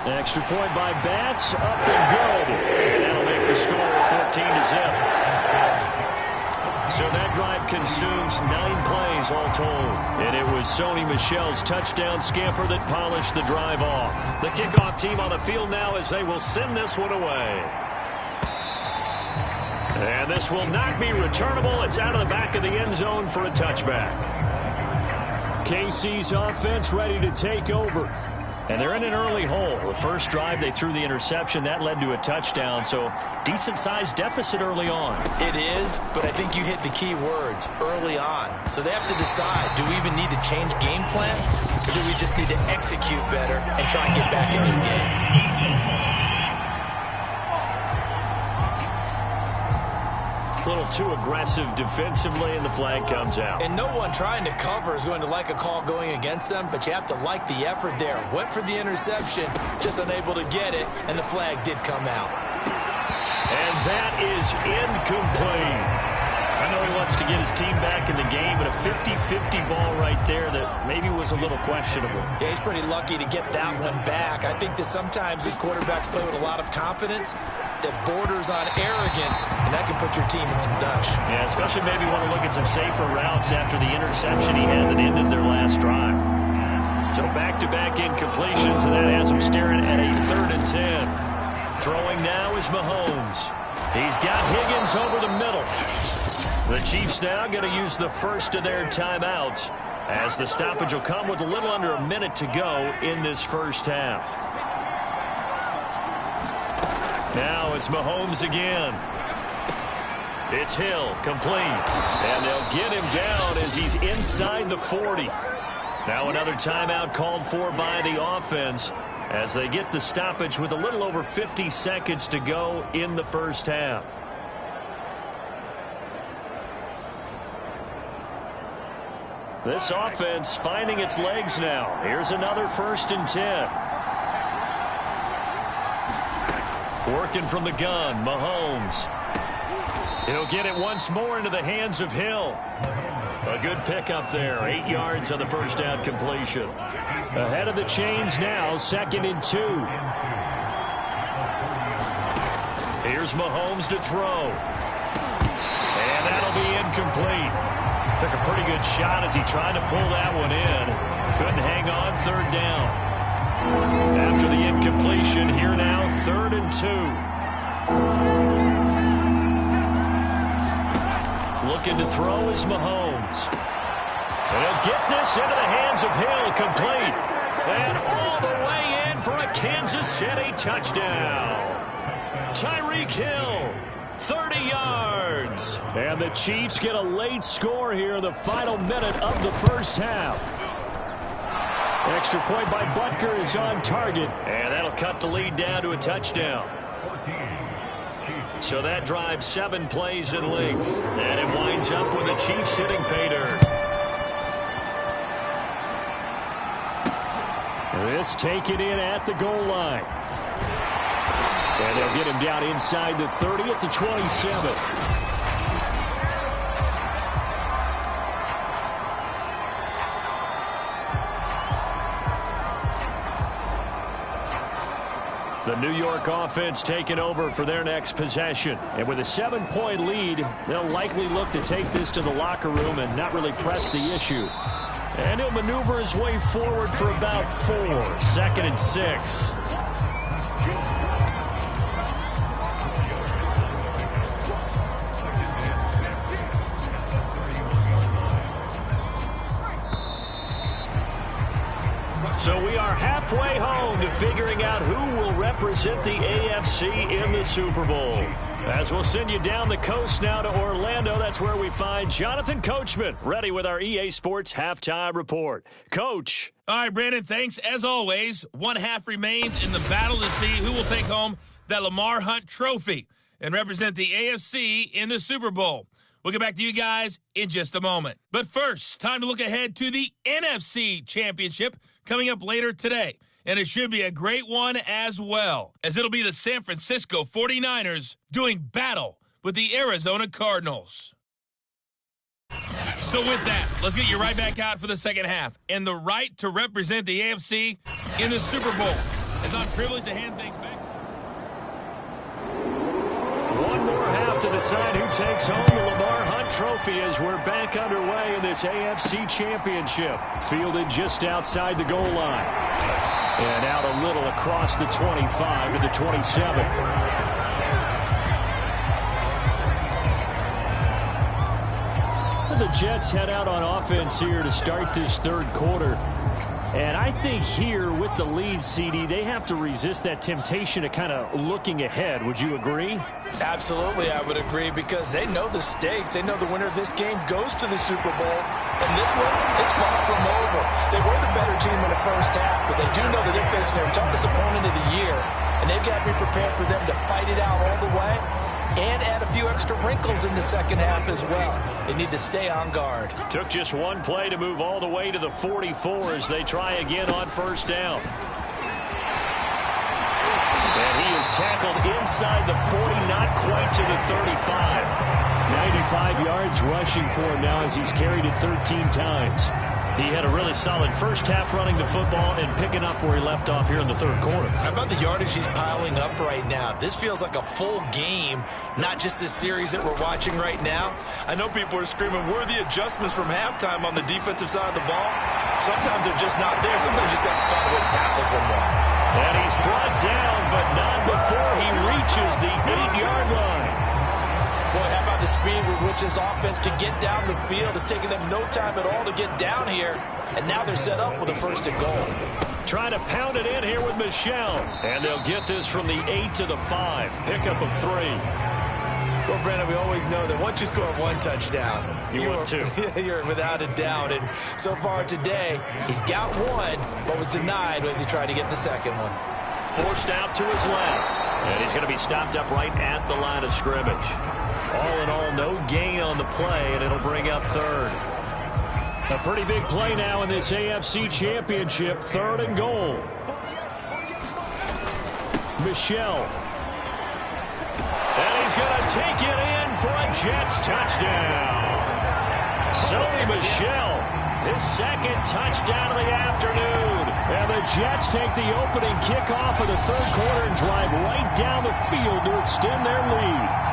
Extra point by Bass, up and good. And that'll make the score 14-0. So that drive consumes 9 plays all told. And it was Sony Michel's touchdown scamper that polished the drive off. The kickoff team on the field now as they will send this one away. And this will not be returnable. It's out of the back of the end zone for a touchback. KC's offense ready to take over. And they're in an early hole. The first drive, they threw the interception. That led to a touchdown, so decent-sized deficit early on. It is, but I think you hit the key words, early on. So they have to decide, do we even need to change game plan, or do we just need to execute better and try and get back in this game? A little too aggressive defensively, and the flag comes out. And no one trying to cover is going to like a call going against them, but you have to like the effort there. Went for the interception, just unable to get it, and the flag did come out. And that is incomplete. I know he wants to get his team back in the game, but a 50-50 ball right there that maybe was a little questionable. Yeah, he's pretty lucky to get that one back. I think that sometimes these quarterbacks play with a lot of confidence that borders on arrogance, and that can put your team in some Dutch. Yeah, especially maybe want to look at some safer routes after the interception he had that ended their last drive. So back-to-back incompletions, and that has him staring at a 3rd and 10. Throwing now is Mahomes. He's got Higgins over the middle. The Chiefs now going to use the first of their timeouts, as the stoppage will come with a little under a minute to go in this first half. Now it's Mahomes again. It's Hill, complete. And they'll get him down as he's inside the 40. Now another timeout called for by the offense as they get the stoppage with a little over 50 seconds to go in the first half. This offense finding its legs now. Here's another 1st and 10. Working from the gun, Mahomes. He'll get it once more into the hands of Hill. A good pickup there. 8 yards on the first down completion. Ahead of the chains now, 2nd and 2. Here's Mahomes to throw. And that'll be incomplete. Took a pretty good shot as he tried to pull that one in. Couldn't hang on, 3rd down. After the incompletion, here now, 3rd and 2. Looking to throw is Mahomes. And he'll get this into the hands of Hill, complete. And all the way in for a Kansas City touchdown. Tyreek Hill, 30 yards. And the Chiefs get a late score here in the final minute of the first half. Extra point by Butker is on target. And that'll cut the lead down to a touchdown. So that drives 7 plays in length. And it winds up with the Chiefs hitting pay dirt. This taken in at the goal line. And they'll get him down inside the 30 at the 27. The New York offense taking over for their next possession. And with a 7-point lead, they'll likely look to take this to the locker room and not really press the issue. And he'll maneuver his way forward for about 4. 2nd and 6. So we are halfway home to figuring out who will represent the AFC in the Super Bowl. As we'll send you down the coast now to Orlando, that's where we find Jonathan Coachman, ready with our EA Sports Halftime Report. Coach. All right, Brandon, thanks. As always, 1 half remains in the battle to see who will take home that Lamar Hunt trophy and represent the AFC in the Super Bowl. We'll get back to you guys in just a moment. But first, time to look ahead to the NFC Championship coming up later today. And it should be a great one as well, as it'll be the San Francisco 49ers doing battle with the Arizona Cardinals. So with that, let's get you right back out for the second half and the right to represent the AFC in the Super Bowl. As I'm privileged to hand things back. One more half to decide who takes home the Lamar Hunt trophy as we're back underway in this AFC Championship. Fielded just outside the goal line. And out a little across the 25 to the 27. The Jets head out on offense here to start this third quarter. And I think here with the lead, CD, they have to resist that temptation of kind of looking ahead. Would you agree? Absolutely, I would agree, because they know the stakes. They know the winner of this game goes to the Super Bowl. And this one, it's far from over. They were the better team in the first half, but they do know that they're facing their toughest opponent of the year. And they've got to be prepared for them to fight it out all the way and add a few extra wrinkles in the second half as well. They need to stay on guard. Took just one play to move all the way to the 44 as they try again on first down. And he is tackled inside the 40, not quite to the 35. 95 yards rushing for him now as he's carried it 13 times. He had a really solid first half running the football and picking up where he left off here in the third quarter. How about the yardage he's piling up right now? This feels like a full game, not just this series that we're watching right now. I know people are screaming, where are the adjustments from halftime on the defensive side of the ball? Sometimes they're just not there. Sometimes you just have to find a way to tackle someone. And he's brought down, but not before he reaches the 8-yard line. Boy, how about the speed with which this offense can get down the field. It's taken them no time at all to get down here, and now they're set up with a first and goal. Trying to pound it in here with Michelle. And they'll get this from the 8 to the 5. Pickup of 3. Well, Brandon, we always know that once you score one touchdown, you're 2. You're without a doubt. And so far today, he's got one, but was denied as he tried to get the second one. Forced out to his left. And he's going to be stopped up right at the line of scrimmage. All in all, no gain on the play, and it'll bring up third. A pretty big play now in this AFC Championship. 3rd and goal. Michelle. And he's going to take it in for a Jets touchdown. Sony Michel, his 2nd touchdown of the afternoon. And the Jets take the opening kickoff of the 3rd quarter and drive right down the field to extend their lead.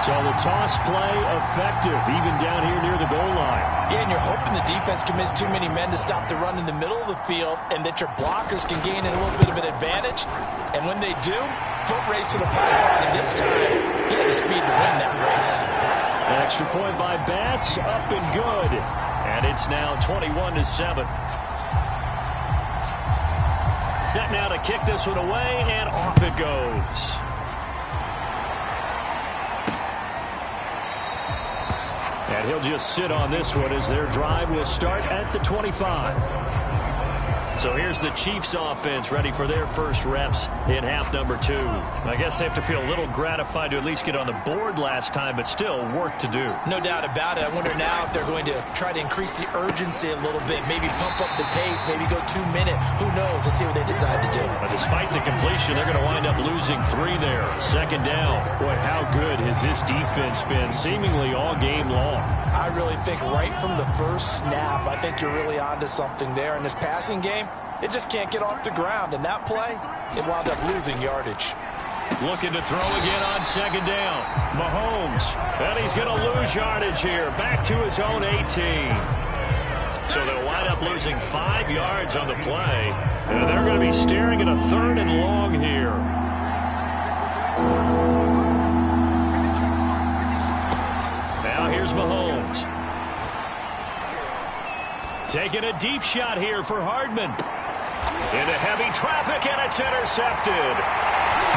So the toss play effective, even down here near the goal line. Yeah, and you're hoping the defense commits too many men to stop the run in the middle of the field and that your blockers can gain a little bit of an advantage. And when they do, foot race to the pylon. And this time, he had the speed to win that race. An extra point by Bass, up and good. And it's now 21-7. Set now to kick this one away, and off it goes. And he'll just sit on this one as their drive will start at the 25. So here's the Chiefs offense ready for their first reps in half number 2. I guess they have to feel a little gratified to at least get on the board last time, but still work to do. No doubt about it. I wonder now if they're going to try to increase the urgency a little bit, maybe pump up the pace, maybe go 2-minute. Who knows? Let's see what they decide to do. But despite the completion, they're going to wind up losing 3 there. 2nd down. Boy, how good has this defense been seemingly all game long? I really think right from the first snap, I think you're really onto something there. In this passing game, it just can't get off the ground. And that play, it wound up losing yardage. Looking to throw again on 2nd down. Mahomes. And he's going to lose yardage here. Back to his own 18. So they'll wind up losing 5 yards on the play. And they're going to be staring at a 3rd and long here. Now here's Mahomes. Taking a deep shot here for Hardman. Into heavy traffic, and it's intercepted.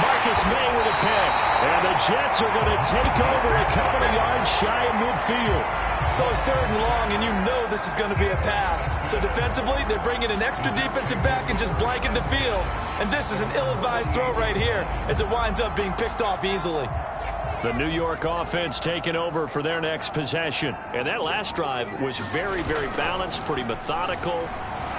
Marcus May with a pick. And the Jets are going to take over a couple of yards shy of midfield. So it's 3rd and long, and you know this is going to be a pass. So defensively, they're bringing an extra defensive back and just blanking the field. And this is an ill-advised throw right here as it winds up being picked off easily. The New York offense taking over for their next possession. And that last drive was very, very balanced, pretty methodical.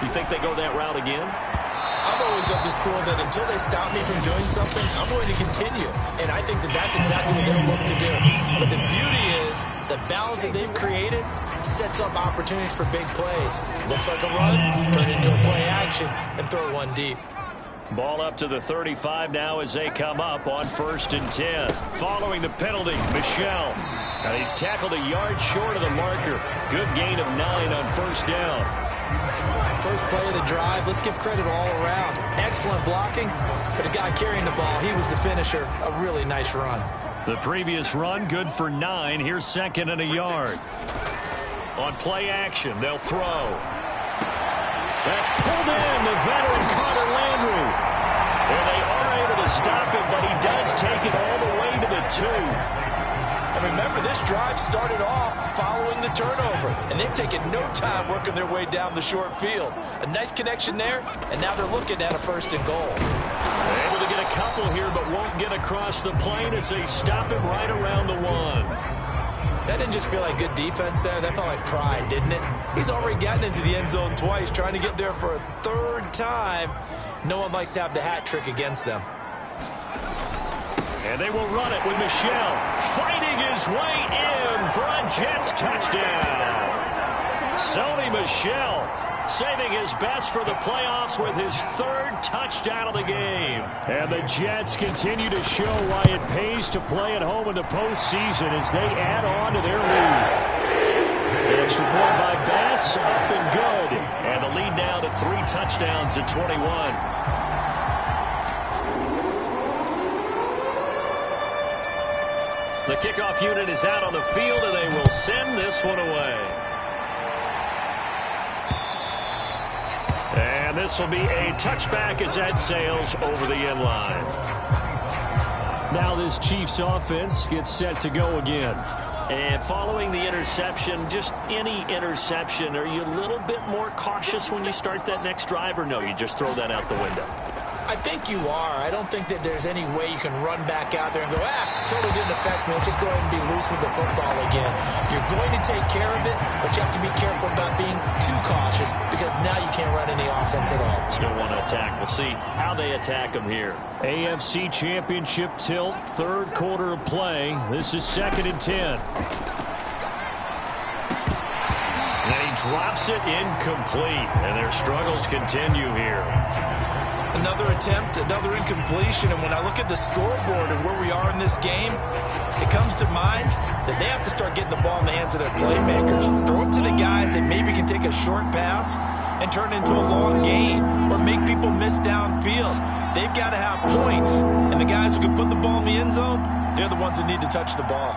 You think they go that route again? I'm always of the school that until they stop me from doing something, I'm going to continue. And I think that that's exactly what they'll look to do. But the beauty is the balance that they've created sets up opportunities for big plays. Looks like a run, turn it into a play action, and throw one deep. Ball up to the 35 now as they come up on 1st and 10. Following the penalty, Michel. And he's tackled a yard short of the marker. Good gain of 9 on 1st down. First play of the drive, let's give credit all around. Excellent blocking, but the guy carrying the ball, he was the finisher. A really nice run. The previous run, good for 9. Here's 2nd and a yard. On play action, they'll throw. That's pulled in, the veteran Carter Landry. And they are able to stop him, but he does take it all the way to the 2. And remember, this drive started off following the turnover, and they've taken no time working their way down the short field. A nice connection there, and now they're looking at a 1st and goal. They're able to get a couple here, but won't get across the plane as they stop him right around the 1. That didn't just feel like good defense there. That felt like pride, didn't it? He's already gotten into the end zone twice, trying to get there for a 3rd time. No one likes to have the hat trick against them. And they will run it with Michel fighting his way in for a Jets touchdown. Sony Michel saving his best for the playoffs with his 3rd touchdown of the game. And the Jets continue to show why it pays to play at home in the postseason as they add on to their lead. The extra point by Bass, up and good. And the lead now to 3 touchdowns at 21. The kickoff unit is out on the field, and they will send this one away. And this will be a touchback as that sails over the end line. Now this Chiefs offense gets set to go again. And following the interception, just any interception, are you a little bit more cautious when you start that next drive, or no, you just throw that out the window? I think you are. I don't think that there's any way you can run back out there and go, totally didn't affect me. Let's just go ahead and be loose with the football again. You're going to take care of it, but you have to be careful about being too cautious because now you can't run any offense at all. Still want to attack. We'll see how they attack them here. AFC Championship tilt, third quarter of play. This is 2nd and 10. And he drops it incomplete, and their struggles continue here. Another attempt, another incompletion, and when I look at the scoreboard and where we are in this game, it comes to mind that they have to start getting the ball in the hands of their playmakers. Throw it to the guys that maybe can take a short pass and turn it into a long gain or make people miss downfield. They've got to have points, and the guys who can put the ball in the end zone, they're the ones that need to touch the ball.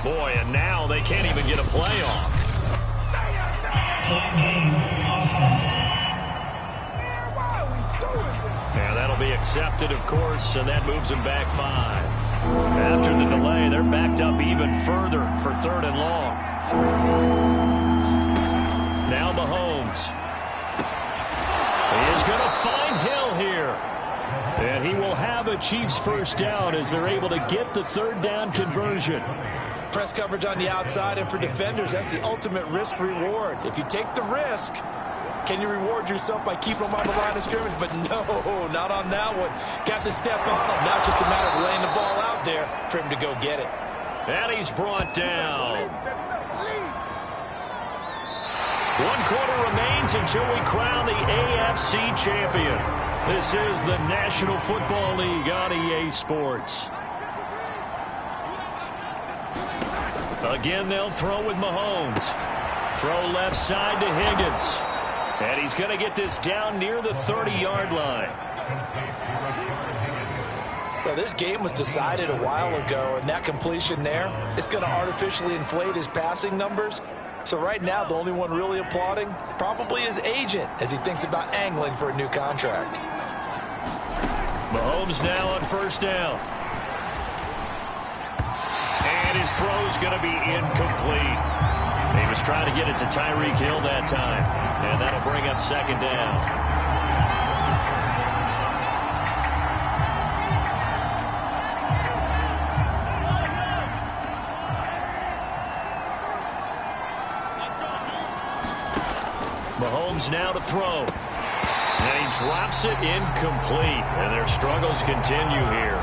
Boy, and now they can't even get a play off. And that'll be accepted, of course, and that moves them back 5. After the delay, they're backed up even further for 3rd and long. Now Mahomes. He is going to find Hill here. And he will have a Chiefs first down as they're able to get the 3rd down conversion. Press coverage on the outside, and for defenders, that's the ultimate risk-reward. If you take the risk, can you reward yourself by keeping them on the line of scrimmage? But no, not on that one. Got to step on him. Now it's just a matter of laying the ball out there for him to go get it. And he's brought down. 1 quarter remains until we crown the AFC champion. This is the National Football League on EA Sports. Again, they'll throw with Mahomes. Throw left side to Higgins. And he's going to get this down near the 30-yard line. Well, this game was decided a while ago, and that completion there is going to artificially inflate his passing numbers. So right now, the only one really applauding probably his agent as he thinks about angling for a new contract. Mahomes now on 1st down. And his throw's going to be incomplete. He was trying to get it to Tyreek Hill that time. And that'll bring up 2nd down. Mahomes now to throw. And he drops it incomplete. And their struggles continue here.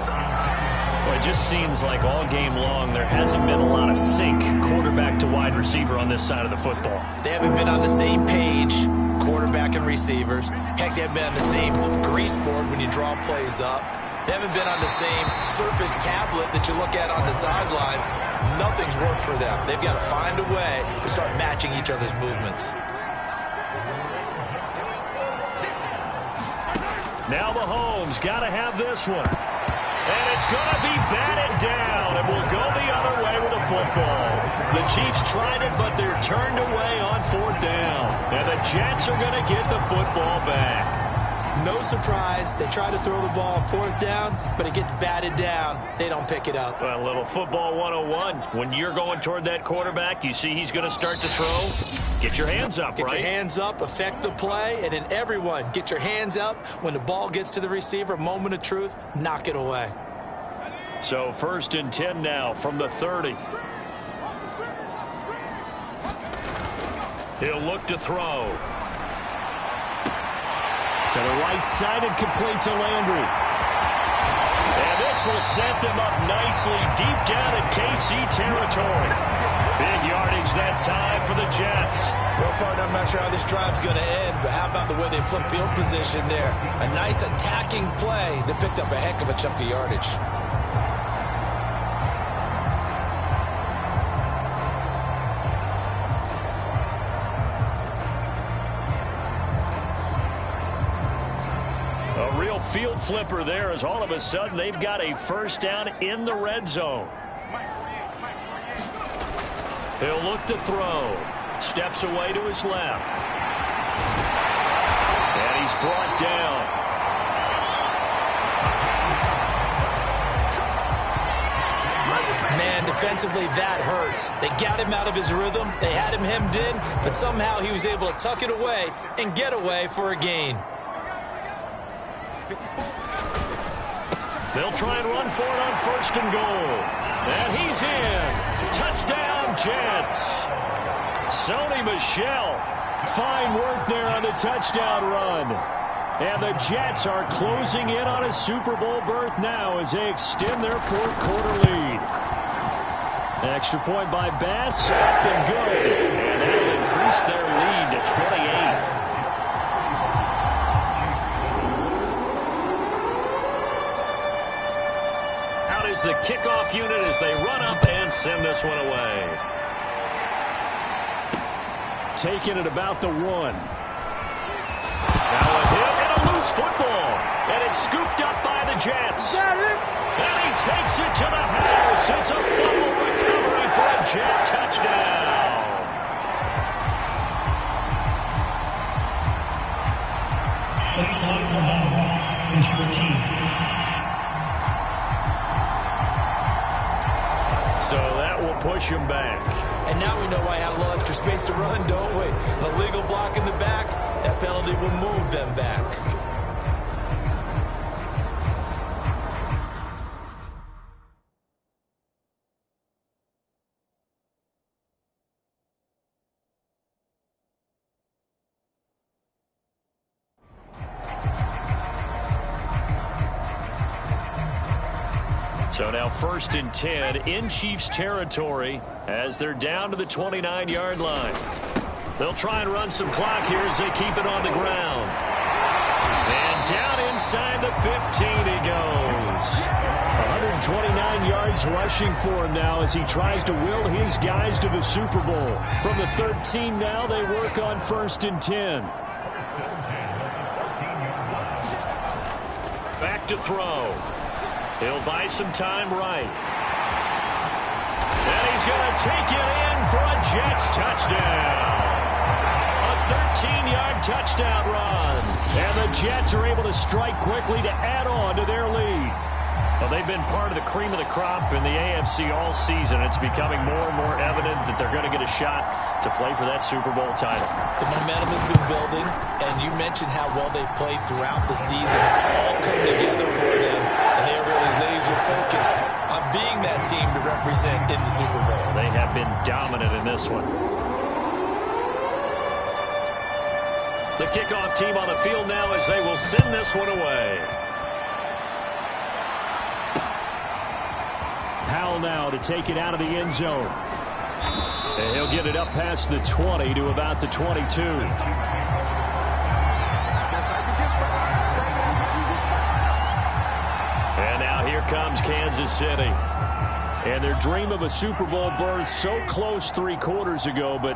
Well, it just seems like all game long there hasn't been a lot of sync quarterback to wide receiver on this side of the football. They haven't been on the same page, quarterback and receivers. Heck, they haven't been on the same grease board when you draw plays up. They haven't been on the same surface tablet that you look at on the sidelines. Nothing's worked for them. They've got to find a way to start matching each other's movements. Now Mahomes got to have this one. And it's going to be batted down, and we'll go the other way with the football. The Chiefs tried it, but they're turned away on 4th down. And the Jets are going to get the football back. No surprise, they try to throw the ball on 4th down, but it gets batted down. They don't pick it up. Well, a little football 101. When you're going toward that quarterback, you see he's going to start to throw. Get your hands up, right? Get your hands up, affect the play, and then everyone get your hands up. When the ball gets to the receiver, moment of truth, knock it away. So 1st and 10 now from the 30. He'll look to throw. To the right side and complete to Landry. And this will set them up nicely deep down in KC territory. Big yardage that time for the Jets. Well, partner, I'm not sure how this drive's going to end, but how about the way they flip field position there? A nice attacking play that picked up a heck of a chunk of yardage. A real field flipper there as all of a sudden they've got a first down in the red zone. He'll look to throw. Steps away to his left. And he's brought down. Man, defensively, that hurts. They got him out of his rhythm. They had him hemmed in, but somehow he was able to tuck it away and get away for a gain. They'll try and run for it on first and goal. And he's in. Touchdown, Jets. Sony Michel. Fine work there on the touchdown run. And the Jets are closing in on a Super Bowl berth now as they extend their fourth quarter lead. Extra point by Bass. Up and good. And that'll increase their lead to 28. Is the kickoff unit as they run up and send this one away. Taking it about the 1. Now a hit and a loose football. And it's scooped up by the Jets. And he takes it to the house. It's a fumble recovery for a Jet touchdown. So that will push him back. And now we know why I have a little extra space to run, don't we? An illegal block in the back, that penalty will move them back. So now 1st and 10 in Chiefs territory as they're down to the 29-yard line. They'll try and run some clock here as they keep it on the ground. And down inside the 15 he goes. 129 yards rushing for him now as he tries to will his guys to the Super Bowl. From the 13 now, they work on 1st and 10. Back to throw. He'll buy some time right. And he's going to take it in for a Jets touchdown. A 13-yard touchdown run. And the Jets are able to strike quickly to add on to their lead. Well, they've been part of the cream of the crop in the AFC all season. It's becoming more and more evident that they're going to get a shot to play for that Super Bowl title. The momentum has been building, and you mentioned how well they've played throughout the season. It's all come together for them, and they're really laser-focused on being that team to represent in the Super Bowl. They have been dominant in this one. The kickoff team on the field now as they will send this one away. Powell now to take it out of the end zone. And he'll get it up past the 20 to about the 22. And now here comes Kansas City. And their dream of a Super Bowl berth so close 3 quarters ago, but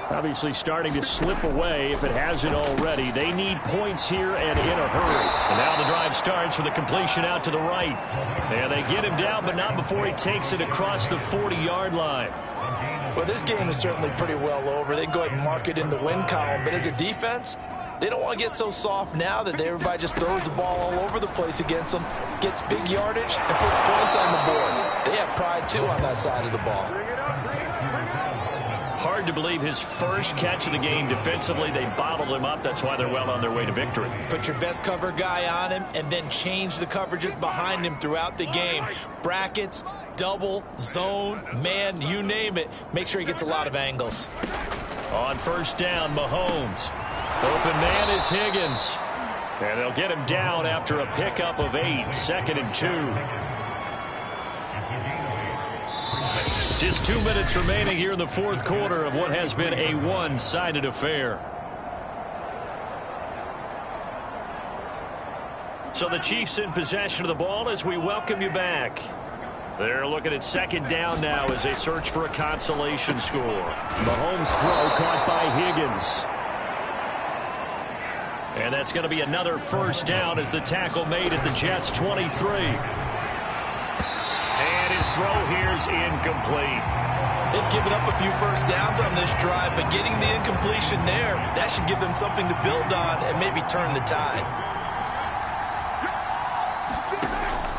obviously starting to slip away if it hasn't already. They need points here and in a hurry. And now the drive starts with a completion out to the right. And they get him down, but not before he takes it across the 40-yard line. Well, this game is certainly pretty well over. They can go ahead and mark it in the win column. But as a defense, they don't want to get so soft now that everybody just throws the ball all over the place against them, gets big yardage, and puts points on the board. They have pride, too, on that side of the ball. Hard to believe his first catch of the game defensively. They bottled him up. That's why they're well on their way to victory. Put your best cover guy on him and then change the coverages behind him throughout the game. Brackets, double, zone, man, you name it. Make sure he gets a lot of angles. On first down, Mahomes. Open man is Higgins. And they'll get him down after a pickup of 8. 2nd and 2. Just 2 minutes remaining here in the fourth quarter of what has been a one-sided affair. So the Chiefs in possession of the ball as we welcome you back. They're looking at second down now as they search for a consolation score. Mahomes' throw caught by Higgins. And that's going to be another first down as the tackle made at the Jets' 23. And his throw here's incomplete. They've given up a few first downs on this drive, but getting the incompletion there, that should give them something to build on and maybe turn the tide.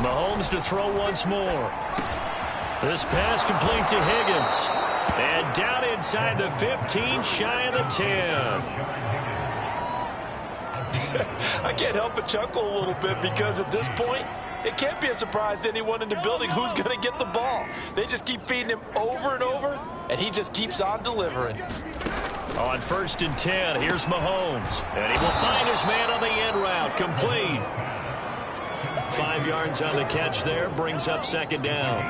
Mahomes to throw once more. This pass complete to Higgins. And down inside the 15, shy of the 10. I can't help but chuckle a little bit because at this point, it can't be a surprise to anyone in the building who's going to get the ball. They just keep feeding him over and over, and he just keeps on delivering. On 1st and 10, here's Mahomes. And he will find his man on the end route. Complete. 5 yards on the catch there. Brings up second down.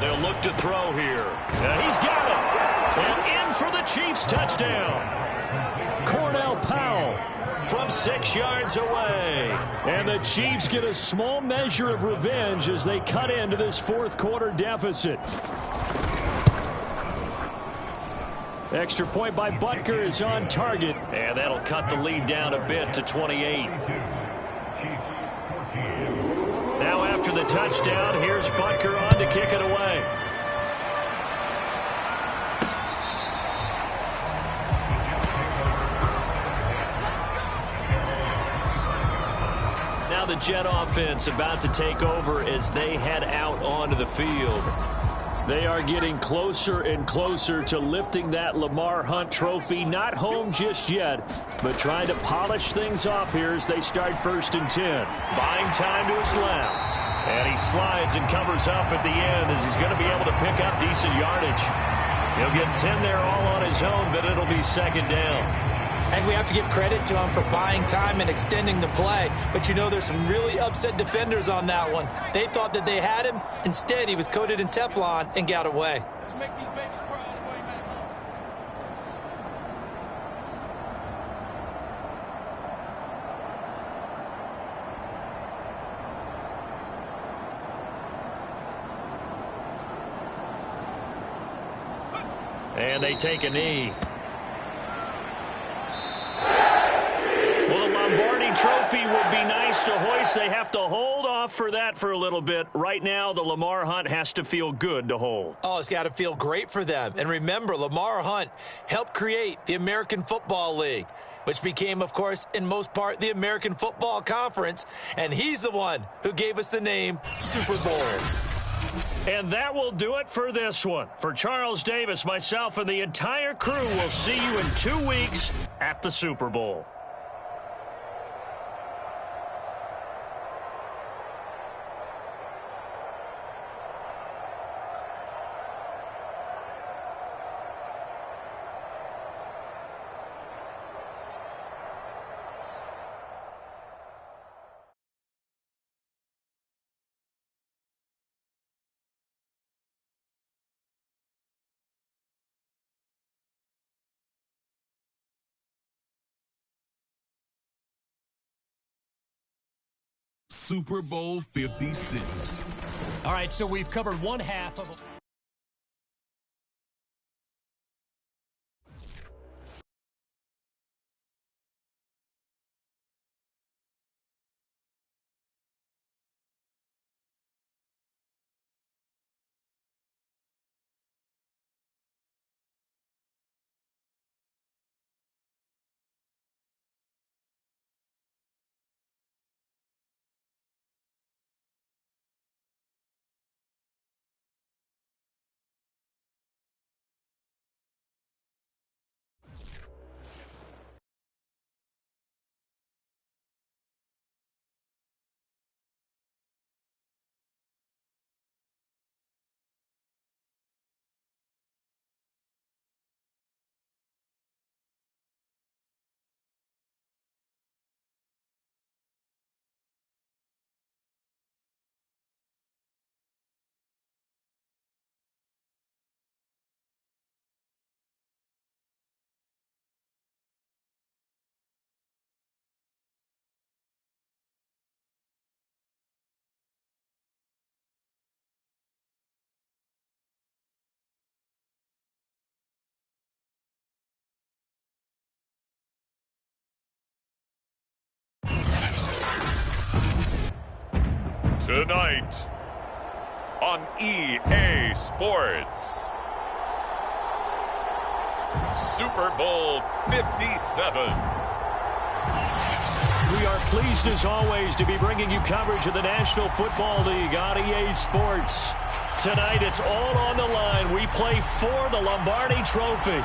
They'll look to throw here. And he's got it. And in for the Chiefs touchdown. Cornell Powell from 6 yards away. And the Chiefs get a small measure of revenge as they cut into this fourth quarter deficit. Extra point by Butker is on target. And that'll cut the lead down a bit to 28. Now after the touchdown, here's Butker on to kick it away. Now the Jet offense about to take over as they head out onto the field. They are getting closer and closer to lifting that Lamar Hunt trophy. Not home just yet, but trying to polish things off here as they start 1st and 10. Buying time to his left. And he slides and covers up at the end as he's going to be able to pick up decent yardage. He'll get 10 there all on his own, but it'll be second down. And we have to give credit to him for buying time and extending the play. But, you know, there's some really upset defenders on that one. They thought that they had him. Instead, he was coated in Teflon and got away. Let's make these babies cry all the way, man. And they take a knee. Trophy would be nice to hoist. They have to hold off for that for a little bit. Right now, the Lamar Hunt has to feel good to hold. Oh, it's got to feel great for them. And remember, Lamar Hunt helped create the American Football League, which became, of course, in most part, the American Football Conference. And he's the one who gave us the name Super Bowl. And that will do it for this one. For Charles Davis, myself, and the entire crew, we'll see you in 2 weeks at the Super Bowl. Super Bowl 56. All right, so we've covered one half of Tonight on EA Sports, Super Bowl 57. We are pleased as always to be bringing you coverage of the National Football League on EA Sports. Tonight it's all on the line. We play for the Lombardi Trophy,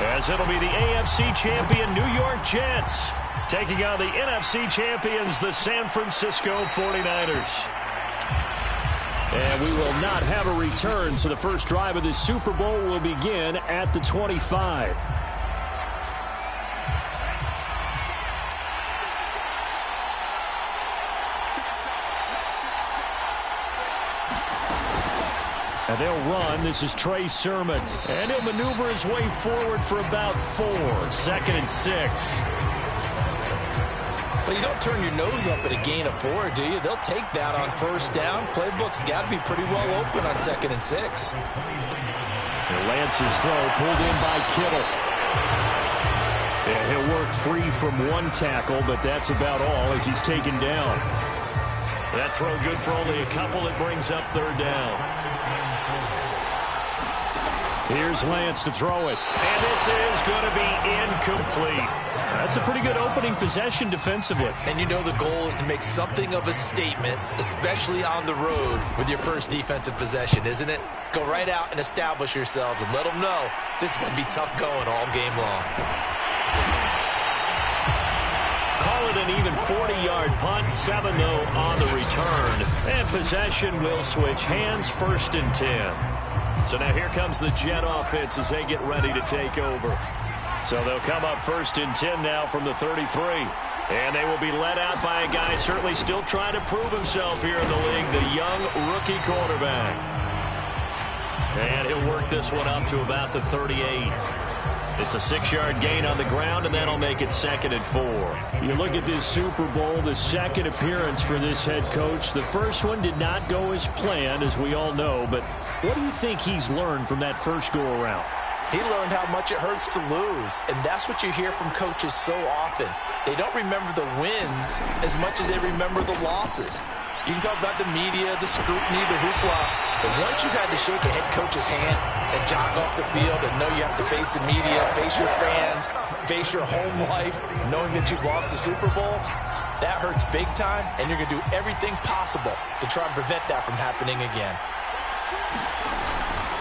as it'll be the AFC champion New York Jets taking on the NFC champions, the San Francisco 49ers. And we will not have a return, so the first drive of this Super Bowl will begin at the 25. And they'll run. This is Trey Sermon. And he'll maneuver his way forward for about 4. 2nd and 6. Well, you don't turn your nose up at a gain of 4, do you? They'll take that on first down. Playbook's got to be pretty well open on 2nd and 6. And Lance's throw pulled in by Kittle. And he'll work free from one tackle, but that's about all as he's taken down. That throw good for only a couple. It brings up 3rd down. Here's Lance to throw it. And this is going to be incomplete. That's a pretty good opening possession defensively. And you know the goal is to make something of a statement, especially on the road with your first defensive possession, isn't it? Go right out and establish yourselves and let them know this is going to be tough going all game long. Call it an even 40-yard punt. 7, though, on the return. And possession will switch hands, 1st and 10. So now here comes the Jet offense as they get ready to take over. So they'll come up 1st and 10 now from the 33. And they will be led out by a guy certainly still trying to prove himself here in the league, the young rookie quarterback. And he'll work this one up to about the 38. It's a 6-yard gain on the ground, and that'll make it 2nd and 4. You look at this Super Bowl, the second appearance for this head coach. The first one did not go as planned, as we all know. But what do you think he's learned from that first go-around? He learned how much it hurts to lose, and that's what you hear from coaches so often. They don't remember the wins as much as they remember the losses. You can talk about the media, the scrutiny, the hoopla, but once you've had to shake a head coach's hand and jog off the field and know you have to face the media, face your fans, face your home life, knowing that you've lost the Super Bowl, that hurts big time, and you're going to do everything possible to try and prevent that from happening again.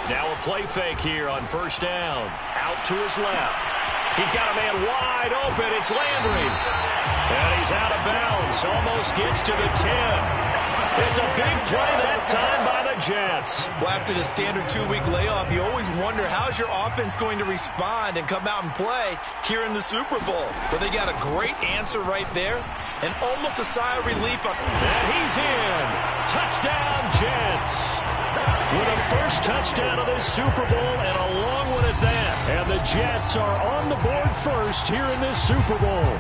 Now a play fake here on 1st down. Out to his left. He's got a man wide open. It's Landry. And he's out of bounds. Almost gets to the 10. It's a big play that time by the Jets. Well, after the standard 2-week layoff, you always wonder how's your offense going to respond and come out and play here in the Super Bowl. But they got a great answer right there and almost a sigh of relief. And he's in. Touchdown, Jets. With a first touchdown of this Super Bowl and a long one at that. And the Jets are on the board first here in this Super Bowl.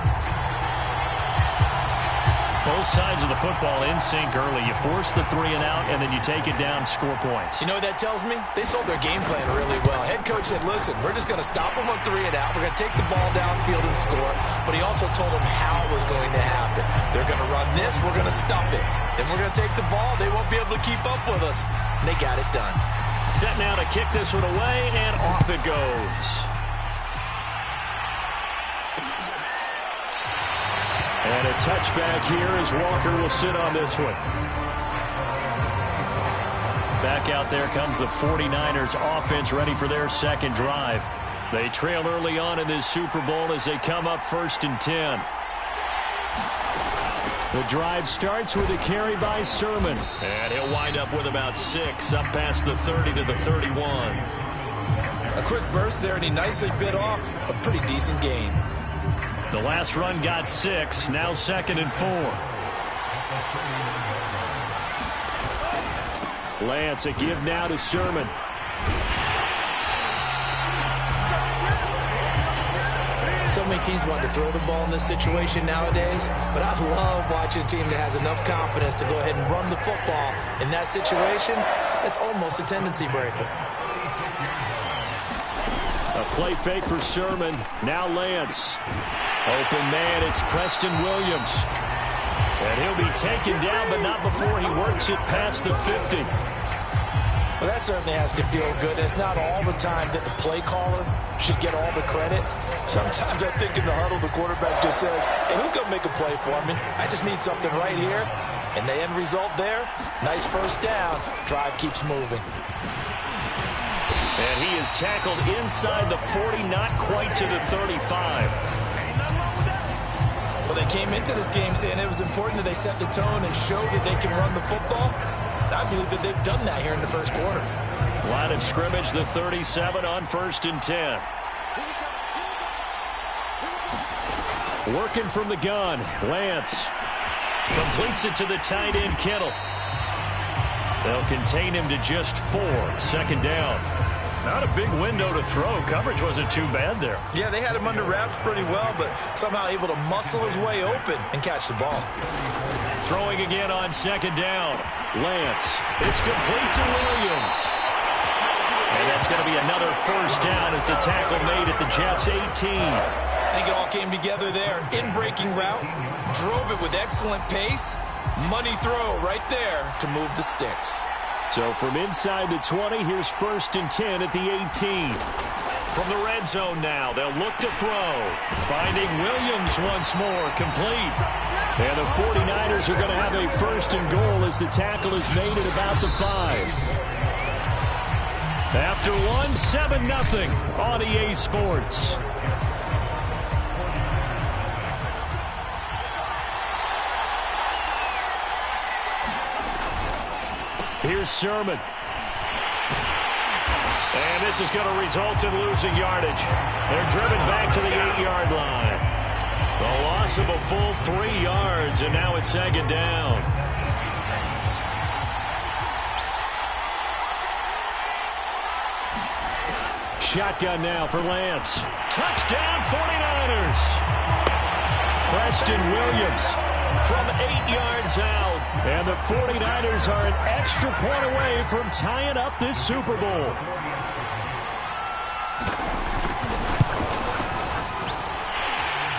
Both sides of the football in sync early. You force the 3 and out, and then you take it down, score points. You know what that tells me? They sold their game plan really well. Head coach said, listen, we're just going to stop them on 3 and out. We're going to take the ball downfield and score. But he also told them how it was going to happen. They're going to run this. We're going to stop it. Then we're going to take the ball. They won't be able to keep up with us. And they got it done. Set now to kick this one away, and off it goes. And a touchback here as Walker will sit on this one. Back out there comes the 49ers offense ready for their second drive. They trail early on in this Super Bowl as they come up 1st and 10. The drive starts with a carry by Sermon. And he'll wind up with about 6 up past the 30 to the 31. A quick burst there, and he nicely bit off a pretty decent gain. The last run got 6, now 2nd and 4. Lance, a give now to Sermon. So many teams want to throw the ball in this situation nowadays, but I love watching a team that has enough confidence to go ahead and run the football. In that situation, that's almost a tendency breaker. A play fake for Sermon. Now Lance. Open man, it's Preston Williams. And he'll be taken down, but not before he works it past the 50. Well, that certainly has to feel good. It's not all the time that the play caller should get all the credit. Sometimes I think in the huddle, the quarterback just says, hey, who's going to make a play for me? I just need something right here. And the end result there, nice first down. Drive keeps moving. And he is tackled inside the 40, not quite to the 35. Well, they came into this game saying it was important that they set the tone and show that they can run the football. I believe that they've done that here in the first quarter. Line of scrimmage, the 37 on 1st and 10. Working from the gun, Lance completes it to the tight end, Kittle. They'll contain him to just 4. 2nd down. Not a big window to throw. Coverage wasn't too bad there. Yeah, they had him under wraps pretty well, but somehow able to muscle his way open and catch the ball. Throwing again on 2nd down. Lance. It's complete to Williams. And that's going to be another first down as the tackle made at the Jets' 18. I think it all came together there. In-breaking route. Drove it with excellent pace. Money throw right there to move the sticks. So from inside the 20, here's 1st and 10 at the 18. From the red zone now, they'll look to throw. Finding Williams once more, complete. And the 49ers are going to have a 1st and goal as the tackle is made at about the 5. After one, 7-0 on EA Sports. Here's Sermon. And this is going to result in losing yardage. They're driven back to the 8-yard line. The loss of a full 3 yards, and now it's 2nd down. Shotgun now for Lance. Touchdown 49ers. Preston Williams from 8 yards out. And the 49ers are an extra point away from tying up this Super Bowl.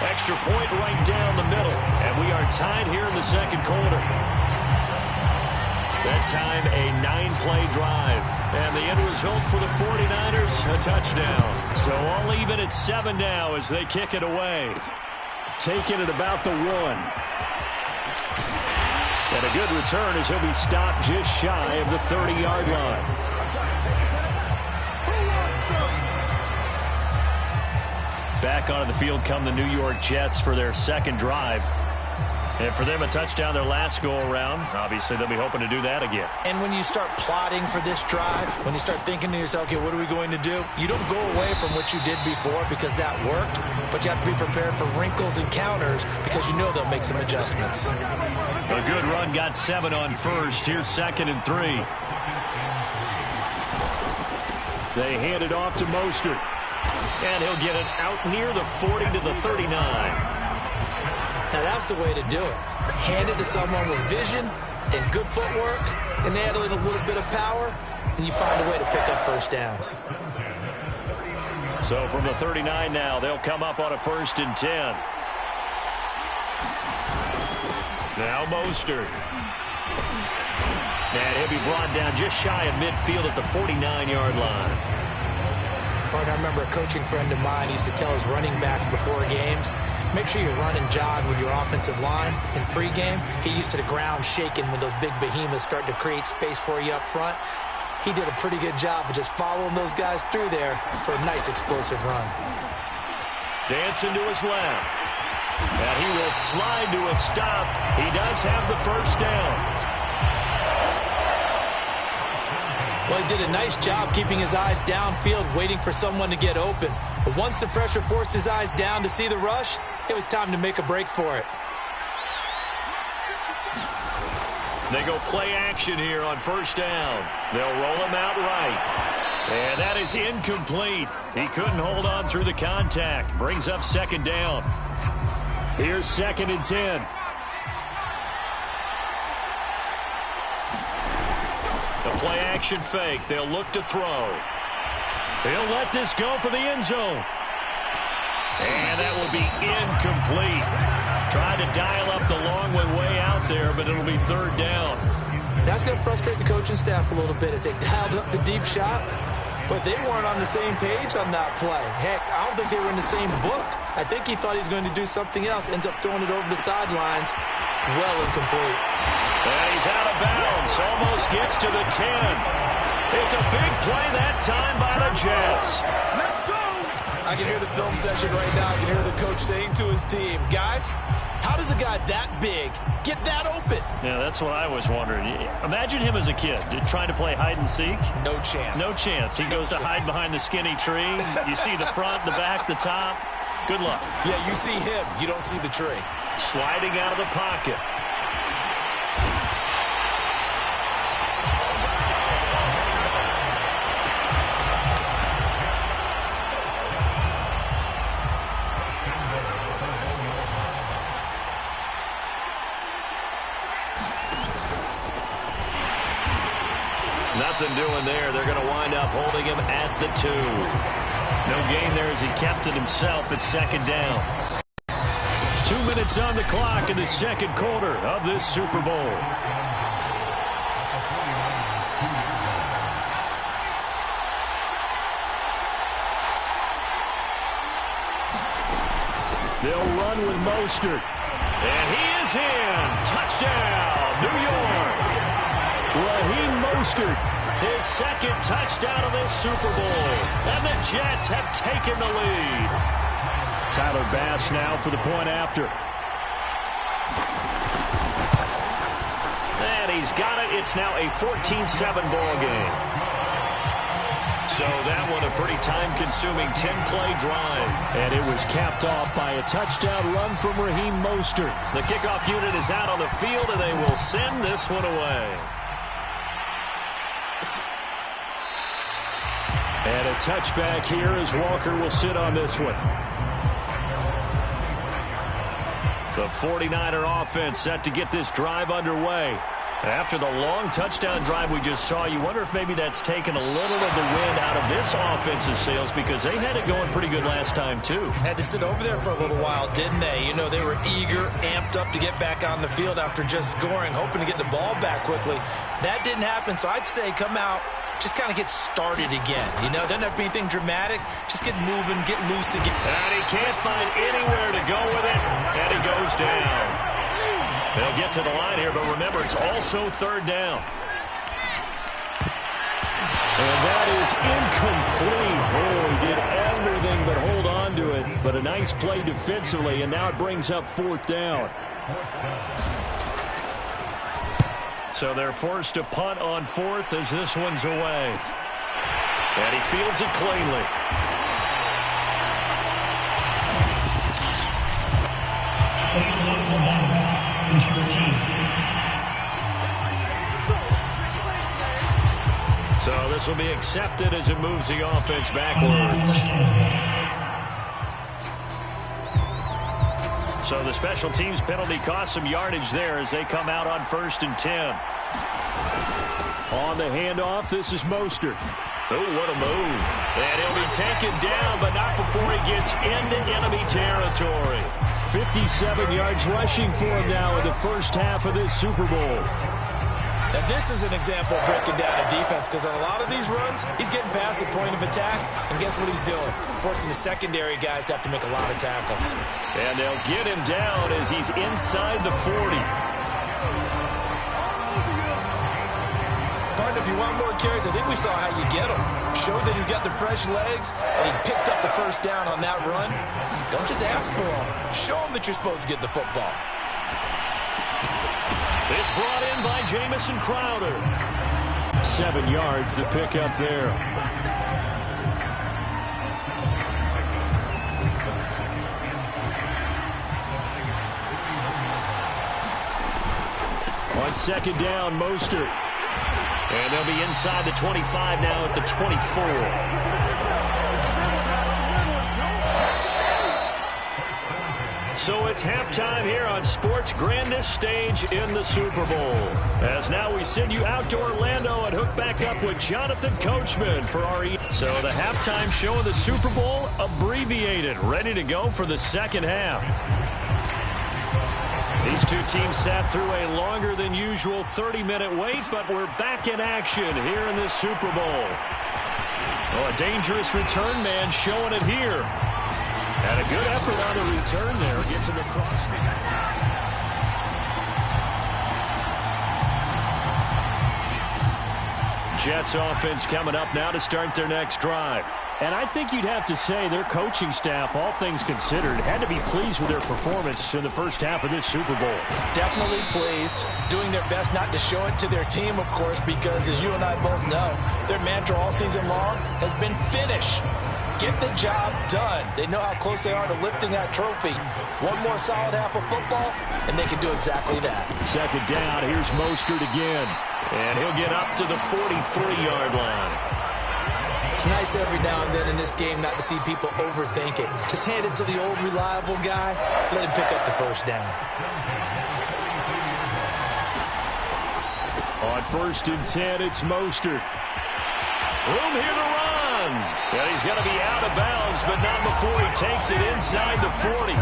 Extra point right down the middle. And we are tied here in the 2nd quarter. That time a 9-play drive. And the end result for the 49ers, a touchdown. So all even at 7 now as they kick it away. Taking it about the 1. And a good return as he'll be stopped just shy of the 30-yard line. Back onto the field come the New York Jets for their 2nd drive. And for them, a touchdown their last go-around. Obviously, they'll be hoping to do that again. And when you start plotting for this drive, when you start thinking to yourself, okay, what are we going to do? You don't go away from what you did before because that worked, but you have to be prepared for wrinkles and counters because you know they'll make some adjustments. A good run got 7 on 1st. Here's 2nd and 3. They hand it off to Mostert. And he'll get it out near the 40 to the 39. Now that's the way to do it. Hand it to someone with vision and good footwork and add in a little bit of power, and you find a way to pick up first downs. So from the 39 now, they'll come up on a 1st and 10. Now Mostert. And he'll be brought down just shy of midfield at the 49-yard line. Partner, I remember a coaching friend of mine used to tell his running backs before games, make sure you run and jog with your offensive line in pregame. Get used to the ground shaking when those big behemoths start to create space for you up front. He did a pretty good job of just following those guys through there for a nice explosive run. Dancing to his left. And he will slide to a stop. He does have the first down. Well, he did a nice job keeping his eyes downfield, waiting for someone to get open. But once the pressure forced his eyes down to see the rush, it was time to make a break for it. They go play action here on 1st down. They'll roll him out right. And that is incomplete. He couldn't hold on through the contact. Brings up 2nd down. Here's 2nd and 10. The play action fake. They'll look to throw. He'll let this go for the end zone. And that will be incomplete. Trying to dial up the long way out. out there, but it'll be third down. That's going to frustrate the coaching staff a little bit as they dialed up the deep shot, but they weren't on the same page on that play. Heck, I don't think they were in the same book. I think he thought he was going to do something else, ends up throwing it over the sidelines. Well incomplete. And he's out of bounds, almost gets to the 10. It's a big play that time by the Jets. I can hear the film session right now. I can hear the coach saying to his team, guys, how does a guy that big get that open? Yeah, that's what I was wondering. Imagine him as a kid trying to play hide and seek. No chance. No chance. He goes to hide behind the skinny tree. You see the front, the back, the top. Good luck. Yeah, you see him. You don't see the tree. Sliding out of the pocket. Nothing doing there. They're going to wind up holding him at the 2. No gain there as he kept it himself at second down. 2 minutes on the clock in the second quarter of this Super Bowl. They'll run with Mostert. And he is in. Touchdown, New York. Raheem Mostert, his second touchdown of this Super Bowl. And the Jets have taken the lead. Tyler Bass now for the point after. And he's got it. It's now a 14-7 ball game. So that one a pretty time-consuming 10-play drive. And it was capped off by a touchdown run from Raheem Mostert. The kickoff unit is out on the field, and they will send this one away. And a touchback here as Walker will sit on this one. The 49er offense set to get this drive underway. After the long touchdown drive we just saw, you wonder if maybe that's taken a little of the wind out of this offense's sails because they had it going pretty good last time, too. Had to sit over there for a little while, didn't they? You know, they were eager, amped up to get back on the field after just scoring, hoping to get the ball back quickly. That didn't happen, so I'd say come out, just kind of get started again. You know, doesn't have to be anything dramatic. Just get moving, get loose again. And he can't find anywhere to go with it, and he goes down. They'll get to the line here, but remember, it's also third down. And that is incomplete. Oh, he did everything but hold on to it. But a nice play defensively, and now it brings up fourth down. So they're forced to punt on fourth as this one's away. And he fields it cleanly. So this will be accepted as it moves the offense backwards. So the special teams penalty cost some yardage there as they come out on 1st and 10. On the handoff, this is Mostert. Oh, what a move. And he'll be taken down, but not before he gets into enemy territory. 57 yards rushing for him now in the first half of this Super Bowl. Now, this is an example of breaking down a defense because on a lot of these runs, he's getting past the point of attack, and guess what he's doing? Forcing the secondary guys to have to make a lot of tackles. And they'll get him down as he's inside the 40. Partner, if you want more carries, I think we saw how you get them. Showed that he's got the fresh legs, and he picked up the first down on that run. Don't just ask for them. Show them that you're supposed to get the football. It's brought in by Jamison Crowder. 7 yards to pick up there. On second down, Mostert. And they'll be inside the 25 now at the 24. So it's halftime here on sports' grandest stage in the Super Bowl. As now we send you out to Orlando and hook back up with Jonathan Coachman for our... So the halftime show of the Super Bowl abbreviated, ready to go for the second half. These two teams sat through a longer than usual 30-minute wait, but we're back in action here in this Super Bowl. Oh, a dangerous return man showing it here. And a good effort on the return there. Gets him across the... Jets offense coming up now to start their next drive. And I think you'd have to say their coaching staff, all things considered, had to be pleased with their performance in the first half of this Super Bowl. Definitely pleased. Doing their best not to show it to their team, of course, because as you and I both know, their mantra all season long has been finish. Get the job done. They know how close they are to lifting that trophy. One more solid half of football, and they can do exactly that. Second down, here's Mostert again. And he'll get up to the 43-yard line. It's nice every now and then in this game not to see people overthink it. Just hand it to the old reliable guy. Let him pick up the first down. On 1st and 10, it's Mostert. Room here to run. And he's going to be out of bounds, but not before he takes it inside the 40.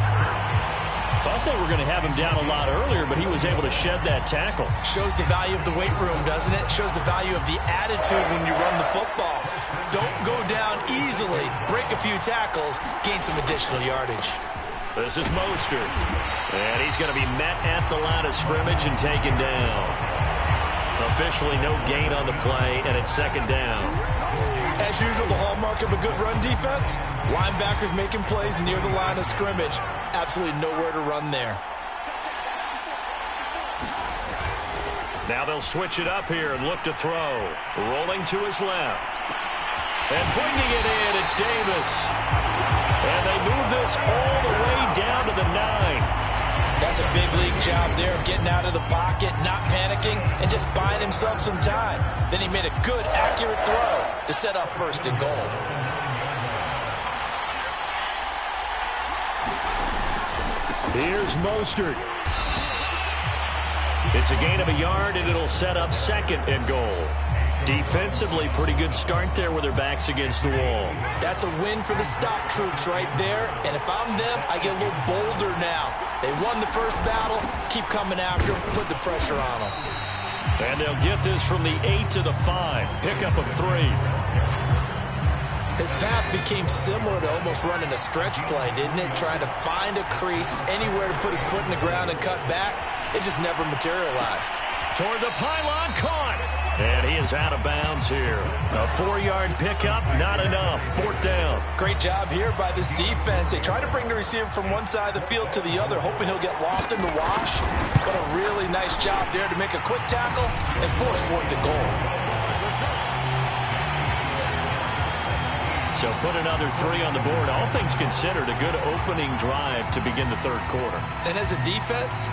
Thought they were going to have him down a lot earlier, but he was able to shed that tackle. Shows the value of the weight room, doesn't it? Shows the value of the attitude when you run the football. Don't go down easily. Break a few tackles. Gain some additional yardage. This is Mostert. And he's going to be met at the line of scrimmage and taken down. Officially no gain on the play, and it's second down. As usual, the hallmark of a good run defense, linebackers making plays near the line of scrimmage. Absolutely nowhere to run there. Now they'll switch it up here and look to throw. Rolling to his left. And bringing it in, it's Davis. And they move this all the way down to the 9. That's a big league job there of getting out of the pocket, not panicking, and just buying himself some time. Then he made a good, accurate throw to set up 1st and goal. Here's Mostert. It's a gain of a yard, and it'll set up 2nd and goal. Defensively, pretty good start there with their backs against the wall. That's a win for the stop troops right there. And if I'm them, I get a little bolder now. They won the first battle. Keep coming after them. Put the pressure on them. And they'll get this from the 8 to the 5. Pickup of 3. His path became similar to almost running a stretch play, didn't it? Trying to find a crease, anywhere to put his foot in the ground and cut back. It just never materialized. Toward the pylon, caught. And he is out of bounds here. A 4-yard pickup, not enough. 4th down. Great job here by this defense. They try to bring the receiver from one side of the field to the other, hoping he'll get lost in the wash. But a really nice job there to make a quick tackle and force 4th and goal. So put another 3 on the board. All things considered, a good opening drive to begin the 3rd quarter. And as a defense,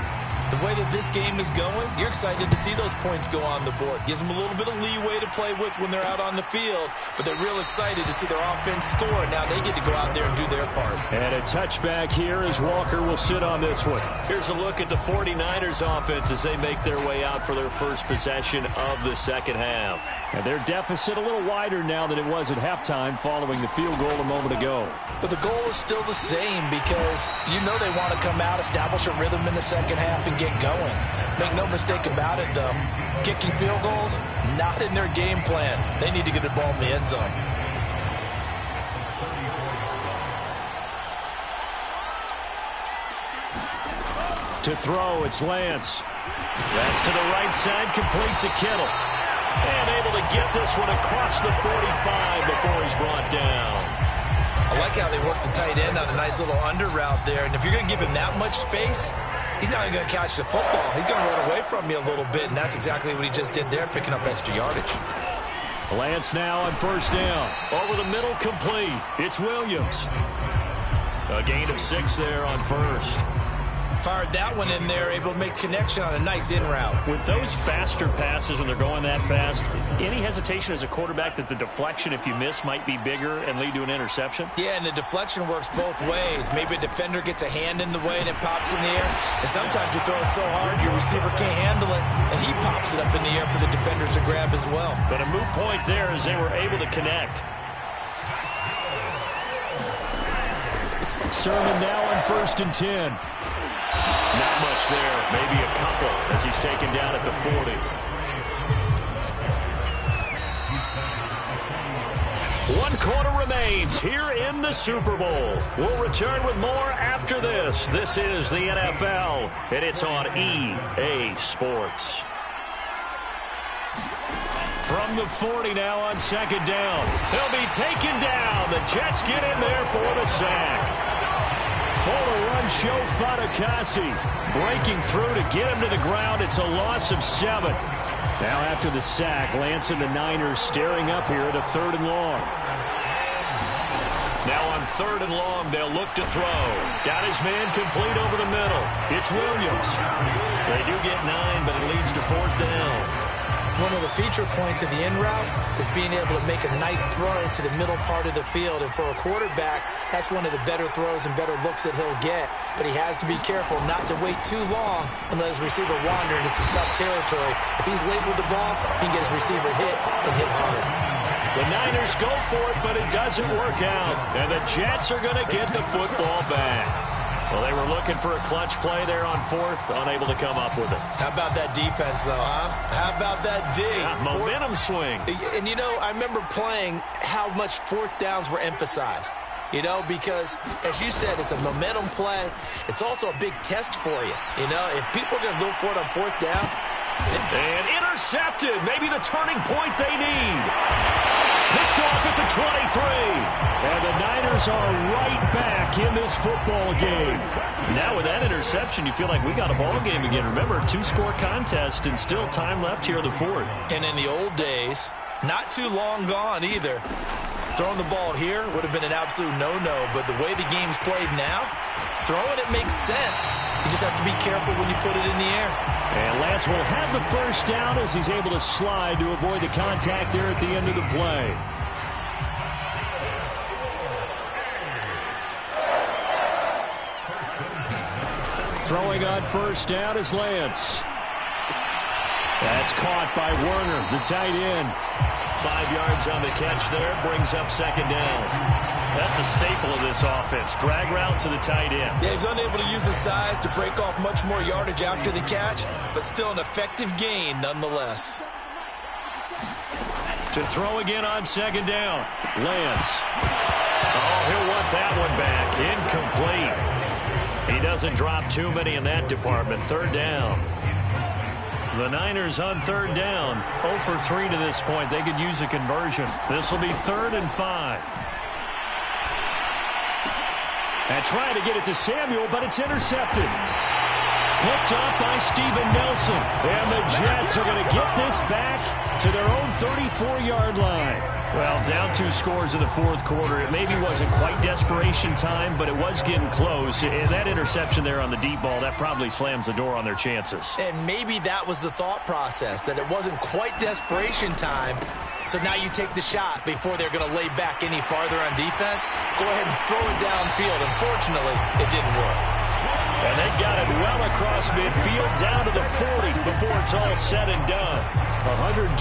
the way that this game is going, you're excited to see those points go on the board. Gives them a little bit of leeway to play with when they're out on the field, but they're real excited to see their offense score. Now they get to go out there and do their part. And a touchback here as Walker will sit on this one. Here's a look at the 49ers offense as they make their way out for their first possession of the second half. And their deficit a little wider now than it was at halftime following the field goal a moment ago. But the goal is still the same because you know they want to come out, establish a rhythm in the second half, and get going. Make no mistake about it, though. Kicking field goals, not in their game plan. They need to get the ball in the end zone. To throw, it's Lance. That's to the right side, complete to Kittle. And able to get this one across the 45 before he's brought down. I like how they work the tight end on a nice little under route there. And if you're going to give him that much space, he's not even going to catch the football. He's going to run away from you a little bit, and that's exactly what he just did there, picking up extra yardage. Lance now on 1st down. Over the middle, complete. It's Williams. A gain of 6 there on 1st. Fired that one in there, able to make connection on a nice in route. With those faster passes when they're going that fast, any hesitation as a quarterback that the deflection, if you miss, might be bigger and lead to an interception? Yeah, and the deflection works both ways. Maybe a defender gets a hand in the way and it pops in the air. And sometimes you throw it so hard your receiver can't handle it, and he pops it up in the air for the defenders to grab as well. But a moot point there as they were able to connect. Sermon now on 1st and 10. Not much there, maybe a couple as he's taken down at the 40. 1 quarter remains here in the Super Bowl. We'll return with more after this. This is the NFL, and it's on EA Sports. From the 40 now on second down. He'll be taken down. The Jets get in there for the sack. Full run show Fatukasi breaking through to get him to the ground. It's a loss of 7. Now after the sack, Lance and the Niners staring up here at a 3rd and long. Now on 3rd and long, they'll look to throw. Got his man complete over the middle. It's Williams. They do get 9, but it leads to 4th down. One of the feature points of the in route is being able to make a nice throw to the middle part of the field. And for a quarterback, that's one of the better throws and better looks that he'll get. But he has to be careful not to wait too long and let his receiver wander into some tough territory. If he's late with the ball, he can get his receiver hit and hit harder. The Niners go for it, but it doesn't work out. And the Jets are going to get the football back. Well, they were looking for a clutch play there on 4th, unable to come up with it. How about that defense, though, huh? How about that D? Yeah, momentum swing. And, you know, I remember playing how much 4th downs were emphasized. You know, because, as you said, it's a momentum play. It's also a big test for you. You know, if people are going to go for it on 4th down. And intercepted. Maybe the turning point they need. Picked off at the 23. And the Niners are right back in this football game. Now with that interception, you feel like we got a ball game again. Remember, 2-score contest and still time left here in the 4th. And in the old days, not too long gone either, throwing the ball here would have been an absolute no-no. But the way the game's played now, throwing it makes sense. You just have to be careful when you put it in the air. And Lance will have the 1st down as he's able to slide to avoid the contact there at the end of the play. Throwing on 1st down is Lance. That's caught by Werner, the tight end. 5 yards on the catch there, brings up 2nd down. That's a staple of this offense. Drag route to the tight end. Yeah, he's unable to use his size to break off much more yardage after the catch, but still an effective gain nonetheless. To throw again on 2nd down. Lance. Oh, he'll want that one back. Incomplete. He doesn't drop too many in that department. 3rd down. The Niners on 3rd down. 0 for 3 to this point. They could use a conversion. This will be 3rd and 5. And trying to get it to Samuel, but it's intercepted. Picked up by Steven Nelson. And the Jets are going to get this back to their own 34-yard line. Well, down 2 scores in the 4th quarter. It maybe wasn't quite desperation time, but it was getting close. And that interception there on the deep ball, that probably slams the door on their chances. And maybe that was the thought process, that it wasn't quite desperation time. So now you take the shot before they're going to lay back any farther on defense. Go ahead and throw it downfield. Unfortunately, it didn't work. And they got it well across midfield down to the 40 before it's all said and done. 124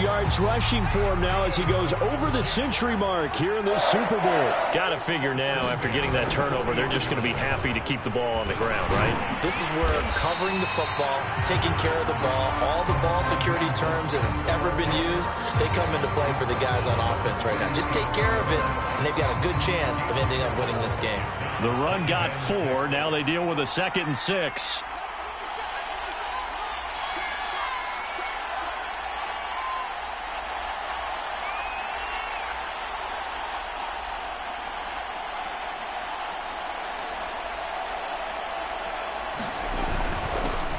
yards rushing for him now as he goes over the century mark here in this Super Bowl. Got to figure now, after getting that turnover, they're just going to be happy to keep the ball on the ground, right? This is where covering the football, taking care of the ball, all the ball security terms that have ever been used, they come into play for the guys on offense right now. Just take care of it, and they've got a good chance of ending up winning this game. The run got 4. Now they deal with a 2nd and 6.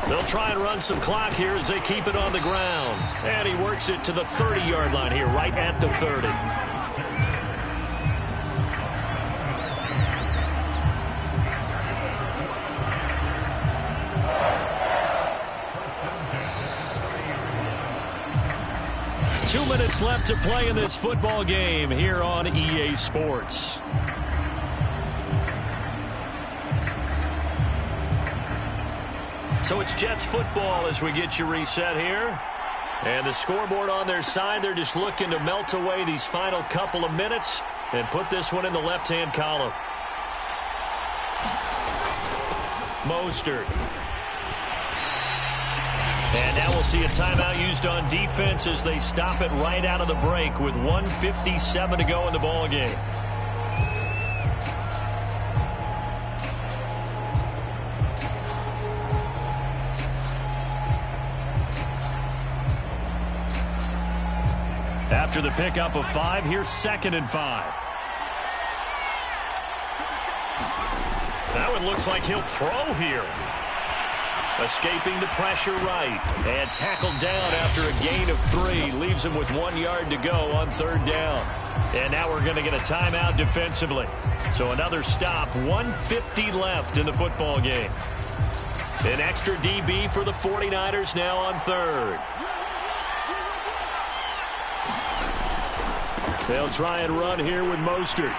They'll try and run some clock here as they keep it on the ground. And he works it to the 30-yard line here, right at the 30. Two minutes left to play in this football game here on EA Sports. So it's Jets football as we get you reset here. And the scoreboard on their side, they're just looking to melt away these final couple of minutes and put this one in the left-hand column. Mostert. And now we'll see a timeout used on defense as they stop it right out of the break with 1:57 to go in the ballgame. After the pickup of 5, here's 2nd and 5. Now it looks like he'll throw here. Escaping the pressure right. And tackled down after a gain of 3. Leaves him with 1 yard to go on 3rd down. And now we're going to get a timeout defensively. So another stop. 1:50 left in the football game. An extra DB for the 49ers now on 3rd. They'll try and run here with Mostert.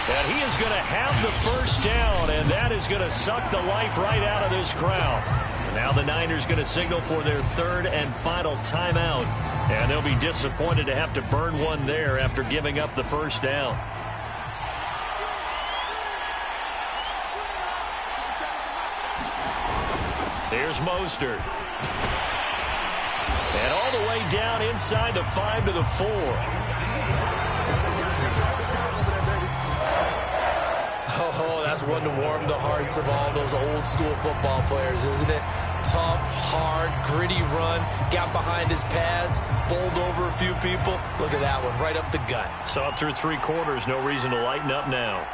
And he is going to have the 1st down, and that is going to suck the life right out of this crowd. And now the Niners going to signal for their 3rd and final timeout. And they'll be disappointed to have to burn one there after giving up the 1st down. Here's Mostert. And all the way down inside the 5 to the 4. Oh, that's one to warm the hearts of all those old school football players, isn't it? Tough, hard, gritty run, got behind his pads, bowled over a few people. Look at that one, right up the gut. Saw it through 3 quarters, no reason to lighten up now.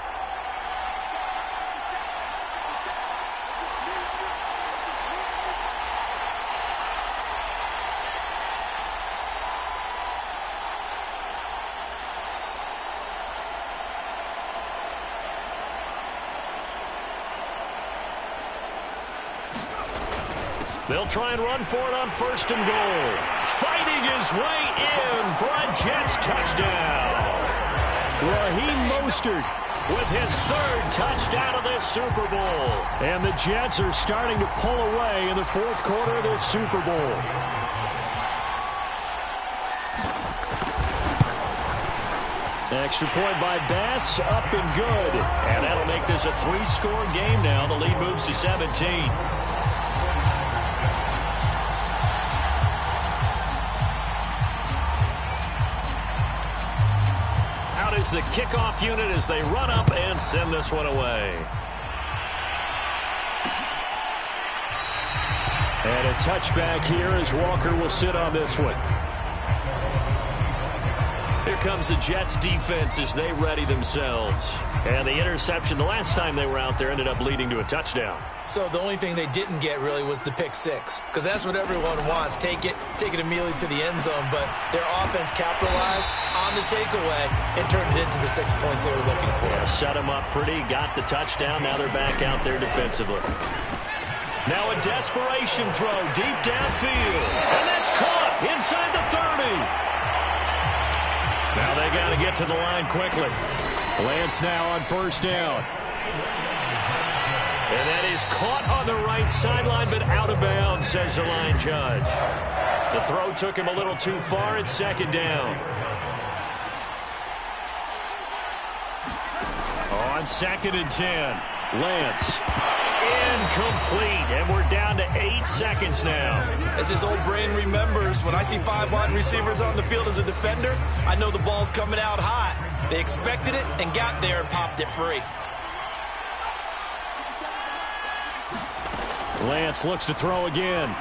They'll try and run for it on 1st and goal. Fighting his way in for a Jets touchdown. Raheem Mostert with his 3rd touchdown of this Super Bowl. And the Jets are starting to pull away in the 4th quarter of this Super Bowl. Extra point by Bass, up and good. And that'll make this a 3-score game now. The lead moves to 17. Is the kickoff unit as they run up and send this one away. And a touchback here as Walker will sit on this one. Here comes the Jets defense as they ready themselves. And the interception the last time they were out there ended up leading to a touchdown. So the only thing they didn't get really was the pick 6, because that's what everyone wants. Take it immediately to the end zone, but their offense capitalized on the takeaway and turned it into the 6 points they were looking for. Yeah, set them up pretty, got the touchdown. Now they're back out there defensively. Now a desperation throw deep downfield, and that's caught inside the 30. Now they got to get to the line quickly. Lance now on 1st down. And that is caught on the right sideline, but out of bounds, says the line judge. The throw took him a little too far. It's 2nd down. On 2nd and 10, Lance. Incomplete, and we're down to 8 seconds now. As his old brain remembers, when I see 5 wide receivers on the field as a defender, I know the ball's coming out hot. They expected it and got there and popped it free. Lance looks to throw again.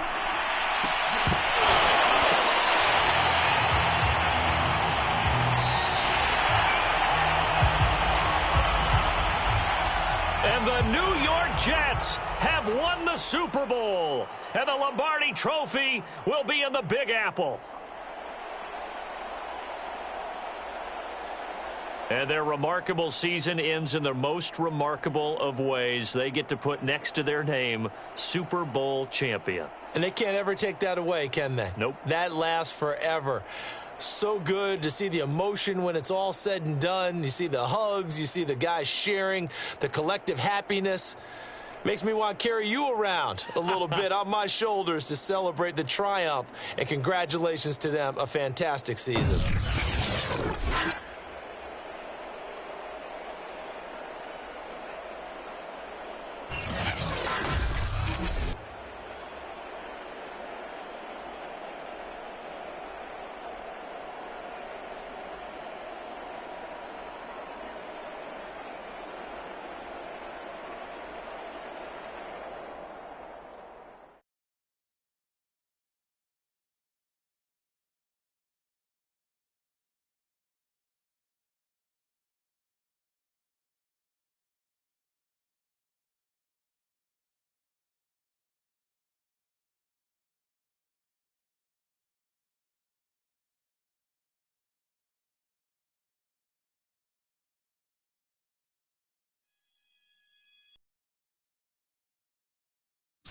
And the New York Jets have won the Super Bowl. And the Lombardi Trophy will be in the Big Apple. And their remarkable season ends in the most remarkable of ways. They get to put next to their name, Super Bowl champion. And they can't ever take that away, can they? Nope. That lasts forever. So good to see the emotion when it's all said and done. You see the hugs. You see the guys sharing, the collective happiness. Makes me want to carry you around a little bit on my shoulders to celebrate the triumph. And congratulations to them. A fantastic season.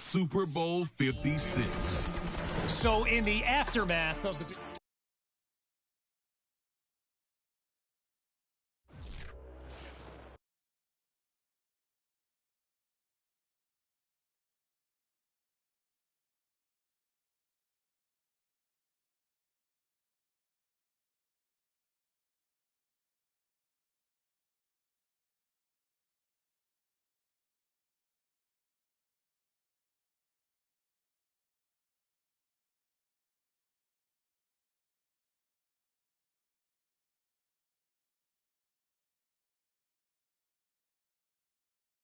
Super Bowl 56. So in the aftermath of the